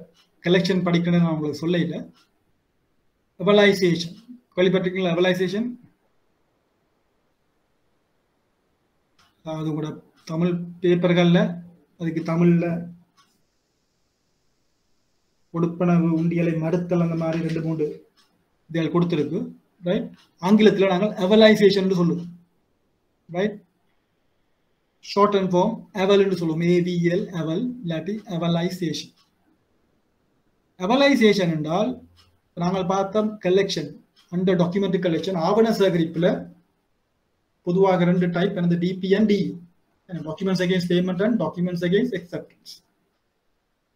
கலெக்ஷன் படிக்கணும்னு நான் உங்களுக்கு சொல்ல இல்லை. எவலைசேஷன் கேள்விப்பட்டிருக்கீங்களா? எவலைசேஷன் அதாவது கூட தமிழ் பேப்பர்களில் அதுக்கு தமிழில் கொடுப்பனவு, உண்டியலை மறுத்தல், அந்த மாதிரி 2-3 இதில் கொடுத்துருக்கு. ரைட். ஆங்கிலத்தில் நாங்கள் எவலைசேஷன் சொல்லுவோம். ரைட். ஷார்ட் அண்ட் ஃபார்ம் எவல் என்று சொல்லுவோம். AVL எவல் இல்லாட்டி எவலைசேஷன். எவலைசேஷன் என்றால் நாங்கள் பார்த்த கலெக்ஷன், அந்த டாக்குமெண்ட் கலெக்ஷன் ஆவண சேகரிப்பில் பொதுவாக 2 டைப், எனது DP and DE, documents against payment and documents against acceptance.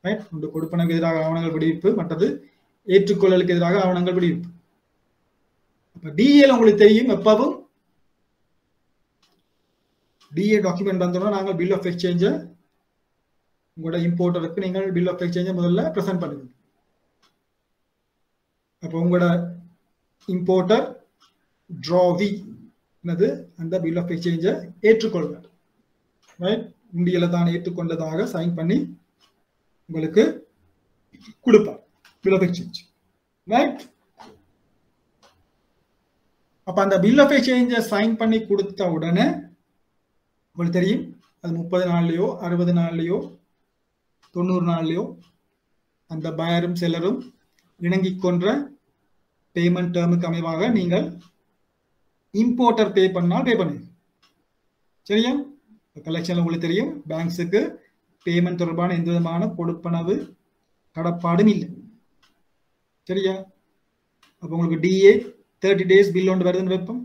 Right. ஒன்று கொடுப்பனவுக்கு எதிராக ஆவணங்கள் விடுவிப்பு, மற்றது ஏற்றுக்கொள்ளலுக்கு எதிராக ஆவணங்கள் விடுவிப்பு. அப்ப DA உங்களுக்கு தெரியும், எப்பவும் DA டாக்குமெண்ட் வந்தோம்னா நாங்கள் பில் ஆஃப் எக்ஸ்சேஞ்சை உங்களோட இம்போர்ட்டருக்கு நீங்கள் பில் ஆஃப் எக்ஸ்சேஞ்சை முதல்ல ப்ரெசென்ட் பண்ணுவீங்க. அப்போ உங்களோட இம்போர்ட்டர் டிராவி என்னது அந்த பில் ஆஃப் எக்ஸ்சேஞ்சை ஏற்றுக்கொள்வார். ரைட். உண்டியலை தான் ஏற்றுக்கொண்டதாக சைன் பண்ணி உங்களுக்கு கொடுப்பார் பில் ஆஃப் எக்ஸ்சேஞ்ச். ரைட். அப்ப அந்த பில் ஆஃப் எக்ஸ்சேஞ்சை சைன் பண்ணி கொடுத்த உடனே உங்களுக்கு தெரியும் அது 30 நாள்லயோ 60 நாள்லயோ 90 நாள்லயோ அந்த பயரும் செல்லரும் இணங்கிக் கொன்ற பேமெண்ட் டேர்முக்கு அமைவாக நீங்கள் இம்போர்ட்டர் பே பண்ணால் பே பண்ணுவீங்க. சரியா? கலெக்ஷன்ல உங்களுக்கு தெரியும் பேங்க்ஸுக்கு பேமெண்ட் தொடர்பான எந்த விதமான கொடுப்பனவு கடப்பாடும் இல்லை. சரியா? அப்போ உங்களுக்கு DA 30 days பில் ஒன்று வருதுன்னு வைப்போம்.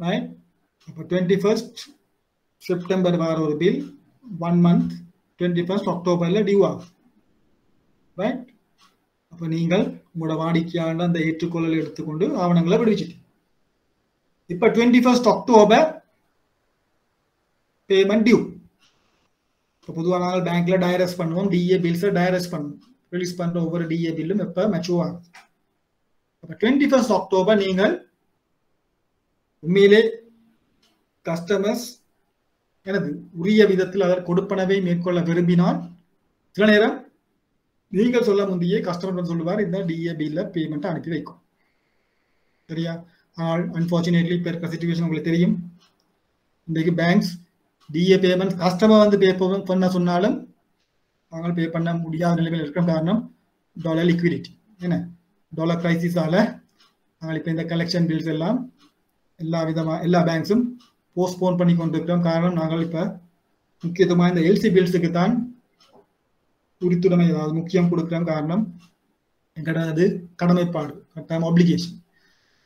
ரைட். அப்போ 21st செப்டம்பர் வர ஒரு பில் 1 month 21st அக்டோபர்ல டியூ ஆகும். ரைட். அப்போ நீங்கள் உங்களோட வாடிக்கையாளர் அந்த ஏற்றுக்கொள்ளலை எடுத்துக்கொண்டு ஆவணங்களை விடுவிச்சிட்டு இப்ப 21st அக்டோபர் பேமெண்ட் டியூ. இப்போ பொதுவாக நாங்கள் பேங்க்ல டைரக்ட் பண்ணுவோம், DA பில்ஸை டைரக்ட் பண்ணுவோம். ரிலீஸ் பண்ற ஒவ்வொரு DA பில்லும் எப்ப மெச்சூர் ஆகுது. அப்போ 21st அக்டோபர் நீங்கள் உண்மையிலே கஸ்டமர்ஸ் எனது உரிய விதத்தில் அவர் கொடுப்பனவை மேற்கொள்ள விரும்பினால் சில நேரம் நீங்கள் சொல்ல முந்தையே கஸ்டமர் சொல்லுவார் இந்த DA பில்ல பேமெண்ட் அனுப்பி வைக்கும். சரியா? ஆனால் அன்பார்ச்சுனேட்லி இப்போ இருக்கிற சிச்சுவேஷன் உங்களுக்கு தெரியும். இன்றைக்கு பேங்க்ஸ் DA பேமெண்ட் கஸ்டமர் வந்து பே பண்ண சொன்னாலும் நாங்கள் பே பண்ண முடியாத நிலைமையில் இருக்கிற காரணம் டாலர் லிக்விடிட்டி. என்ன டாலர் கிரைசிஸால நாங்கள் இப்போ இந்த கலெக்ஷன் பில்ஸ் எல்லாம் எல்லா பேங்க்ஸும் போஸ்ட்போன் பண்ணி கொண்டிருக்கிறோம். காரணம் நாங்கள் இப்போ முக்கியத்துவமாக இந்த LC பில்ஸுக்கு தான் உரித்துடைமை, அதாவது முக்கியம் கொடுக்குறோம். காரணம் எங்களது கடமைப்பாடு, கட்டாயம் application.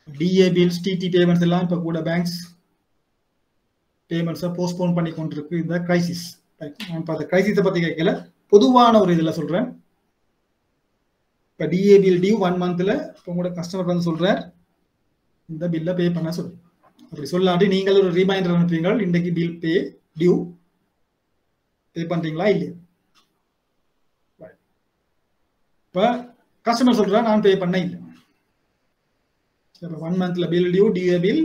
DA bills, TT payments எல்லாம் இப்போ கூட பேங்க்ஸ் பேமெண்ட்ஸை போஸ்ட்போன் பண்ணி கொண்டிருக்கு இந்த கிரைசிஸ். நான் இப்போ அந்த கிரைசிஸை பற்றி கேட்கல, பொதுவான ஒரு இதில் சொல்கிறேன். இப்போ DA பில் டியூ 1 monthல இப்போ உங்களோட கஸ்டமர் வந்து சொல்கிறார் இந்த பில்லை பே பண்ண சொல்லி. அப்படி சொல்லாட்டி நீங்கள் ஒரு ரிமைண்டர் அனுப்புவீங்க, இன்றைக்கு பில் பே டியூ, பே பண்ணுறீங்களா இல்லையா. இப்போ கஸ்டமர் சொல்கிறா நான் பே பண்ண இல்லை. 1 monthல bill due, DA bill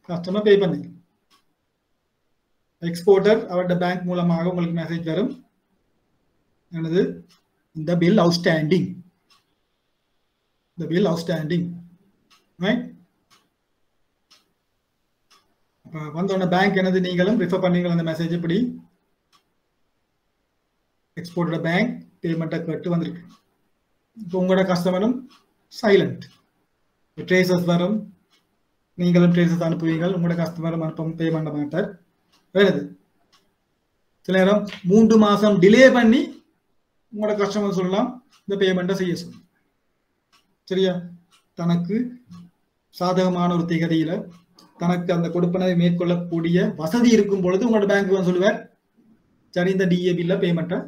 customer pay பண்ணீங்க. எக்ஸ்போர்ட்டர் அவருடைய பேங்க் மூலமாக உங்களுக்கு மெசேஜ் வரும், என்னது இந்த பில் அவுட்ஸ்டாண்டிங், இந்த பில் அவுட்ஸ்டாண்டிங். ரைட். வந்தோடனே பேங்க் என்னது நீங்களும் ரிஃபர் பண்ணீங்க அந்த மெசேஜ். இப்படி எக்ஸ்போர்ட்டோட பேங்க் பேமெண்ட்டை கட்டு வந்திருக்கு. இப்போ உங்களோட கஸ்டமரும் சைலண்ட், ட்ரேசஸ் வரும், நீங்களும் ட்ரேசஸ் அனுப்புவீங்க, உங்களோட கஸ்டமரும் அனுப்ப பே பண்ண மாட்டார். வேணுது சில நேரம் 3 மாசம் டிலே பண்ணி உங்களோட கஸ்டமர் சொல்லலாம் இந்த பேமெண்ட்டை செய்ய சொல்லலாம். சரியா? தனக்கு சாதகமான ஒரு திகதியில தனக்கு அந்த கொடுப்பனவை மேற்கொள்ளக்கூடிய வசதி இருக்கும் பொழுது உங்களோட பேங்க் வந்து சொல்லுவார் சரி இந்த DA பில்ல பேமெண்ட்டை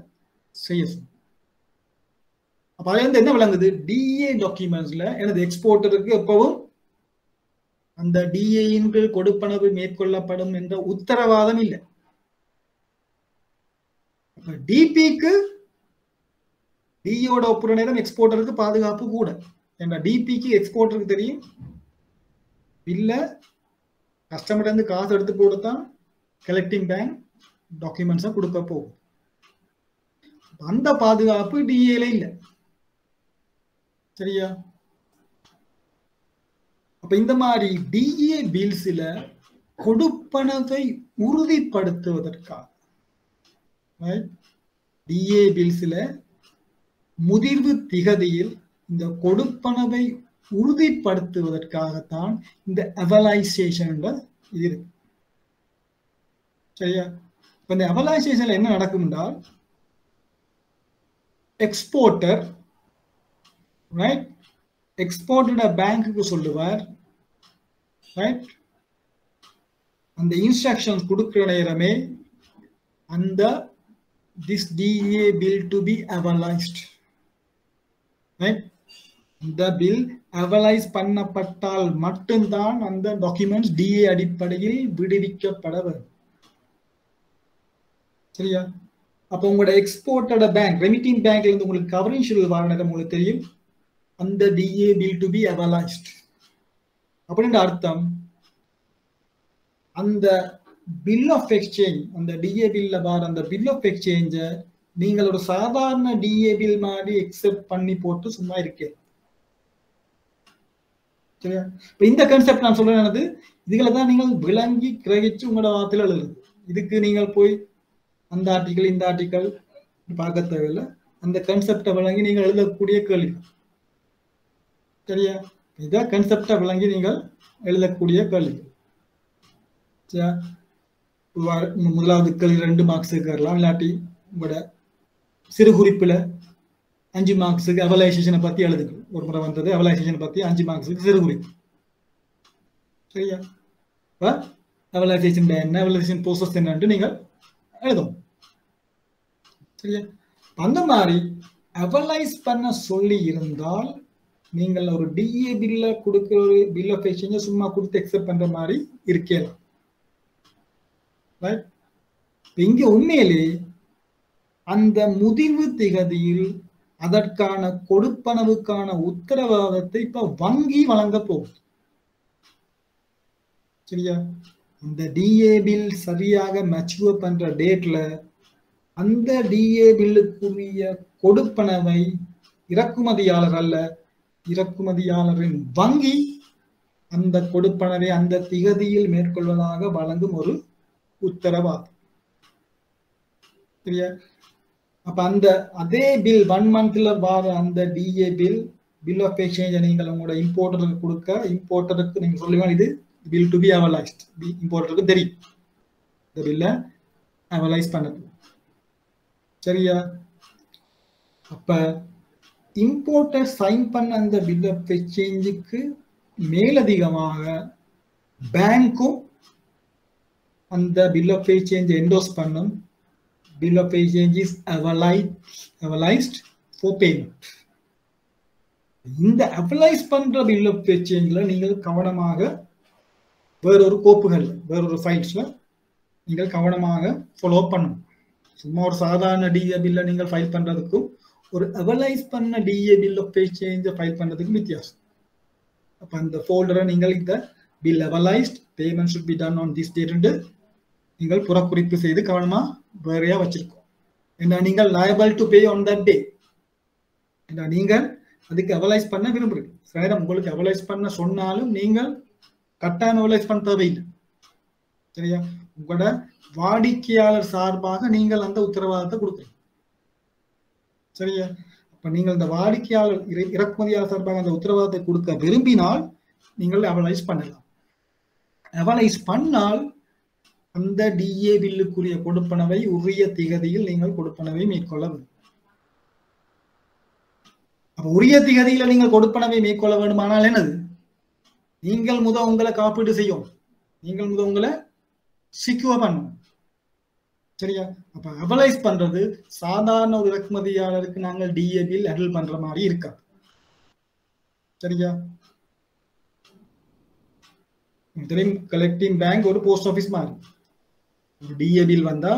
செய்ய சொல்லும். அப்ப அதுல இருந்து என்ன விளங்குது, DA டாக்குமெண்ட்ஸ்ல எனது எக்ஸ்போர்ட்டருக்கு எப்பவும் அந்த டிஏயின் கீழ் கொடுப்பனவு மேற்கொள்ளப்படும் என்ற உத்தரவாதம் இல்லை. டிபிக்கு டியோட ஒப்புற நேரம் எக்ஸ்போர்ட்டருக்கு பாதுகாப்பு கூட. ஏன்னா டிபிக்கு எக்ஸ்போர்ட்டருக்கு தெரியும் இல்ல கஸ்டமர் இருந்து காசு எடுத்து போட்டுதான் கலெக்டிங் பேங்க் டாக்குமெண்ட்ஸை கொடுக்க போகும். அந்த பாதுகாப்பு டிஏல இல்லை. சரியா? அப்ப இந்த மாதிரி டிஏ பில்ஸ்ல கொடுப்பனவை உறுதிப்படுத்துவதற்காக டிஏ பில்ஸ்ல முதிர்வு திகதியில் இந்த கொடுப்பனவை உறுதிப்படுத்துவதற்காகத்தான் இந்த அவலைசேஷன் இது இருக்கு. சரியா? இப்ப இந்த அவலைசேஷன்ல என்ன நடக்கும் என்றால் எக்ஸ்போர்ட்டர் ரைட் எக்ஸ்போர்ட்டோட பேங்க்குக்கு சொல்லுவார் ரைட் அந்த இன்ஸ்ட்ரக்ஷன்ஸ் கொடுக்கிற நேரமே அந்த this DA bill to be avalised right இந்த பில் அவலைஸ் பண்ணப்பட்டால் மட்டும்தான் அந்த டாக்குமெண்ட்ஸ் டிஏ அடிப்படையில் விடுவிக்கப்பட வேண்டும். சரியா? அப்போ உங்களோட எக்ஸ்போர்ட்டோட பேங்க் ரெமிட்டிங் பேங்க்ல இருந்து உங்களுக்கு கவரிங் ஷெட்யூல் வர நேரம் உங்களுக்கு தெரியும் அந்த டிஏ பில் டு பி அவலைஸ்ட் அப்படின்ற அர்த்தம் அந்த பில் ஆஃப் எக்ஸ்சேஞ்ச் அந்த டிஏ பில்ல வர அந்த பில் ஆஃப் எக்ஸ்சேஞ்ச நீங்கள் ஒரு சாதாரண டிஏ பில் மாதிரி எக்ஸெப்ட் பண்ணி போட்டு சும்மா இருக்கேன். சரியா? இப்ப இந்த கான்செப்ட் நான் சொல்றது இதுகளை தான் நீங்கள் விளங்கி கிரகிச்சு உங்களோட வார்த்தையில் எழுதுது. இதுக்கு நீங்கள் போய் அந்த ஆர்டிக்கல் இந்த ஆர்டிக்கல் பார்க்க தேவையில்லை. அந்த கான்செப்டை விளங்கி நீங்கள் எழுதக்கூடிய கேள்வி. சரியா? இத கான்செப்டை விளங்கி நீங்கள் எழுதக்கூடிய கேள்வி. சரியா? முதலாவது கேள்வி 2 மார்க்ஸுக்கு வரலாம். இல்லாட்டி உங்களோட சிறு குறிப்புல 5 மார்க்ஸுக்கு அவலைசேஷனை பத்தி எழுதுங்க. ஒரு முறை வந்தது அவலைசேஷனை பத்தி 5 மார்க்ஸுக்கு சிறு குறிப்பு. சரியா? அவலைசேஷன் என்ன அவலைசேஷன் ப்ரோசஸ் என்னன்னு நீங்கள் எழுதும். சரியா? அந்த மாதிரி அவலைஸ் பண்ண சொல்லி இருந்தால் நீங்கள் ஒரு டிஏ பில்ல கொடுக்கிற ஒரு பில் ஆஃப் எக்ஸ்சேஞ்ச சும்மா கொடுத்து எக்ஸெப்ட் பண்ற மாதிரி இருக்கலாம். இங்க உண்மையிலே அந்த முதிர்வு திகதியில் அதற்கான கொடுப்பனவுக்கான உத்தரவாதத்தை இப்ப வங்கி வழங்க போகுது. சரியா? அந்த டிஏ பில் சரியாக மெச்சூர் பண்ற டேட்ல அந்த டிஏ பில்லுக்குரிய கொடுப்பனவை இறக்குமதியாளர் அல்ல இறக்குமதியாளரின் வங்கி அந்த கொடுப்பனவை அந்த திகதியில் மேற்கொள்வதாக வழங்கும் ஒரு உத்தரவாதம். சரியா? அப்ப அந்த அதே பில் 1 மந்த்ல வர அந்த டிஏ பில் ஆஃப் எக்ஸ்சேஞ்ச் நீங்கள் உங்களோட இம்போர்ட்டருக்கு கொடுக்க இம்போர்ட்டருக்கு நீங்க சொல்லுங்க இது பில் டு பி அவலைஸ்ட். இம்போர்ட்டருக்கு தெரியும் இந்த பில்ல அவலைஸ் பண்ணது. சரியா? அப்ப இம்போர்ட்டர் சைன் பண்ண அந்த பில் ஆஃப் எக்ஸ்சேஞ்சுக்கு மேலதிகமாக பேங்க்கும் அந்த பில் ஆஃப் எக்ஸ்சேஞ்ச் என்டோஸ் பண்ணும். Bill of exchange is avalized for payment. இந்த avalize பண்ற bill of exchangeல நீங்கள் கவனமாக வேறொரு கோப்புகள் வேறொரு ஃபைல்ஸ்ல நீங்கள் கவனமாக ஃபாலோ பண்ணணும். சும்மா ஒரு சாதாரண டிஏ பில்ல நீங்கள் ஃபைல் பண்றதுக்கும் ஒரு அவலைஸ் பண்ண DA bill of exchange file பண்றதுக்கும் வித்தியாசம். அப்ப அந்த ஃபோல்டரை நீங்கள் இந்த bill avalized payment should be done on this date என்று நீங்கள் புறக்குறிப்பு செய்து கவனமா வேறையா வச்சிருக்கோம். ஏன்னா நீங்கள் liable to pay on that day. ஏன்னா நீங்கள் அதுக்கு அவலைஸ் பண்ண விரும்புறீங்க. சில நேரம் உங்களுக்கு அவலைஸ் பண்ண சொன்னாலும் நீங்கள் கட்டாயம் அவலைஸ் பண்ண தேவையில்லை. சரியா? உங்களோட வாடிக்கையாளர் சார்பாக நீங்கள் அந்த உத்தரவாதத்தை கொடுக்குறீங்க. சரியா? அப்ப நீங்கள் இந்த வாடிக்கையாளர் இறக்குமதியாளர் சார்பாக அந்த உத்தரவாதத்தை கொடுக்க விரும்பினால் நீங்கள் அவலைஸ் பண்ணலாம். அவலைஸ் பண்ணால் அந்த டிஏ பில்லுக்குரிய கொடுப்பனவை உரிய திகதியில் நீங்கள் கொடுப்பனவை மேற்கொள்ள வேண்டும். அப்ப உரிய திகதியில நீங்கள் கொடுப்பனவை மேற்கொள்ள வேண்டுமானால் என்னது? நீங்கள் உங்களை காப்பீடு செய்யும். நீங்கள் உங்களை சிக்யூர் பண்ணும். சரியா? அப்ப அவலைஸ் பண்றது சாதாரண ஒரு இறக்குமதியாளருக்கு நாங்கள் டிஏ பில் ஹேண்டில் பண்ற மாதிரி இருக்காது. சரியா? தெரியும் கலெக்டிங் பேங்க் ஒரு போஸ்ட் ஆஃபீஸ் மாதிரி. ஒரு டிஏ பில் வந்தா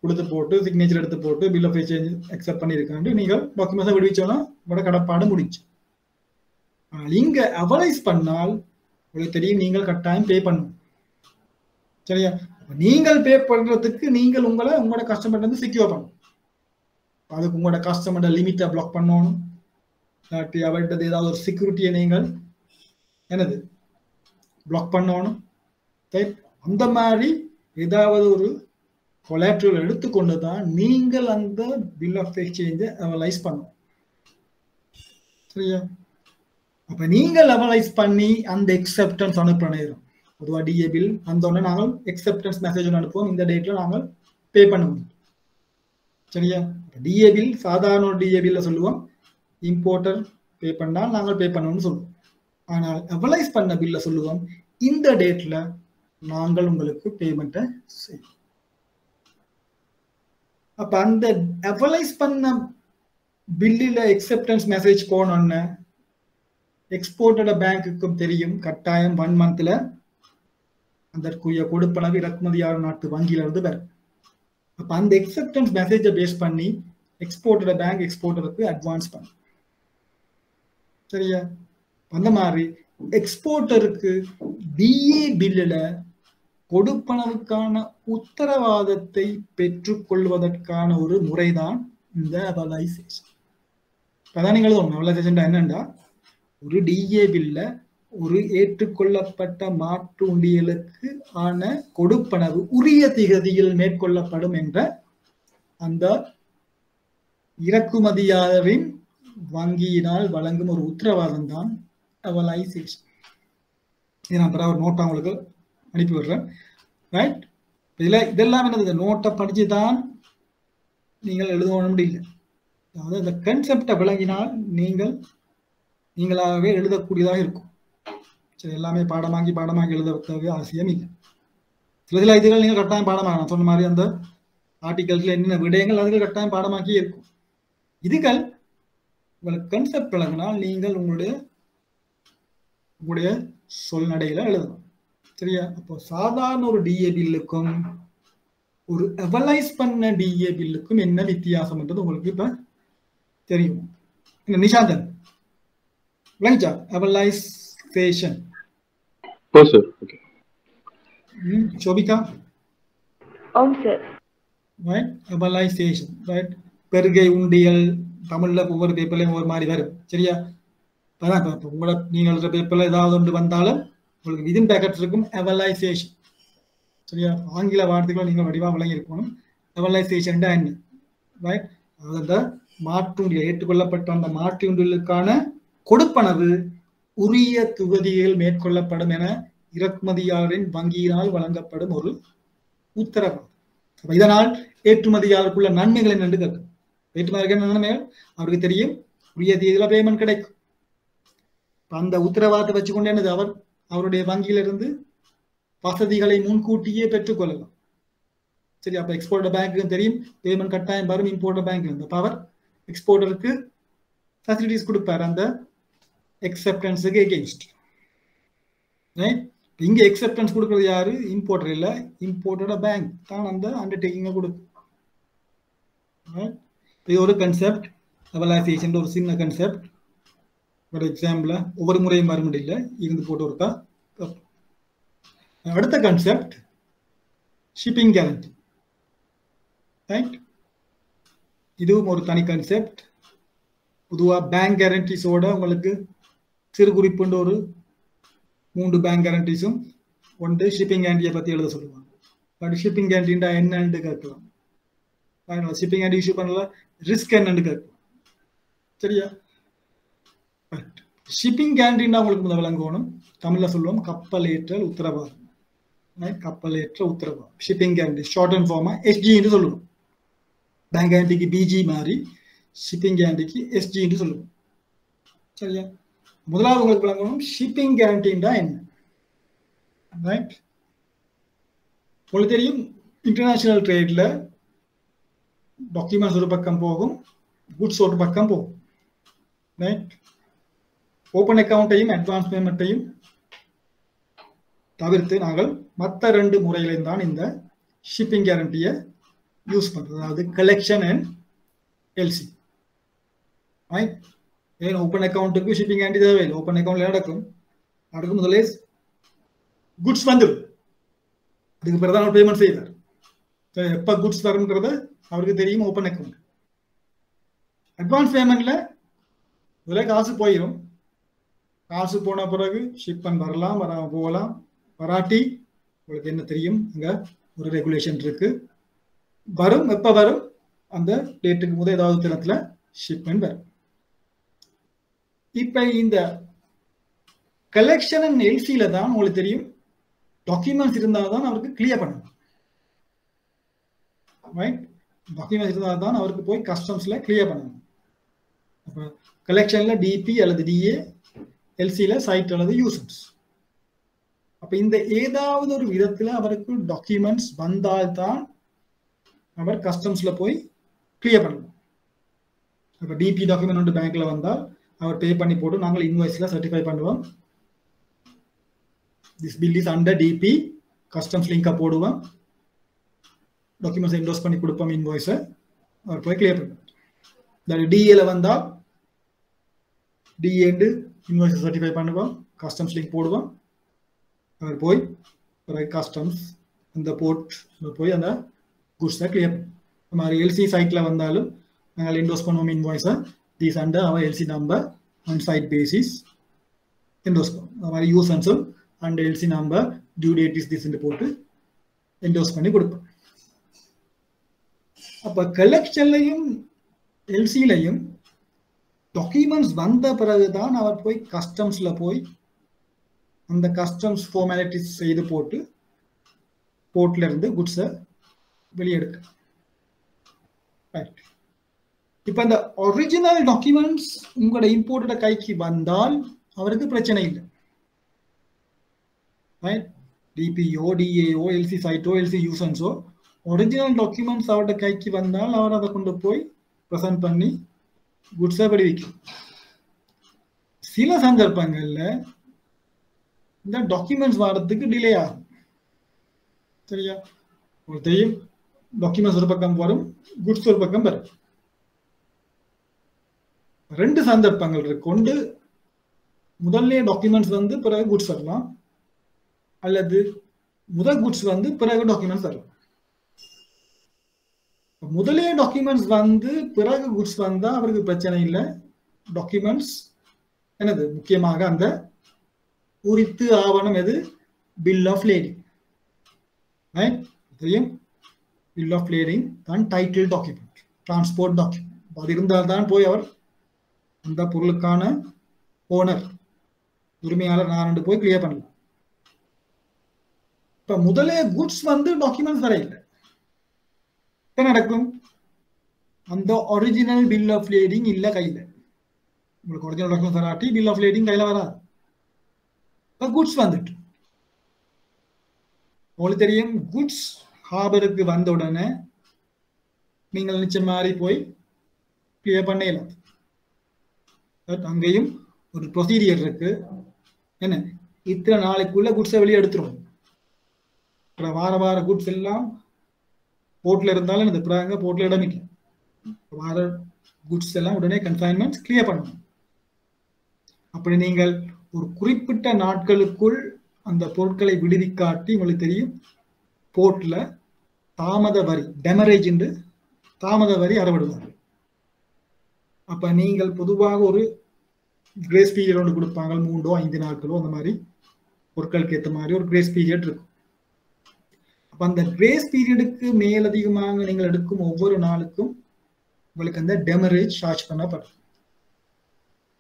கொடுத்து போட்டு சிக்னேச்சர் எடுத்து போட்டு பில் ஆஃப் எக்ஸ்சேஞ்ச் அக்செப்ட் பண்ணியிருக்காண்டு நீங்கள் டாக்குமெண்ட்ஸை விடுவிச்சோன்னா உங்களோட கடப்பாடு முடிச்சு. இங்க அவலைஸ் பண்ணால் உங்களுக்கு தெரியும் நீங்கள் கட்டாயம் பே பண்ணணும். சரியா? நீங்கள் பே பண்றதுக்கு நீங்கள் உங்களோட கஸ்டமர் வந்து செக்யூர் பண்ணணும். அதுக்கு உங்களோட கஸ்டமரோட லிமிட்டை பிளாக் பண்ணணும். இல்லாட்டி அவர்கிட்ட ஏதாவது ஒரு செக்யூரிட்டியை நீங்கள் என்னது பிளாக் பண்ணணும். அந்த மாதிரி ஏதாவது ஒரு கொலாட்ரல் எடுத்துக்கொண்டு தான் நீங்கள் அந்த பில் ஆஃப் எக்ஸ்சேஞ்சை அவலைஸ் பண்ணணும். சரியா? அப்ப நீங்கள் அவலைஸ் பண்ணி அந்த எக்ஸெப்டன்ஸ் அனுப்ப நேரம் பொதுவாக டிஏ பில் வந்தோடனே நாங்கள் எக்ஸெப்டன்ஸ் மெசேஜ் அனுப்புவோம். இந்த டேட்ல நாங்கள் பே பண்ணுவோம். சரியா? டிஏ பில் சாதாரண ஒரு டிஏ பில்ல சொல்லுவோம் இம்போர்ட்டர் பே பண்ணால் நாங்கள் பே பண்ணணும்னு சொல்லுவோம். ஆனால் அவலைஸ் பண்ண பில்ல சொல்லுவோம் இந்த டேட்ல நாங்கள் உங்களுக்கு பேமெண்ட்டை செய்வோம். அப்ப அந்த அவலைஸ் பண்ண பில்லில் எக்ஸெப்டன்ஸ் மெசேஜ் போனோன்னு எக்ஸ்போர்ட்டோட பேங்க்குக்கும் தெரியும் கட்டாயம் 1 மந்த்ல அதற்குரிய கொடுப்பனவு இறக்குமதியாளர் நாட்டு வங்கியில இருந்து வரும். அப்ப அந்த எக்ஸெப்டன்ஸ் மெசேஜை பேஸ் பண்ணி எக்ஸ்போர்ட்டோட பேங்க் எக்ஸ்போர்ட்டருக்கு அட்வான்ஸ் பண்ணும். சரியா? அந்த மாதிரி எக்ஸ்போர்ட்டருக்கு டிஏ பில்லில் கொடுப்பனவுக்கான உத்தரவாதத்தை பெற்றுக்கொள்வதற்கான ஒரு முறைதான் இந்த அவலைசேஷன். அதான் நீங்கள் அவலைசேஷன் என்னண்டா ஒரு டிஏ பில்ல ஒரு ஏற்றுக்கொள்ளப்பட்ட மாற்று உண்டியலுக்கு ஆன கொடுப்பனவு உரிய திகதியில் மேற்கொள்ளப்படும் என்ற அந்த இறக்குமதியாளரின் வங்கியினால் வழங்கும் ஒரு உத்தரவாதம் தான் அவலைசேஷன். இது நான் ஒரு நோட்டை உங்களுக்கு அனுப்பி விடுறேன். ரைட்? இதெல்லாம் என்னது நோட்டை படிச்சு தான் நீங்கள் எழுதணும் இல்லை. அதாவது இந்த கன்செப்டை விளங்கினால் நீங்களாகவே எழுதக்கூடியதாக இருக்கும். சரி, எல்லாமே பாடமாக்கி எழுத அவசியம் இல்லை. சில இதுகள் நீங்கள் கட்டாயம் பாடமாக நான் சொன்ன மாதிரி அந்த ஆர்டிகல்ஸ்ல என்னென்ன விடயங்கள் அதுகள் கட்டாயம் பாடமாக்கி இருக்கும். இதுகள் உங்களுக்கு கன்செப்ட் விளங்கினால் நீங்கள் உங்களுடைய சொல்நடையில எழுதணும். சரியா? அப்போ சாதாரண ஒரு டிஏ பில்லுக்கும் ஒரு அவலைஸ் பண்ண டிஏ பில்லுக்கும் என்ன வித்தியாசம் என்றது உங்களுக்கு இப்ப தெரியும். என்ன நிஷாந்தன் விளங்கிச்சா? அவலைசேஷன். சோபிகா? ரைட். அவலைசேஷன். ரைட். பெருகை உண்டியல் தமிழ்ல ஒவ்வொரு பேப்பர்லயும் ஒவ்வொரு மாதிரி வரும். சரியா? உங்களோட நீங்க எழுதுற பேப்பர்ல ஏதாவது ஒன்று வந்தாலும் உங்களுக்கு விதின் பேக்கெட் இருக்கும் அவலைசேஷன். சரியா? ஆங்கில வார்த்தைகளை நீங்கள் வடிவா விளங்கி இருக்கணும். அவலைசேஷன் என்ன? ரைட். அந்த மாற்றுண்டியல் ஏற்றுக்கொள்ளப்பட்ட அந்த மாற்றுண்டியலுக்கான கொடுப்பனவு உரிய தொகுதியில் மேற்கொள்ளப்படும் என இறக்குமதியாளரின் வங்கியினால் வழங்கப்படும் ஒரு உத்தரவாதம். இதனால் ஏற்றுமதியாளருக்குள்ள நன்மைகள் என்னென்று கேட்கும். ஏற்றுமதிக்கு நன்மைகள் அவருக்கு தெரியும், உரிய தேதியில பேமெண்ட் கிடைக்கும். அந்த உத்தரவாதத்தை வச்சுக்கொண்டு என்னது அவருடைய வங்கியிலிருந்து வசதிகளை முன்கூட்டியே பெற்றுக்கொள்ளலாம். சரி, அப்ப எக்ஸ்போர்ட்டர் பேங்க்கு தெரியும் பேமெண்ட் கட்டாயம் வரும் இம்போர்ட்டர் பேங்க்ல இருந்து. அப்ப அவர் எக்ஸ்போர்ட்டருக்கு ஃபெசிலிட்டிஸ் கொடுப்பார் அந்த எக்ஸெப்டன்ஸுக்கு எகெயின்ஸ்ட். இங்க எக்ஸெப்டன்ஸ் கொடுக்கறது யாரு? இம்போர்ட்டர் இல்ல, இம்போர்ட்டோட பேங்க் தான் அந்த அண்டர்டேக்கிங்கை கொடுக்கும். இது ஒரு கன்செப்ட். அவலைசேஷன் ஒரு சின்ன கன்செப்ட். ஒரு எக்ஸாம்பிள் ஒவ்வொரு முறையும் வர முடியல, இருந்து போட்டு இருக்கா. அடுத்த கன்செப்ட் ஷிப்பிங் கேரண்டி. ரைட். இதுவும் ஒரு தனி கன்செப்ட். பொதுவாக பேங்க் கேரண்டிஸோட உங்களுக்கு சிறு குறிப்புண்டு ஒரு 3 பேங்க் கேரண்டிஸும் ஒன்று ஷிப்பிங் கேரண்டியை பற்றி எழுத சொல்லுவாங்க. பட் ஷிப்பிங் கேரண்டிண்டா என்னன்னு கேட்கலாம். ஷிப்பிங் கேரண்டி இஷ்யூ பண்ணல, ரிஸ்க் என்னன்னு கேட்கலாம். சரியா? ஷிப்பிங் கேரண்டின்னா உங்களுக்கு முதல் விளங்கணும். தமிழில் சொல்லுவோம் கப்பலேற்றல் உத்தரவாதம். கப்பலேற்ற உத்தரவாதம் shipping guarantee. Short and form SG என்று சொல்லுவோம். பேங்க் கேரண்டிக்கு பிஜி மாதிரி ஷிப்பிங் கேரண்டிக்கு எஸ்ஜி என்று சொல்லுவோம். சரியா? முதலாவது உங்களுக்கு விளங்கணும் ஷிப்பிங் கேரண்டின்னா என்ன. ரைட். உங்களுக்கு தெரியும் இன்டர்நேஷனல் ட்ரேட்ல டாக்குமெண்ட்ஸ் ஒரு பக்கம் போகும், குட்ஸ் ஒரு பக்கம் போகும். ரைட். ஓப்பன் அக்கௌண்ட்டையும் அட்வான்ஸ் பேமெண்ட்டையும் தவிர்த்து நாங்கள் மற்ற 2 முறையிலையும் தான் இந்த ஷிப்பிங் கேரண்டியை யூஸ் பண்றது. அதாவது கலெக்ஷன் அண்ட் எல்சி. ஏன் ஓப்பன் அக்கௌண்ட்டுக்கு ஷிப்பிங் கேரண்டி தேவையில்லை. ஓப்பன் அக்கௌண்ட்ல நடக்கும் முதலே குட்ஸ் வந்துடும். அதுக்கு பிறகு தான் பேமெண்ட் செய்வார். எப்போ குட்ஸ் வரும்ன்றத அவருக்கு தெரியும். ஓப்பன் அக்கௌண்ட் அட்வான்ஸ் பேமெண்ட்ல முதல்ல காசு போயிடும். காசு போன பிறகு ஷிப்பன் வரலாம், போகலாம். வராட்டி உங்களுக்கு என்ன தெரியும், அங்க ஒரு ரெகுலேஷன் இருக்கு. வரும், எப்ப வரும், அந்த டேட்டுக்கு முதல் ஏதாவது தினத்துல ஷிப்மெண்ட் வரும். இப்ப இந்த கலெக்ஷன் அண்ட் எல்சியில தான் உங்களுக்கு தெரியும் டாக்குமெண்ட்ஸ் இருந்தால் தான் அவருக்கு கிளியர் பண்ணணும். ரைட், டாக்குமெண்ட்ஸ் இருந்தால் தான் அவருக்கு போய் கஸ்டம்ஸ்ல கிளியர் பண்ணணும். அப்போ கலெக்ஷன்ல டிபி அல்லது டிஏ, எல்சியில சைட் அல்லது யூசர்ஸ். அப்ப இந்த ஏதாவது ஒரு விதத்துல அவருக்கு டாக்குமெண்ட்ஸ் வந்தால்தான் அவர் கஸ்டம்ஸ்ல போய் கிளியர் பண்ணணும். அப்ப டிபி டாக்குமெண்ட் வந்து பேங்க்ல வந்தால் அவர் பே பண்ணி போட்டு நாங்கள் இன்வாய்ஸ்ல சர்டிஃபை பண்ணுவோம். This bill is under DP, customs லிங்கா போடுவோம், டாக்குமெண்ட்ஸ் என்டோஸ் பண்ணி கொடுப்போம், இன்வாய்ஸை அவர் போய் கிளியர் பண்ணுவோம். டிஏல வந்தால் டிஏண்டு இன்வாய்ஸ் சர்டிஃபை பண்ணுவோம், கஸ்டம்ஸ் லிங்க் போடுவோம், அவர் போய் கஸ்டம்ஸ் அந்த போர்ட் போய் அந்த குட்ஸை கிளியர் பண்ணும். இந்த மாதிரி எல்சி சைட்ல வந்தாலும் நாங்கள் என்டோஸ் பண்ணுவோம் இன்வாய்ஸை, these under our LC number on sight basis endorse பண்ணுவோம். அந்த மாதிரி யூஸ் அண்ட் சொல் and LC number due date is this போட்டு என்டோஸ் பண்ணி கொடுப்போம். அப்ப கலெக்ஷன்லையும் எல்சிலையும் டாக்குமெண்ட்ஸ் வந்த பிறகுதான் அவர் போய் கஸ்டம்ஸ்ல போய் அந்த கஸ்டம்ஸ் ஃபார்மாலிட்டிஸ் செய்து போட்டு போர்ட்ல இருந்து குட்ஸை வெளியெடுக்க. இப்ப இந்த ஒரிஜினல் டாக்குமெண்ட்ஸ் உங்களோட இம்போர்ட்டோட கைக்கு வந்தால் அவருக்கு பிரச்சனை இல்லை. டிபிஓ, டிஏஓ, எல்சி சைட்டோ, எல்சி யூசன்ஸோ ஒரிஜினல் டாக்குமெண்ட்ஸ் அவரோட கைக்கு வந்தால் அவர் அதை கொண்டு போய் ப்ரெசென்ட் பண்ணி குட்ஸை விடுவிக்கும். சில சந்தர்ப்பங்கள்ல இந்த டாக்குமெண்ட்ஸ் வர்றதுக்கு டிலே ஆகும். சரியா, ஒரு தெரியும் டாக்குமெண்ட்ஸ் ஒரு பக்கம் வரும், குட்ஸ் ஒரு பக்கம் வரும். 2 சந்தர்ப்பங்கள் இருக்கு. ஒன்று முதல்ல டாக்குமெண்ட்ஸ் வந்து பிறகு குட்ஸ் வரலாம், அல்லது முதல் குட்ஸ் வந்து பிறகு டாக்குமெண்ட்ஸ் வரலாம். முதலே டாக்குமெண்ட்ஸ் வந்து பிறகு குட்ஸ் வந்தா அவருக்கு பிரச்சனை இல்லை. டாக்குமெண்ட்ஸ் என்னது, முக்கியமாக அந்த உரித்து ஆவணம் எது, பில் ஆஃப் லேடிங். தெரியும், பில் ஆஃப் லேடிங் தான் டைட்டில் டாக்குமெண்ட், டிரான்ஸ்போர்ட் டாக்குமெண்ட். அது இருந்தால் தான் போய் அவர் அந்த பொருளுக்கான ஓனர், உரிமையாளர் நான் போய் கிளியர் பண்ணலாம். இப்ப முதலே குட்ஸ் வந்து டாக்குமெண்ட்ஸ் வர இல்லை, என்ன நடக்கும், அந்த ஒரிஜினல் பில் ஆஃப் லேடிங் இல்ல கையில. உங்களுக்கு ஒரிஜினல் டாக்குமெண்ட் வராட்டி பில் ஆஃப் லேடிங் கையில வராது. குட்ஸ் வந்துட்டு உங்களுக்கு தெரியும், குட்ஸ் ஹார்பருக்கு வந்த உடனே நீங்கள் நினைச்ச மாதிரி போய் கிளியர் பண்ணலாம். அங்கேயும் ஒரு ப்ரொசீஜர் இருக்கு. என்ன, இத்தனை நாளைக்குள்ள குட்ஸை வெளியே எடுத்துரும். வார குட்ஸ் எல்லாம் போர்ட்ல இருந்தாலும் இந்த பிராங்க போர்ட்ல இடமிக்க வார குட்ஸ் எல்லாம் உடனே கன்சைன்மெண்ட்ஸ் கிளியர் பண்ணணும். அப்படி நீங்கள் ஒரு குறிப்பிட்ட நாட்களுக்குள் அந்த பொருட்களை விடுவிக்காட்டி உங்களுக்கு தெரியும் போர்ட்ல தாமத வரி, டெமரேஜ் என்று தாமத வரி அறவிடுவார்கள். அப்ப நீங்கள் பொதுவாக ஒரு கிரேஸ் பீரியட் ஒன்று கொடுப்பாங்க, 3-5 நாட்களோ அந்த மாதிரி பொருட்களுக்கு ஏற்ற மாதிரி ஒரு கிரேஸ் பீரியட் இருக்கும். அப்ப அந்த கிரேஸ் பீரியடுக்கு மேலதிகமாக நீங்கள் எடுக்கும் ஒவ்வொரு நாளுக்கும் உங்களுக்கு அந்த டெமரேஜ் சார்ஜ் பண்ணப்படும்.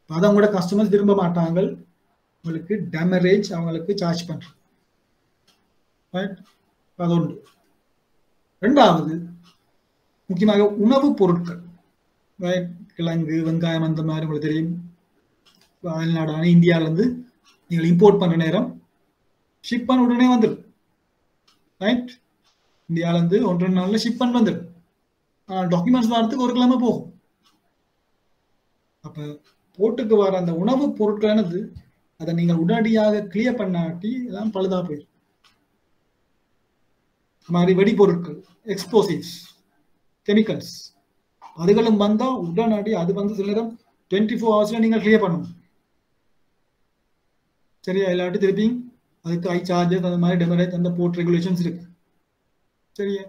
அதை கூட கஸ்டமர்ஸ் விரும்ப மாட்டாங்க, உங்களுக்கு டெமரேஜ் அவங்களுக்கு சார்ஜ் பண்றோம். அது ஒன்று. 2வது முக்கியமாக உணவுப் பொருட்கள், கிழங்கு, வெங்காயம் அந்த மாதிரி உங்களுக்கு தெரியும் அயல்நாடான இந்தியாவிலேருந்து நீங்கள் இம்போர்ட் பண்ற நேரம் ஷிப் பண்ண உடனே வந்துடும். ரைட், இந்தியாவிலேருந்து 1-2 நாள்ல ஷிப் பண்ண வந்துடும். டாக்குமெண்ட்ஸ் வரத்துக்கு 1 கிழமை போகும். அப்ப போட்டுக்கு வர அந்த உணவுப் பொருட்களானது அதை நீங்கள் உடனடியாக கிளியர் பண்ணாட்டி எல்லாம் பழுதா போயிடும். மாதிரி வெடிபொருட்கள், எக்ஸ்ப்ளோசிவ்ஸ், கெமிக்கல்ஸ் அதுகளும் வந்தா உடனடி அது வந்து சில நேரம் 24 hours நீங்கள் கிளியர் பண்ணணும். சரியா? இல்லாட்டி திருப்பி அதுக்கு ஹை சார்ஜஸ் அந்த மாதிரி டெமரேஜ் அந்த போர்ட் ரெகுலேஷன்ஸ் இருக்கு. சரியா?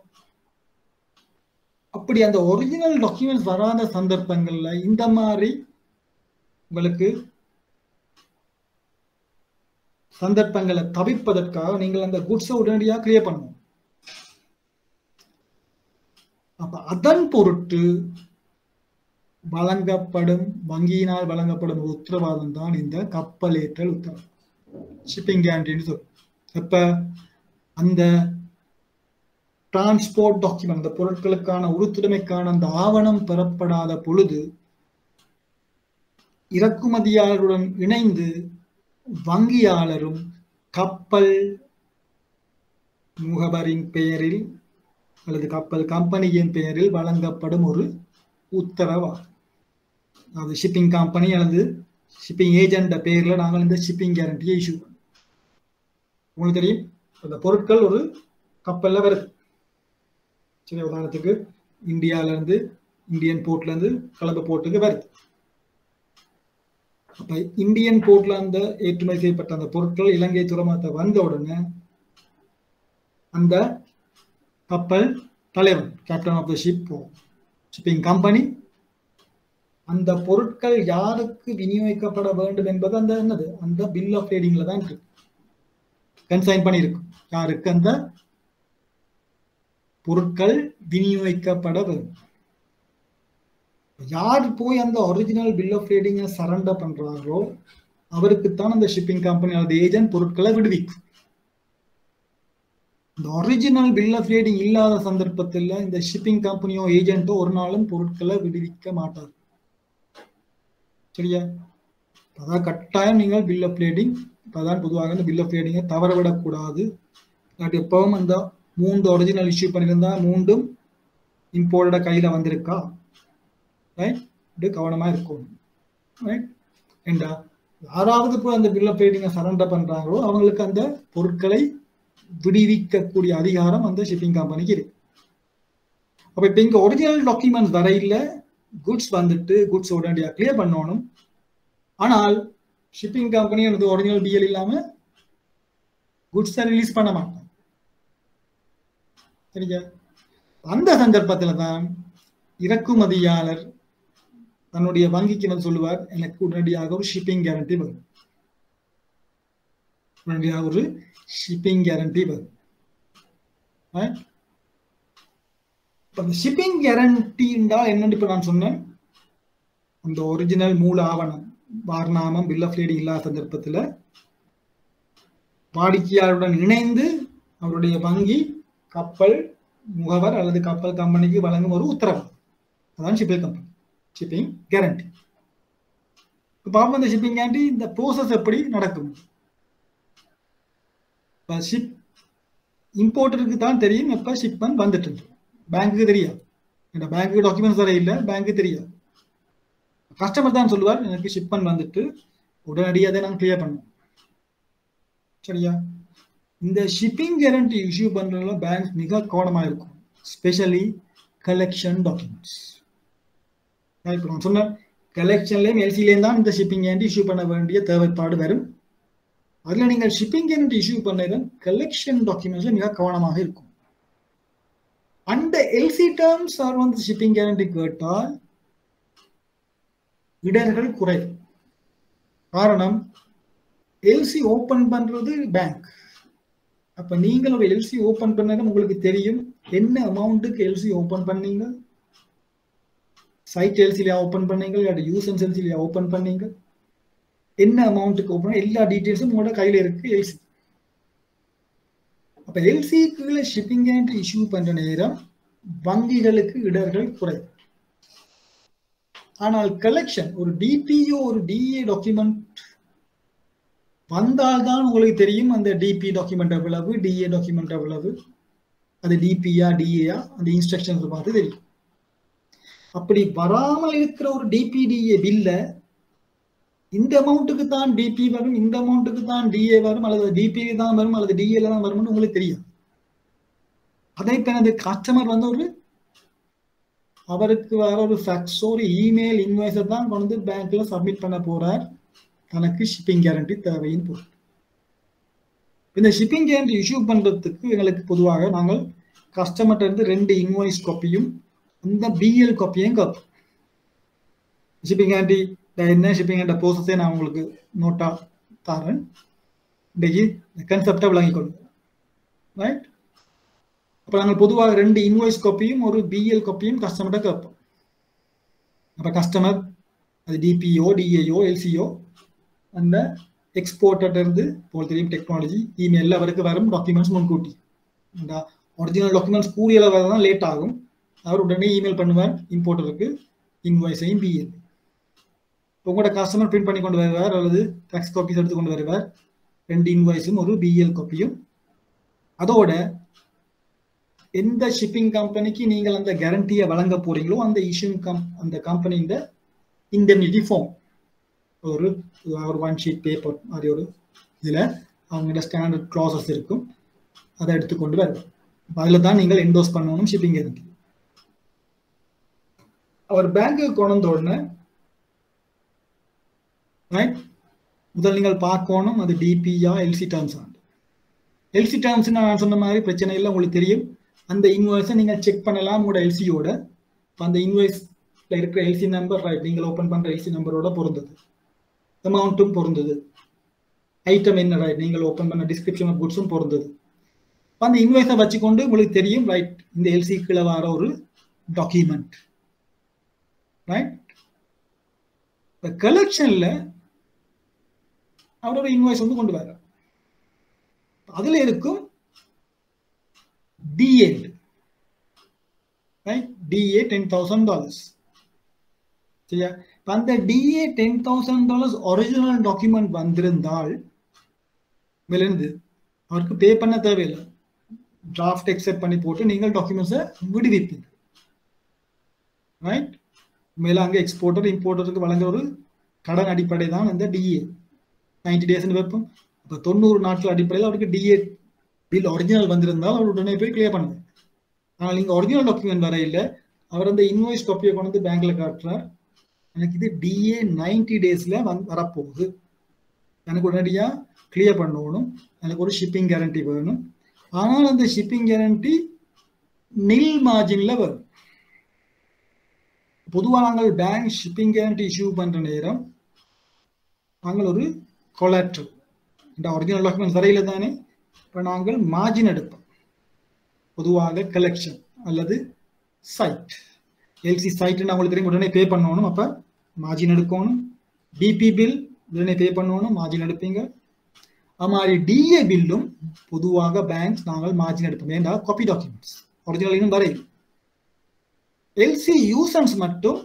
அப்படி அந்த ஒரிஜினல் டாக்குமெண்ட்ஸ் வராத சந்தர்ப்பங்கள்ல இந்த மாதிரி உங்களுக்கு சந்தர்ப்பங்களை தவிர்ப்பதற்காக நீங்கள் அந்த குட்ஸை உடனடியாக கிளியர் பண்ணணும். அப்ப அதன் பொருட்டு வழங்கப்படும் வங்கியினால் வழங்கப்படும் உத்தரவாதம் தான் இந்த கப்பலேற்றல் உத்தரவு, ஷிப்பிங் கேரண்டின்னு சொல்லும். எப்ப அந்த டிரான்ஸ்போர்ட் டாக்குமெண்ட், அந்த பொருட்களுக்கான உறுத்துடைமைக்கான அந்த ஆவணம் பெறப்படாத பொழுது இறக்குமதியாளருடன் இணைந்து வங்கியாளரும் கப்பல் முகவரின் பெயரில் அல்லது கப்பல் கம்பெனியின் பெயரில் வழங்கப்படும் ஒரு உத்தரவாகும். அது ஷிப்பிங் கம்பெனி அல்லது ஷிப்பிங் ஏஜென்ட் பெயர்ல நாங்கள் இந்த ஷிப்பிங் கேரண்டியை இஷ்யூ பண்ணோம். உங்களுக்கு தெரியும், அந்த பொருட்கள் ஒரு கப்பல்ல வருது. சரி, உதாரணத்துக்கு இந்தியால இருந்து, இந்தியன் போர்ட்ல இருந்து கலம்ப போர்ட்டுக்கு வருது. அப்ப இந்தியன் போர்ட்ல அந்த ஏற்றுமதி செய்யப்பட்ட அந்த பொருட்கள் இலங்கை துறைமுகத்தை வந்த உடனே அந்த கப்பல் தலைவன், captain of the ship, shipping company, அந்த பொருட்கள் யாருக்கு விநியோகிக்கப்பட வேண்டும் என்பது அந்த என்னது அந்த பில் ஆஃப் ட்ரேடிங்ல தான் இருக்கு, கன்சைன் பண்ணியிருக்கும். யாருக்கு அந்த பொருட்கள் விநியோகிக்கப்பட வேண்டும், யார் போய் அந்த ஒரிஜினல் பில் ஆஃப் ட்ரேடிங்கை சரண்டர் பண்றாங்களோ அவருக்குத்தான் அந்த ஷிப்பிங் கம்பெனி அல்லது ஏஜென்ட் பொருட்களை விடுவிக்கும். இந்த ஒரிஜினல் பில் ஆஃப் ட்ரேடிங் இல்லாத சந்தர்ப்பத்தில் இந்த ஷிப்பிங் கம்பெனியோ ஏஜென்ட்டோ ஒரு நாளும் பொருட்களை விடுவிக்க மாட்டார். சரியா? அதான் கட்டாயம் நீங்கள் பில் ஆஃப் ட்ரேடிங், அதான் பொதுவாக இந்த பில் ஆஃப் ட்ரேடிங்கை தவறவிடக்கூடாது. எப்பவும் அந்த 3 ஒரிஜினல் இஷ்யூ பண்ணியிருந்தா 3ம் இம்போர்ட்டோட கையில வந்திருக்கா, ரைட்? இது கவனமா இருக்கும். ரைட்? ஏண்டா யாராவது போய் அந்த பில் ஆஃப் ட்ரேடிங்கை சரண்டர் பண்றாங்களோ அவங்களுக்கு அந்த பொருட்களை விடுவிக்கக்கூடிய அதிகாரம் அந்த ஷிப்பிங் கம்பெனிக்கு இருக்கு. அப்ப இப்ப இங்க ஒரிஜினல் டாக்குமெண்ட்ஸ் வரையில குட்ஸ் வந்துட்டு குட்ஸ் உடனடியாக கிளியர் பண்ணணும். ஆனால் ஷிப்பிங் கம்பெனி அல்லது ஒரிஜினல் பிஎல் இல்லாம குட்ஸை ரிலீஸ் பண்ண மாட்டாங்க. சரியா? அந்த சந்தர்ப்பத்துல தான் இறக்குமதியாளர் தன்னுடைய வங்கிக்கு வந்து சொல்லுவார், எனக்கு உடனடியாக ஒரு ஷிப்பிங் கேரண்டி வரும், உடனடியாக ஒரு ஷிப்பிங் கேரண்டி வரும். ஷிப்பிங் கேரண்டி என்றால் என்னன்னு இப்ப நான் சொன்னேன், அந்த ஒரிஜினல் மூல ஆவணம் வார்நாமம் பில் ஆஃப் ட்ரேடிங் இல்லாத சந்தர்ப்பத்தில் வாடிக்கையாளருடன் இணைந்து அவருடைய வங்கி கப்பல் முகவர் அல்லது கப்பல் கம்பெனிக்கு வழங்கும் ஒரு உத்தரவு, அதான் ஷிப்பிங் கம்பெனி ஷிப்பிங் கேரண்டி. பாப்போம் இந்த ஷிப்பிங் கேரண்டி இந்த ப்ரோசஸ் எப்படி நடக்கும். ஷிப் இம்போர்ட்டருக்கு தான் தெரியும் எப்ப ஷிப்மெண்ட் வந்துட்டு இருக்கு, பேங்க்குக்கு தெரியாது. பேங்க்கு டாக்குமெண்ட்ஸ் வர இல்லை, பேங்க்கு தெரியாது. கஸ்டமர் தான் சொல்லுவார், எனக்கு ஷிப்மெண்ட் வந்துட்டு உடனடியாக அதை நாங்கள் கிளியர் பண்ணுவோம். சரியா? இந்த ஷிப்பிங் கேரண்டி இஷ்யூ பண்றதுல பேங்க் மிக கவனமா இருக்கும், ஸ்பெஷலி கலெக்ஷன் டாக்குமெண்ட்ஸ். இப்போ நான் சொன்ன கலெக்ஷன்லேயும் எல்சிலேயும் தான் இந்த ஷிப்பிங் கேரண்டி இஷ்யூ பண்ண வேண்டிய தேவைப்பாடு வரும். அதுல நீங்கள் ஷிப்பிங் கேரண்டி இஷ்யூ பண்ண கலெக்ஷன் டாக்குமெண்ட்ஸ்ல மிக கவனமாக இருக்கும். அந்த எல்சி டேர்ம்ஸ் ஆர் வந்து ஷிப்பிங் கேரண்டி கேட்டால் இடர்கள் குறையும். காரணம், எல்சி ஓபன் பண்றது பேங்க். அப்ப நீங்கள் ஒரு எல்சி ஓபன் பண்ண உங்களுக்கு தெரியும் என்ன அமௌண்ட்டுக்கு எல்சி ஓபன் பண்ணீங்க, சைட் எல்சிலியா ஓபன் பண்ணீங்க இல்லாட்டி யூசன்ஸ் எல்சிலியா ஓபன் பண்ணீங்க, என்ன அமௌண்ட்டுக்கு ஓபன், எல்லா டீட்டெயில்ஸும் உங்களோட கையில இருக்கு எல்சி. அப்ப எல்சிக்குள்ள ஷிப்பிங் கேரண்டி இஷ்யூ பண்ற நேரம் வங்கிகளுக்கு இடர்கள் குறையும். ஆனால் கலெக்ஷன் ஒரு டிபிஓ ஒரு டிஏ டாக்குமெண்ட் வந்தால்தான் உங்களுக்கு தெரியும் அந்த டிபி டாக்குமெண்ட் எவ்வளவு, டிஏ டாக்குமெண்ட் எவ்வளவு, அது டிபியா டிஏயா அந்த இன்ஸ்ட்ரக்ஷன்ஸ் பார்த்து தெரியும். அப்படி வராமல் இருக்கிற ஒரு டிபிடிஏ பில்ல இந்த அமௌண்ட்டுக்கு தான் டிபி வரும், இந்த அமௌண்ட்டுக்கு தான் டிஏ வரும், அல்லது டிபி தான் வரும், அல்லது டிஏல தான் வரும்னு உங்களுக்கு தெரியும். அதை தனது கஸ்டமர் வந்து ஒரு அவருக்கு வர ஒரு ஃபேக்ஸோ ஒரு இமெயில் இன்வாய்ஸை தான் கொண்டு பேங்க்ல சப்மிட் பண்ண போறார். தனக்கு ஷிப்பிங் கேரண்டி தேவையின் பொருள். இந்த ஷிப்பிங் கேரண்டி இஷ்யூ பண்றதுக்கு எங்களுக்கு பொதுவாக நாங்கள் கஸ்டமர்ட்ட இருந்து 2 இன்வாய்ஸ் காப்பியும் அந்த பிஎல் காப்பியும் கேட்போம். ஷிப்பிங் கேரண்டி என்ன ஷிப்பிங் கேரண்டி ப்ரோசஸே நான் உங்களுக்கு நோட்டா தரேன். இன்றைக்கு கன்செப்டை விளங்கிக் கொள்ளுங்க. ரைட்? அப்போ நாங்கள் பொதுவாக 2 இன்வாய்ஸ் காப்பியும் ஒரு பிஎல் காப்பியும் கஸ்டமர்கிட்ட கேட்போம். அப்போ கஸ்டமர் அது டிபிஓ, டிஏஓ, எல்சிஓ அந்த எக்ஸ்போர்ட்டர்ட்ட இருந்து போல் தெரியும் டெக்னாலஜி இமெயிலில் அவருக்கு வரும் டாக்குமெண்ட்ஸ் முன்கூட்டி. இந்த ஒரிஜினல் டாக்குமெண்ட்ஸ் கூடியில் வரதான் லேட் ஆகும். அவர் உடனே இமெயில் பண்ணுவார் இம்போர்ட்டருக்கு இன்வாய்ஸையும் பிஎல். இப்போ உங்களோட கஸ்டமர் பிரிண்ட் பண்ணி கொண்டு வருவார் அல்லது டேக்ஸ் காப்பீஸ் எடுத்து கொண்டு வருவார். 2 இன்வாய்ஸும் ஒரு பிஎல் காப்பியும். அதோட எந்த ஷிப்பிங் கம்பெனிக்கு நீங்கள் அந்த கேரண்டியை வழங்க போறீங்களோ அந்த அந்த கம்பெனியின் இண்டெம்னிட்டி ஃபார்ம் ஒரு 1 ஷீட் பேப்பர் மாதிரி ஒரு இதில் அவங்களோட ஸ்டாண்டர்ட் க்ளாசஸ் இருக்கும். அதை எடுத்துக்கொண்டு வருவார். அதில் தான் நீங்கள் என்டோஸ் பண்ணணும் ஷிப்பிங் கேரண்டி. அவர் பேங்க்குக்கு கொண்டு வந்த உடனே முதல் நீங்கள் பார்க்கணும் அது டிபியா எல்சி டேர்ம்ஸ். எல்சி டேர்ம்ஸ் நான் சொன்ன மாதிரி பிரச்சனை இல்லை, உங்களுக்கு தெரியும். அந்த இன்வாய்ஸை நீங்கள் செக் பண்ணலாம் உங்களோட எல்சியோட. அந்த இன்வாய்ஸ்ல இருக்கிற எல்சி நம்பர் ரைட் நீங்கள் ஓப்பன் பண்ற எல்சி நம்பரோட பொருந்தது, அமௌண்ட்டும் பொருந்தது, ஐட்டம் என்ன ரைட் நீங்கள் ஓப்பன் பண்ண டிஸ்கிரிப்ஷன் ஆஃப் குட்ஸும் பொருந்தது. அந்த இன்வாய்ஸை வச்சுக்கொண்டு உங்களுக்கு தெரியும் ரைட் இந்த எல்சி கீழே வர ஒரு டாக்குமெண்ட். ரைட்? இப்போ கலெக்ஷன்ல அவரோட இன்வாய்ஸ் வந்து கொண்டு வர அதுல இருக்கும் DA, right? DA $10,000. சரியா? அந்த DA $10,000 ஒரிஜினல் டாக்குமெண்ட் வந்திருந்தால் வெளியிருந்து அவருக்கு பே பண்ண தேவையில்லை. டிராஃப்ட் எக்ஸெப்ட் பண்ணி போட்டு நீங்கள் டாக்குமெண்ட்ஸை விடுவிப்பீங்க. ரைட்? மேல அங்கே எக்ஸ்போர்ட்டர் இம்போர்ட்டருக்கு வழங்குற ஒரு கடன் அடிப்படை தான் இந்த DA 90 days வைப்போம். அப்போ 90 நாட்கள் அடிப்படையில் அவருக்கு DA பில் ஒரிஜினல் வந்திருந்தால் அவர் உடனே போய் கிளியர் பண்ணுவார். ஆனால் நீங்கள் ஒரிஜினல் டாக்குமெண்ட் வர இல்லை, அவர் அந்த இன்வாய்ஸ் காப்பியை கொண்டு வந்து பேங்க்ல காட்டுறார். எனக்கு இது DA 90 daysல வரப்போகுது, எனக்கு உடனடியாக கிளியர் பண்ணணும், எனக்கு ஒரு ஷிப்பிங் கேரண்டி வேணும். ஆனால் அந்த ஷிப்பிங் கேரண்டி நில் மார்ஜின்ல வரும். பொதுவாக நாங்கள் பேங்க் ஷிப்பிங் கேரண்டி இஷ்யூ பண்ற நேரம் நாங்கள் ஒரு கொலாட்ரல் இந்த ஒரிஜினல் டாக்குமெண்ட் வரையில தானே இப்போ நாங்கள் மார்ஜின் எடுப்போம். பொதுவாக கலெக்ஷன் அல்லது சைட் எல்சி சைட்னு அவங்களுக்கு தெரியும், உடனே பே பண்ணணும், அப்போ மார்ஜின் எடுக்கணும். டிபி பில் உடனே பே பண்ணணும், மார்ஜின் எடுப்பீங்க. அது மாதிரி டிஏ பில்லும் பொதுவாக பேங்க்ஸ் நாங்கள் மார்ஜின் எடுப்போம். ஏன்னா காப்பி டாக்குமெண்ட்ஸ் ஒரிஜினல் இன்னும் வரையும். எல்சி யூசன்ஸ் மட்டும்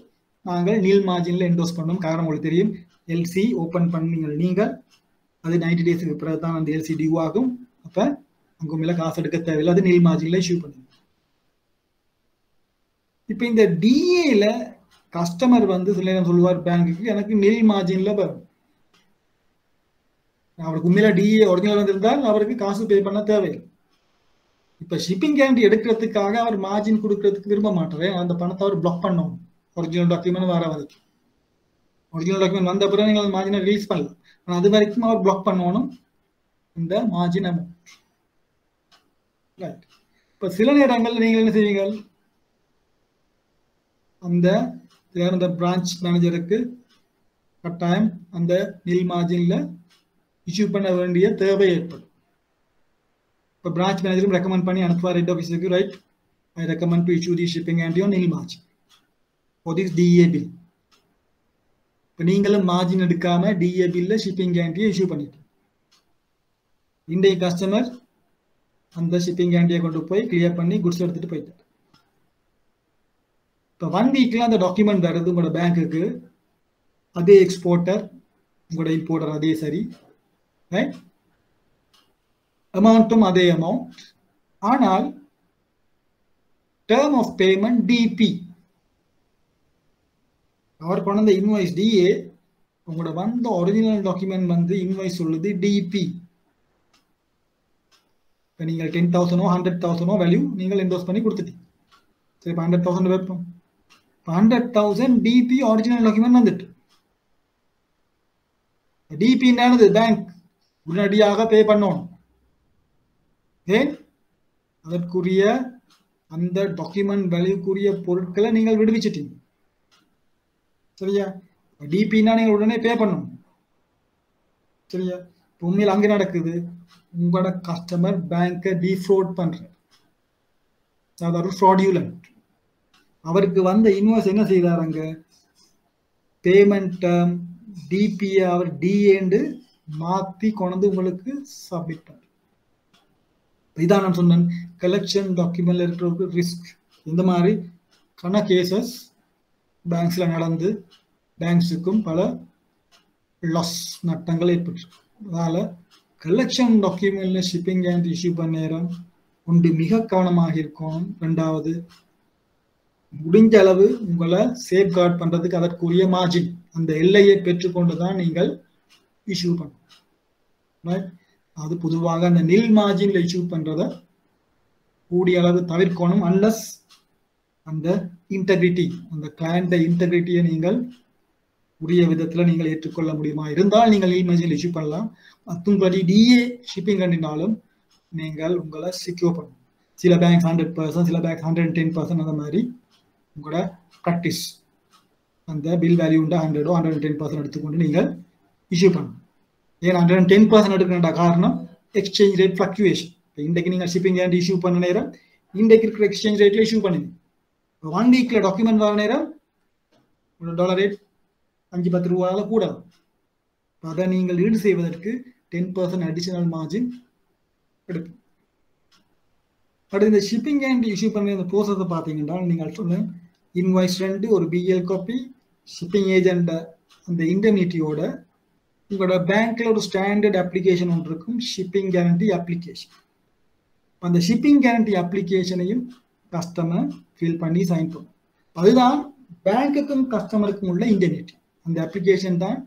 நாங்கள் நீல் மார்ஜின்ல என்டோஸ் பண்ணணும். காரணம் உங்களுக்கு தெரியும், எல்சி ஓப்பன் பண்ணீங்க நீங்கள் அது 90 daysக்கு பிறகு தான் அந்த எல்சி டியூ ஆகும். அப்போ அங்கே மேலே காசு எடுக்க தேவையில்லை, அது நீல் மார்ஜின்ல இஷ்யூ பண்ணுங்க. இப்போ இந்த டிஏல கஸ்டமர் வந்து சில நேரம் சொல்லுவார் பேங்க்குக்கு எனக்கு நீல் மார்ஜின்ல வரும். அவருக்கு உண்மையில டிஏ ஒரிஜினல் வந்திருந்தால் அவருக்கு காசு பே பண்ண தேவையில்லை. இப்போ ஷிப்பிங் கேரண்டி எடுக்கிறதுக்காக அவர் மார்ஜின் கொடுக்கறதுக்கு விரும்ப மாட்டார். அந்த பணத்தை அவர் பிளாக் பண்ணணும் ஒரிஜினல் டாக்குமெண்ட் வர வரைக்கும். ஒரிஜினல் டாக்குமெண்ட் வந்த பிறகு நீங்கள் மார்ஜினை ரிலீஸ் பண்ணலாம், ஆனால் அது வரைக்கும் அவர் பிளாக் பண்ணணும் இந்த மார்ஜின் அமௌண்ட். ரைட்? இப்போ சில நேரங்களில் நீங்கள் என்ன செய்வீங்க, அந்த பிரான்ச் மேனேஜருக்கு கட்டாயம் அந்த நில் மார்ஜின்ல இஷ்யூ பண்ண வேண்டிய தேவை ஏற்படும். இப்போ பிரான்ச் மேனேஜரும் ரெக்கமெண்ட் பண்ணி அனுப்புவார் ஹெட் ஆஃபீஸருக்கு, right I recommend to issue the shipping guarantee on nil margin for this DA bill. இப்போ நீங்களும் மார்ஜின் எடுக்காம டிஏ பில்ல ஷிப்பிங் கேரண்டியை இஷ்யூ பண்ணிட்டு இன்றைய கஸ்டமர் அந்த ஷிப்பிங் கேரண்டியை கொண்டு போய் கிளியர் பண்ணி குட்ஸ் எடுத்துட்டு போயிட்டார். இப்போ 1 வீக்ல அந்த டாக்குமெண்ட் வருது உங்களோட பேங்க்குக்கு, அதே எக்ஸ்போர்ட்டர் உங்களோட இம்போர்ட்டர் அதே சரி, ரைட்? அமௌண்ட்டும் அதே அமௌண்ட், ஆனால் டேர்ம் ஆஃப் பேமெண்ட் டிபி. அவர் கொண்ட இன்வாய்ஸ் டிஏ உங்களோட வந்த ஒரிஜினல் டாக்குமெண்ட் வந்து இன்வாய்ஸ் சொல்லுது டிபி. இப்போ நீங்கள் 10,000 100,000 வேல்யூ நீங்கள் என்டோஸ் பண்ணி கொடுத்துட்டீங்க. சரி, இப்போ 100,000 வைப்போம். இப்போ 100,000 டிபி ஒரிஜினல் டாக்குமெண்ட் வந்துட்டு. டிபின்னானது பேங்க் உடனடியாக பே பண்ணணும். ஏன்? அதற்குரிய அந்த டாக்குமெண்ட் வேல்யூக்குரிய பொருட்களை நீங்கள் விடுவிச்சிட்டீங்க. சரியா? டிபின்னா நீங்கள் உடனே பே பண்ணணும். சரியா? உண்மையில் அங்கே நடக்குது, உங்களோட கஸ்டமர் பேங்கை டிஃப்ராட் பண்ற, அதாவது ஃப்ராடியூலண்ட். அவருக்கு வந்த இன்வாய்ஸ் என்ன செய்தாருங்க, பேமெண்ட் டேர்ம் டிபியை அவர் டிஏண்டு மாற்றி கொண்டு உங்களுக்கு சப்மிட் பண்ண. இதான் நான் சொன்னேன், கலெக்ஷன் டாக்குமெண்ட்ல இருக்கிற ரிஸ்க். இந்த மாதிரி கன கேசஸ் பேங்க்ஸ்ல நடந்து பேங்க்ஸுக்கும் பல லாஸ் நட்டங்கள் ஏற்பட்டு. அதனால கலெக்ஷன் டாக்குமெண்ட்ல ஷிப்பிங் அண்ட் இஷ்யூ பண்ண நேரம் ஒன்று மிக கவனமாக இருக்கும். ரெண்டாவது, முடிஞ்ச அளவு உங்களை சேஃப்கார்ட் பண்றதுக்கு அதற்குரிய மார்ஜின், அந்த எல்லையை பெற்றுக்கொண்டு தான் நீங்கள் இஷ்யூ பண்ணணும். அது பொதுவாக அந்த நில் மார்ஜின்ல இஷ்யூ பண்றத கூடிய அளவு தவிர்க்கணும். அன்லஸ் அந்த இன்டெகிரிட்டி, அந்த கிளையண்ட இன்டெகிரிட்டியை நீங்கள் உரிய விதத்துல நீங்கள் ஏற்றுக்கொள்ள முடியுமா இருந்தால் நீங்கள் நில் மார்ஜின்ல இஷ்யூ பண்ணலாம். மற்றபடி டிஏ ஷிப்பிங் கண்டினாலும் நீங்கள் உங்களை செக்யூர் பண்ணணும். சில பேங்க்ஸ் 100%, சில பேங்க்ஸ் 110%, அந்த மாதிரி உங்களோட ப்ராக்டிஸ் அந்த பில் வேல்யூ 100 110% எடுத்துக்கொண்டு நீங்கள் இஷ்யூ பண்ணணும். ஏன் 110% எடுக்கிற காரணம் எக்ஸ்சேஞ்ச் ரேட் ஃப்ளக்சுவேஷன். இன்றைக்கு நீங்கள் ஷிப்பிங் அண்ட் இஷ்யூ பண்ண நேரம் இன்றைக்கு இருக்கிற எக்ஸ்சேஞ்ச் ரேட்ல இஷ்யூ பண்ணுங்க. 1 வீக்ல டாக்குமெண்ட் வர நேரம் டாலர் ரேட் 5-10 ரூபாயால கூட. அதை நீங்கள் ஈடு செய்வதற்கு 10% அடிஷனல் மார்ஜின் எடுக்கும். அடுத்து இந்த ஷிப்பிங் அண்ட் இஷ்யூ பண்ண இந்த ப்ரோசஸை பார்த்தீங்கன்னா நீங்கள் சொன்ன இன்வாய்ஸ் 2, ஒரு பிஎல் காப்பி, ஷிப்பிங் ஏஜென்ட் அந்த இண்டெம்னிட்டியோட உங்களோட பேங்க்ல ஒரு ஸ்டாண்டர்ட் அப்ளிகேஷன் ஒன்று இருக்கும், ஷிப்பிங் கேரண்டி அப்ளிகேஷன். அந்த ஷிப்பிங் கேரண்டி அப்ளிகேஷனையும் கஸ்டமர் ஃபில் பண்ணி சைன் பண்ணும். அதுதான் பேங்க்குக்கும் கஸ்டமருக்கும் உள்ள இண்டெம்னிட்டி. அந்த அப்ளிகேஷன் தான்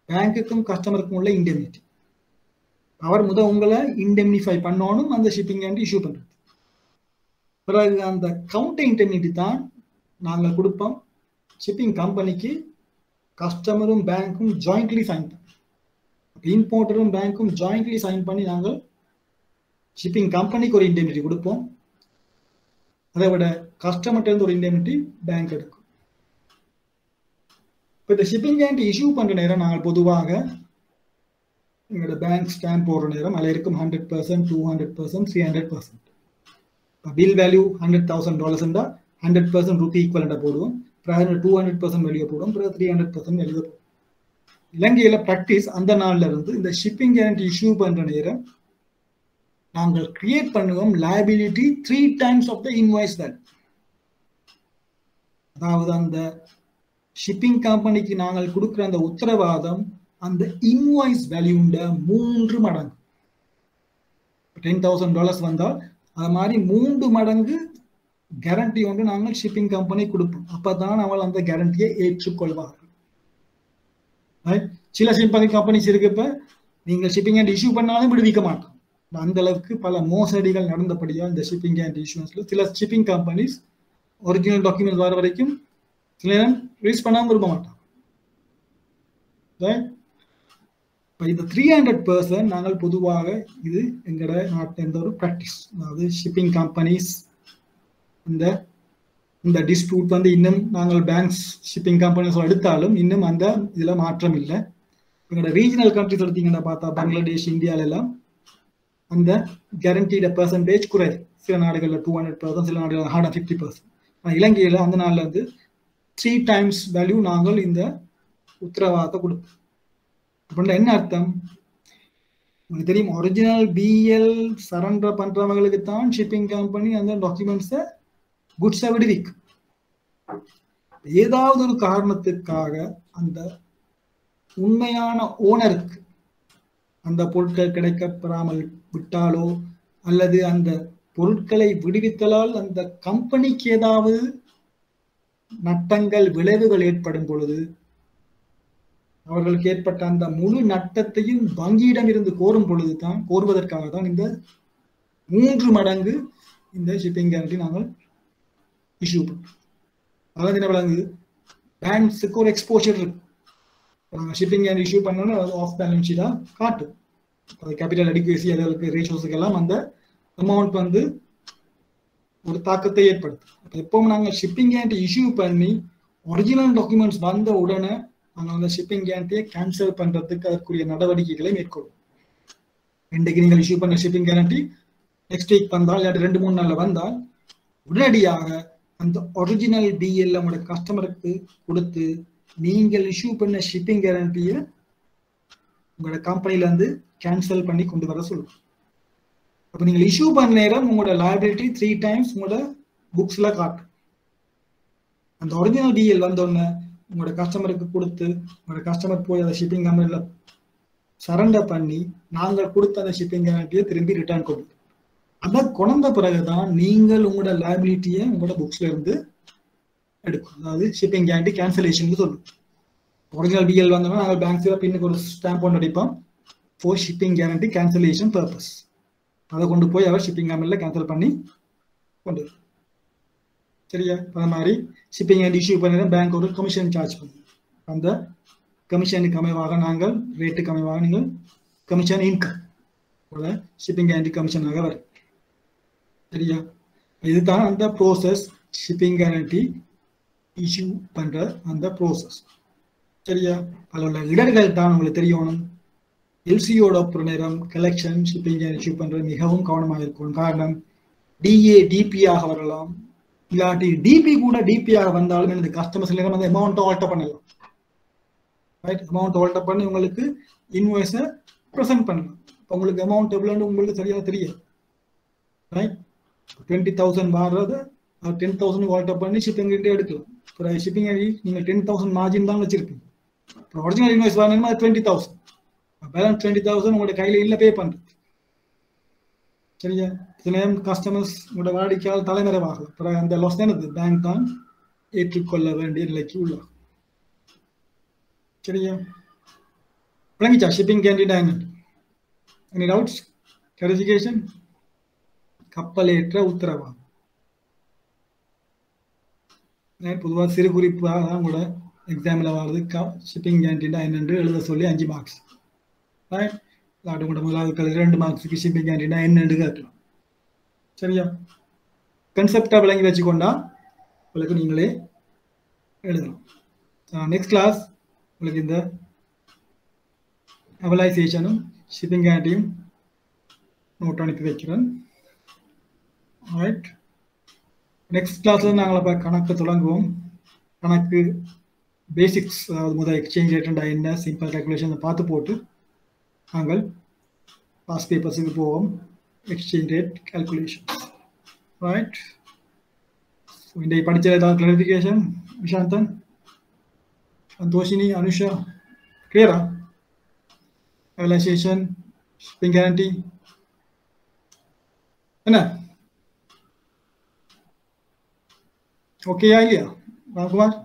பேங்க்குக்கும் கஸ்டமருக்கும் உள்ள இண்டெம்னிட்டி. அவர் உங்களை இண்டெம்னிஃபை பண்ணணும் அந்த ஷிப்பிங் கேரண்டி இஷ்யூ பண்றது. பிறகு அந்த கவுண்டர் இண்டெம்னிட்டி தான் நாங்கள் கொடுப்போம் ஷிப்பிங் கம்பெனிக்கு. கஸ்டமரும் பேங்க்கும் ஜாயிண்ட்லி சைன் பண்ணி, இம்போர்ட்டரும் பேங்க்கும் ஜாயிண்ட்லி சைன் பண்ணி நாங்கள் ஷிப்பிங் கம்பெனிக்கு ஒரு இண்டெம்னிட்டி கொடுப்போம். அதை விட கஸ்டமர்கிட்ட இருந்து ஒரு இண்டெம்னிட்டி பேங்க் எடுக்கும். இப்போ இந்த ஷிப்பிங் கேரண்டி இஷ்யூ பண்ற நேரம் நாங்கள் பொதுவாக எங்களோட பேங்க் ஸ்டாம்ப் போடுற நேரம் அதில் இருக்கும் 100%, 200%, 300%. பில் வேல்யூ $100,000 100% ரூபி ஈக்குவலண்டா போடுவோம். பிறகு 200% வேல்யூ போடுவோம். பிறகு 300% வேல்யூ போடுவோம். இலங்கையில பிராக்டிஸ் அந்த நாள்ல இருந்து இந்த ஷிப்பிங் கேரண்டி இஷ்யூ பண்ற நேரம் நாங்கள் கிரியேட் பண்ணுவோம் liability 3 times of the invoice value. அதாவது அந்த ஷிப்பிங் கம்பெனிக்கு நாங்கள் கொடுக்குற அந்த உத்தரவாதம் அந்த இன்வாய்ஸ் வேல்யூண்ட 3 மடங்கு. $10,000 வந்தால் அது மாதிரி 3 மடங்கு கேரண்டி ஒன்று நாங்கள் ஷிப்பிங் கம்பெனி கொடுப்போம். அப்பதான் அவள் அந்த கேரண்டியை ஏற்றுக்கொள்வார்கள். சில ஷிப்பிங் கம்பெனிஸ் இருக்கு, இப்ப நீங்கள் ஷிப்பிங் அண்ட் இஷ்யூ பண்ணாலும் விடுவிக்க மாட்டோம். அந்த அளவுக்கு பல மோசடிகள் நடந்தபடியா இந்த ஷிப்பிங் அண்ட் இஷ்யூஸ்ல சில ஷிப்பிங் கம்பெனிஸ் ஒரிஜினல் டாக்குமெண்ட் வர வரைக்கும் சில நேரம் ரிலீஸ் பண்ணாமல் விரும்ப மாட்டாங்க. இந்த 300% நாங்கள் பொதுவாக இது எங்களோட நாட்டில் எந்த ஒரு ப்ராக்டிஸ். அதாவது ஷிப்பிங் கம்பெனிஸ் இந்த டிஸ்பியூட் வந்து இன்னும் நாங்கள் பேங்க்ஸ் ஷிப்பிங் கம்பெனிஸ் எடுத்தாலும் இன்னும் அந்த இதுல மாற்றம் இல்லை. எங்களோட ரீஜனல் கண்ட்ரிஸ் எடுத்தீங்கன்னா பார்த்தா பங்களாதேஷ், இந்தியாவில எல்லாம் அந்த கேரண்டீட பெர்சன்டேஜ் குறையுது. சில நாடுகளில் 200%, சில நாடுகளில் 150%. இலங்கையில அந்த நாள்ல இருந்து 3 times வேல்யூ நாங்கள் இந்த உத்தரவாதத்தை கொடுப்போம். அப்படின்னா என்ன அர்த்தம் உங்களுக்கு தெரியும், ஒரிஜினல் பிஎல் சரண்டர் பண்றவங்களுக்கு தான் ஷிப்பிங் கம்பெனி அந்த டாக்குமெண்ட்ஸை குட்ஸை விடுவிக்கும். ஏதாவது ஒரு காரணத்துக்காக அந்த உண்மையான ஓனருக்கு அந்த பொருட்கள் கிடைக்கப்பெறாமல் விட்டாலோ அல்லது அந்த பொருட்களை விடுவித்தலால் அந்த கம்பெனிக்கு ஏதாவது நட்டங்கள் விளைவுகள் ஏற்படும் பொழுது அவர்களுக்கு ஏற்பட்ட அந்த முழு நட்டத்தையும் வங்கியிடம் இருந்து கோருவதற்காக தான் இந்த 3 மடங்கு இந்த ஷிப்பிங் கேரண்டி நாங்கள் இஷ்யூ பண்றோம். அதாவது என்ன விளங்குது, பேங்க்ஸுக்கு ஒரு எக்ஸ்போஷர் இருக்கு. ஷிப்பிங் கேரண்டி இஷ்யூ பண்ணோன்னா அது ஆஃப் பேலன்ஸ் ஷீட்டாக காட்டும். அது கேபிட்டல் அடிக்குவேசி அதற்கு ரேஷியோஸுக்கு எல்லாம் அந்த அமௌண்ட் வந்து ஒரு தாக்கத்தை ஏற்படுத்தும். எப்பவும் நாங்கள் ஷிப்பிங் கேரண்டி இஷ்யூ பண்ணி ஒரிஜினல் டாக்குமெண்ட்ஸ் வந்த உடனே நாங்கள் அந்த ஷிப்பிங் கேரண்டியை கேன்சல் பண்றதுக்கு அதற்குரிய நடவடிக்கைகளை மேற்கொள்வோம். இன்றைக்கு நீங்கள் இஷ்யூ பண்ண ஷிப்பிங் கேரண்டி நெக்ஸ்ட் வீக் வந்தால் இல்லாட்டி 2-3 நாள்ல வந்தால் உடனடியாக அந்த ஒரிஜினல் பிஎல் உங்களோட கஸ்டமருக்கு கொடுத்து நீங்கள் இஷ்யூ பண்ண ஷிப்பிங் கேரண்டியை உங்களோட கம்பெனில இருந்து கேன்சல் பண்ணி கொண்டு வர சொல்லுவோம். அப்போ நீங்கள் இஷ்யூ பண்ண நேரம் உங்களோட லைபிலிட்டி 3 டைம்ஸ் உங்களோட புக்ஸ்ல காட்டும். அந்த ஒரிஜினல் பிஎல் வந்தோடனே உங்களோட கஸ்டமருக்கு கொடுத்து உங்களோட கஸ்டமர் போய் அந்த ஷிப்பிங் கம்பெனியில் சரண்டர் பண்ணி நாங்கள் கொடுத்த அந்த ஷிப்பிங் கேரண்டியை திரும்பி ரிட்டர்ன் கொண்டு அதை கொண்ட பிறகுதான் நீங்கள் உங்களோட லைபிலிட்டியை உங்களோட புக்ஸ்ல இருந்து எடுக்கும். அதாவது ஷிப்பிங் கேரண்டி கேன்சலேஷன் சொல்லுவோம். ஒரிஜினல் பிஎல் வந்தோம்னா நாங்கள் பேங்க்ஸில் பின்னுக்கு ஒரு ஸ்டாம்ப் ஒன்று அடிப்போம் for shipping guarantee cancellation purpose. அதை கொண்டு போய் அவர் ஷிப்பிங் கம்பெனியில் கேன்சல் பண்ணி கொண்டு வரும். சரியா? அது மாதிரி ஷிப்பிங் கேரண்டி இஷ்யூ பண்ணி பேங்க் ஒரு கமிஷன் சார்ஜ் பண்ணுவோம். அந்த கமிஷனுக்கு அமைவாக நாங்கள் ரேட்டுக்கு அமைவாக நீங்கள் கமிஷன் இன்கம் ஷிப்பிங் கேரண்டி கமிஷனாக வரும். சரியா? இதுதான் அந்த ப்ரோசஸ், ஷிப்பிங் கேரண்டி இஷ்யூ பண்ற அந்த ப்ரோசஸ். சரியா? அதில் உள்ள இடர்கள் தான் உங்களுக்கு தெரியணும். எல்சியோட ஒரு நேரம் கலெக்ஷன் ஷிப்பிங் இஷ்யூ பண்றது மிகவும் கவனமாக இருக்கும். காரணம் டிஏ டிபியாக வரலாம், இல்லாட்டி டிபி கூட டிபியாக வந்தாலும் இந்த கஸ்டமர்ஸ் நேரம் அந்த அமௌண்ட்டை ஆல்டர் பண்ணலாம். ரைட்? அமௌண்ட் ஆல்டர் பண்ணி உங்களுக்கு இன்வாய்ஸை ப்ரெசென்ட் பண்ணலாம். உங்களுக்கு அமௌண்ட் எவ்வளோன்னு உங்களுக்கு சரியாக தெரியாது. ரைட்? 20,000 வர்றது 10,000 ஆல்டர் பண்ணி ஷிப்பிங் எடுக்கலாம். இப்போ ஷிப்பிங் நீங்கள் 10,000 மார்ஜின் தான் வச்சிருப்பீங்க. இப்போ ஒரிஜினல் இன்வாய்ஸ் வரணும்னா 20,000 பேலன்ஸ் 20,000 உங்களோட கையில் இல்லை பே பண்ணுறது. சரியா? சில நேரம் கஸ்டமர்ஸ் உங்களோட வாடிக்கையால் தலைமறைவாகலாம். அப்புறம் அந்த லாஸ் தான் பேங்க் தான் ஏற்றுக்கொள்ள வேண்டிய நிலைக்கு உள்ளாகும். சரியா? விளங்கிச்சா ஷிப்பிங் கேரண்டி டைமண்ட்? Any doubts, clarification? கப்பலேற்ற உத்தரவாதம் பொதுவாக சிறு குறிப்பாக தான் கூட எக்ஸாமில் வர்றது. ஷிப்பிங் கேரண்டினா என்னென்று எழுத சொல்லி 5 மார்க்ஸ். ரைட்? இல்லாட்டி கூட முதலாவது 2 மார்க்ஸுக்கு ஷிப்பிங் கேரண்டினா என்னென்று கேட்கலாம். சரியா? கன்செப்டாக விளங்கி வச்சுக்கொண்டா உங்களுக்கு நீங்களே எழுதலாம். நெக்ஸ்ட் கிளாஸ் உங்களுக்கு இந்த அவலைசேஷனும் ஷிப்பிங் கேரண்டியும் நோட் அனுப்பி வைக்கிறேன். ரைட்? நெக்ஸ்ட் கிளாஸ்ல நாங்கள் கணக்கு தொடங்குவோம். கணக்கு பேசிக்ஸ், அதாவது முதல் எக்ஸ்சேஞ்ச் ரேட் என்ன, சிம்பிள் கேல்குலேஷன் பார்த்து போட்டு நாங்கள் பாஸ் பேப்பர்ஸுக்கு போவோம். Exchange rate calculation. ரைட்? இன்றைக்கு படித்த ஏதாவது கிளாரிஃபிகேஷன்? விஷாந்தன், சந்தோஷினி, அனுஷா, கிளியரா? அவலைசேஷன், ஷிப்பிங் கேரண்டி என்ன ஓகேயா இல்லையா? Ramkumar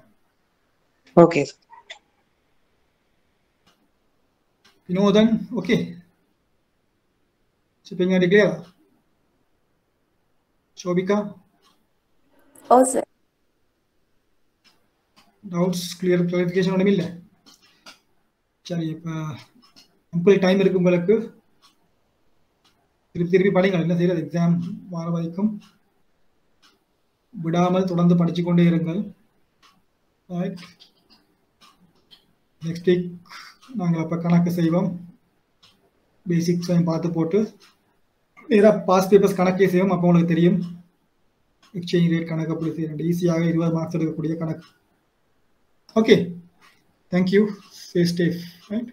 okay. Vinothan okay? Shipping guarantee கிளியரா? शोभिका? ओ सर. डाउट्स क्लियर क्लैरिफिकेशन ஒண்ணும் இல்ல? சரி, இப்ப அம்பிள் டைம் இருக்கு உங்களுக்கு. திருப்பி படிங்க. என்ன செய்யறது, எக்ஸாம் வர வரைக்கும் விடாமல் தொடர்ந்து படிச்சு கொண்டே இருங்கள். ரைட்? நெக்ஸ்ட் வீக் நாங்கள் அப்ப கணக்கு செய்வோம். பேசிக்ஸ் பார்த்து போட்டு நேராக பாஸ் பேப்பர்ஸ் கணக்கே செய்வோம். அப்போ உங்களுக்கு தெரியும் எக்ஸ்சேஞ்ச் ரேட் கணக்கு அப்படி செய்ய ஈஸியாக 20 மார்க்ஸ் எடுக்கக்கூடிய கணக்கு. Okay, thank you, stay safe. Right?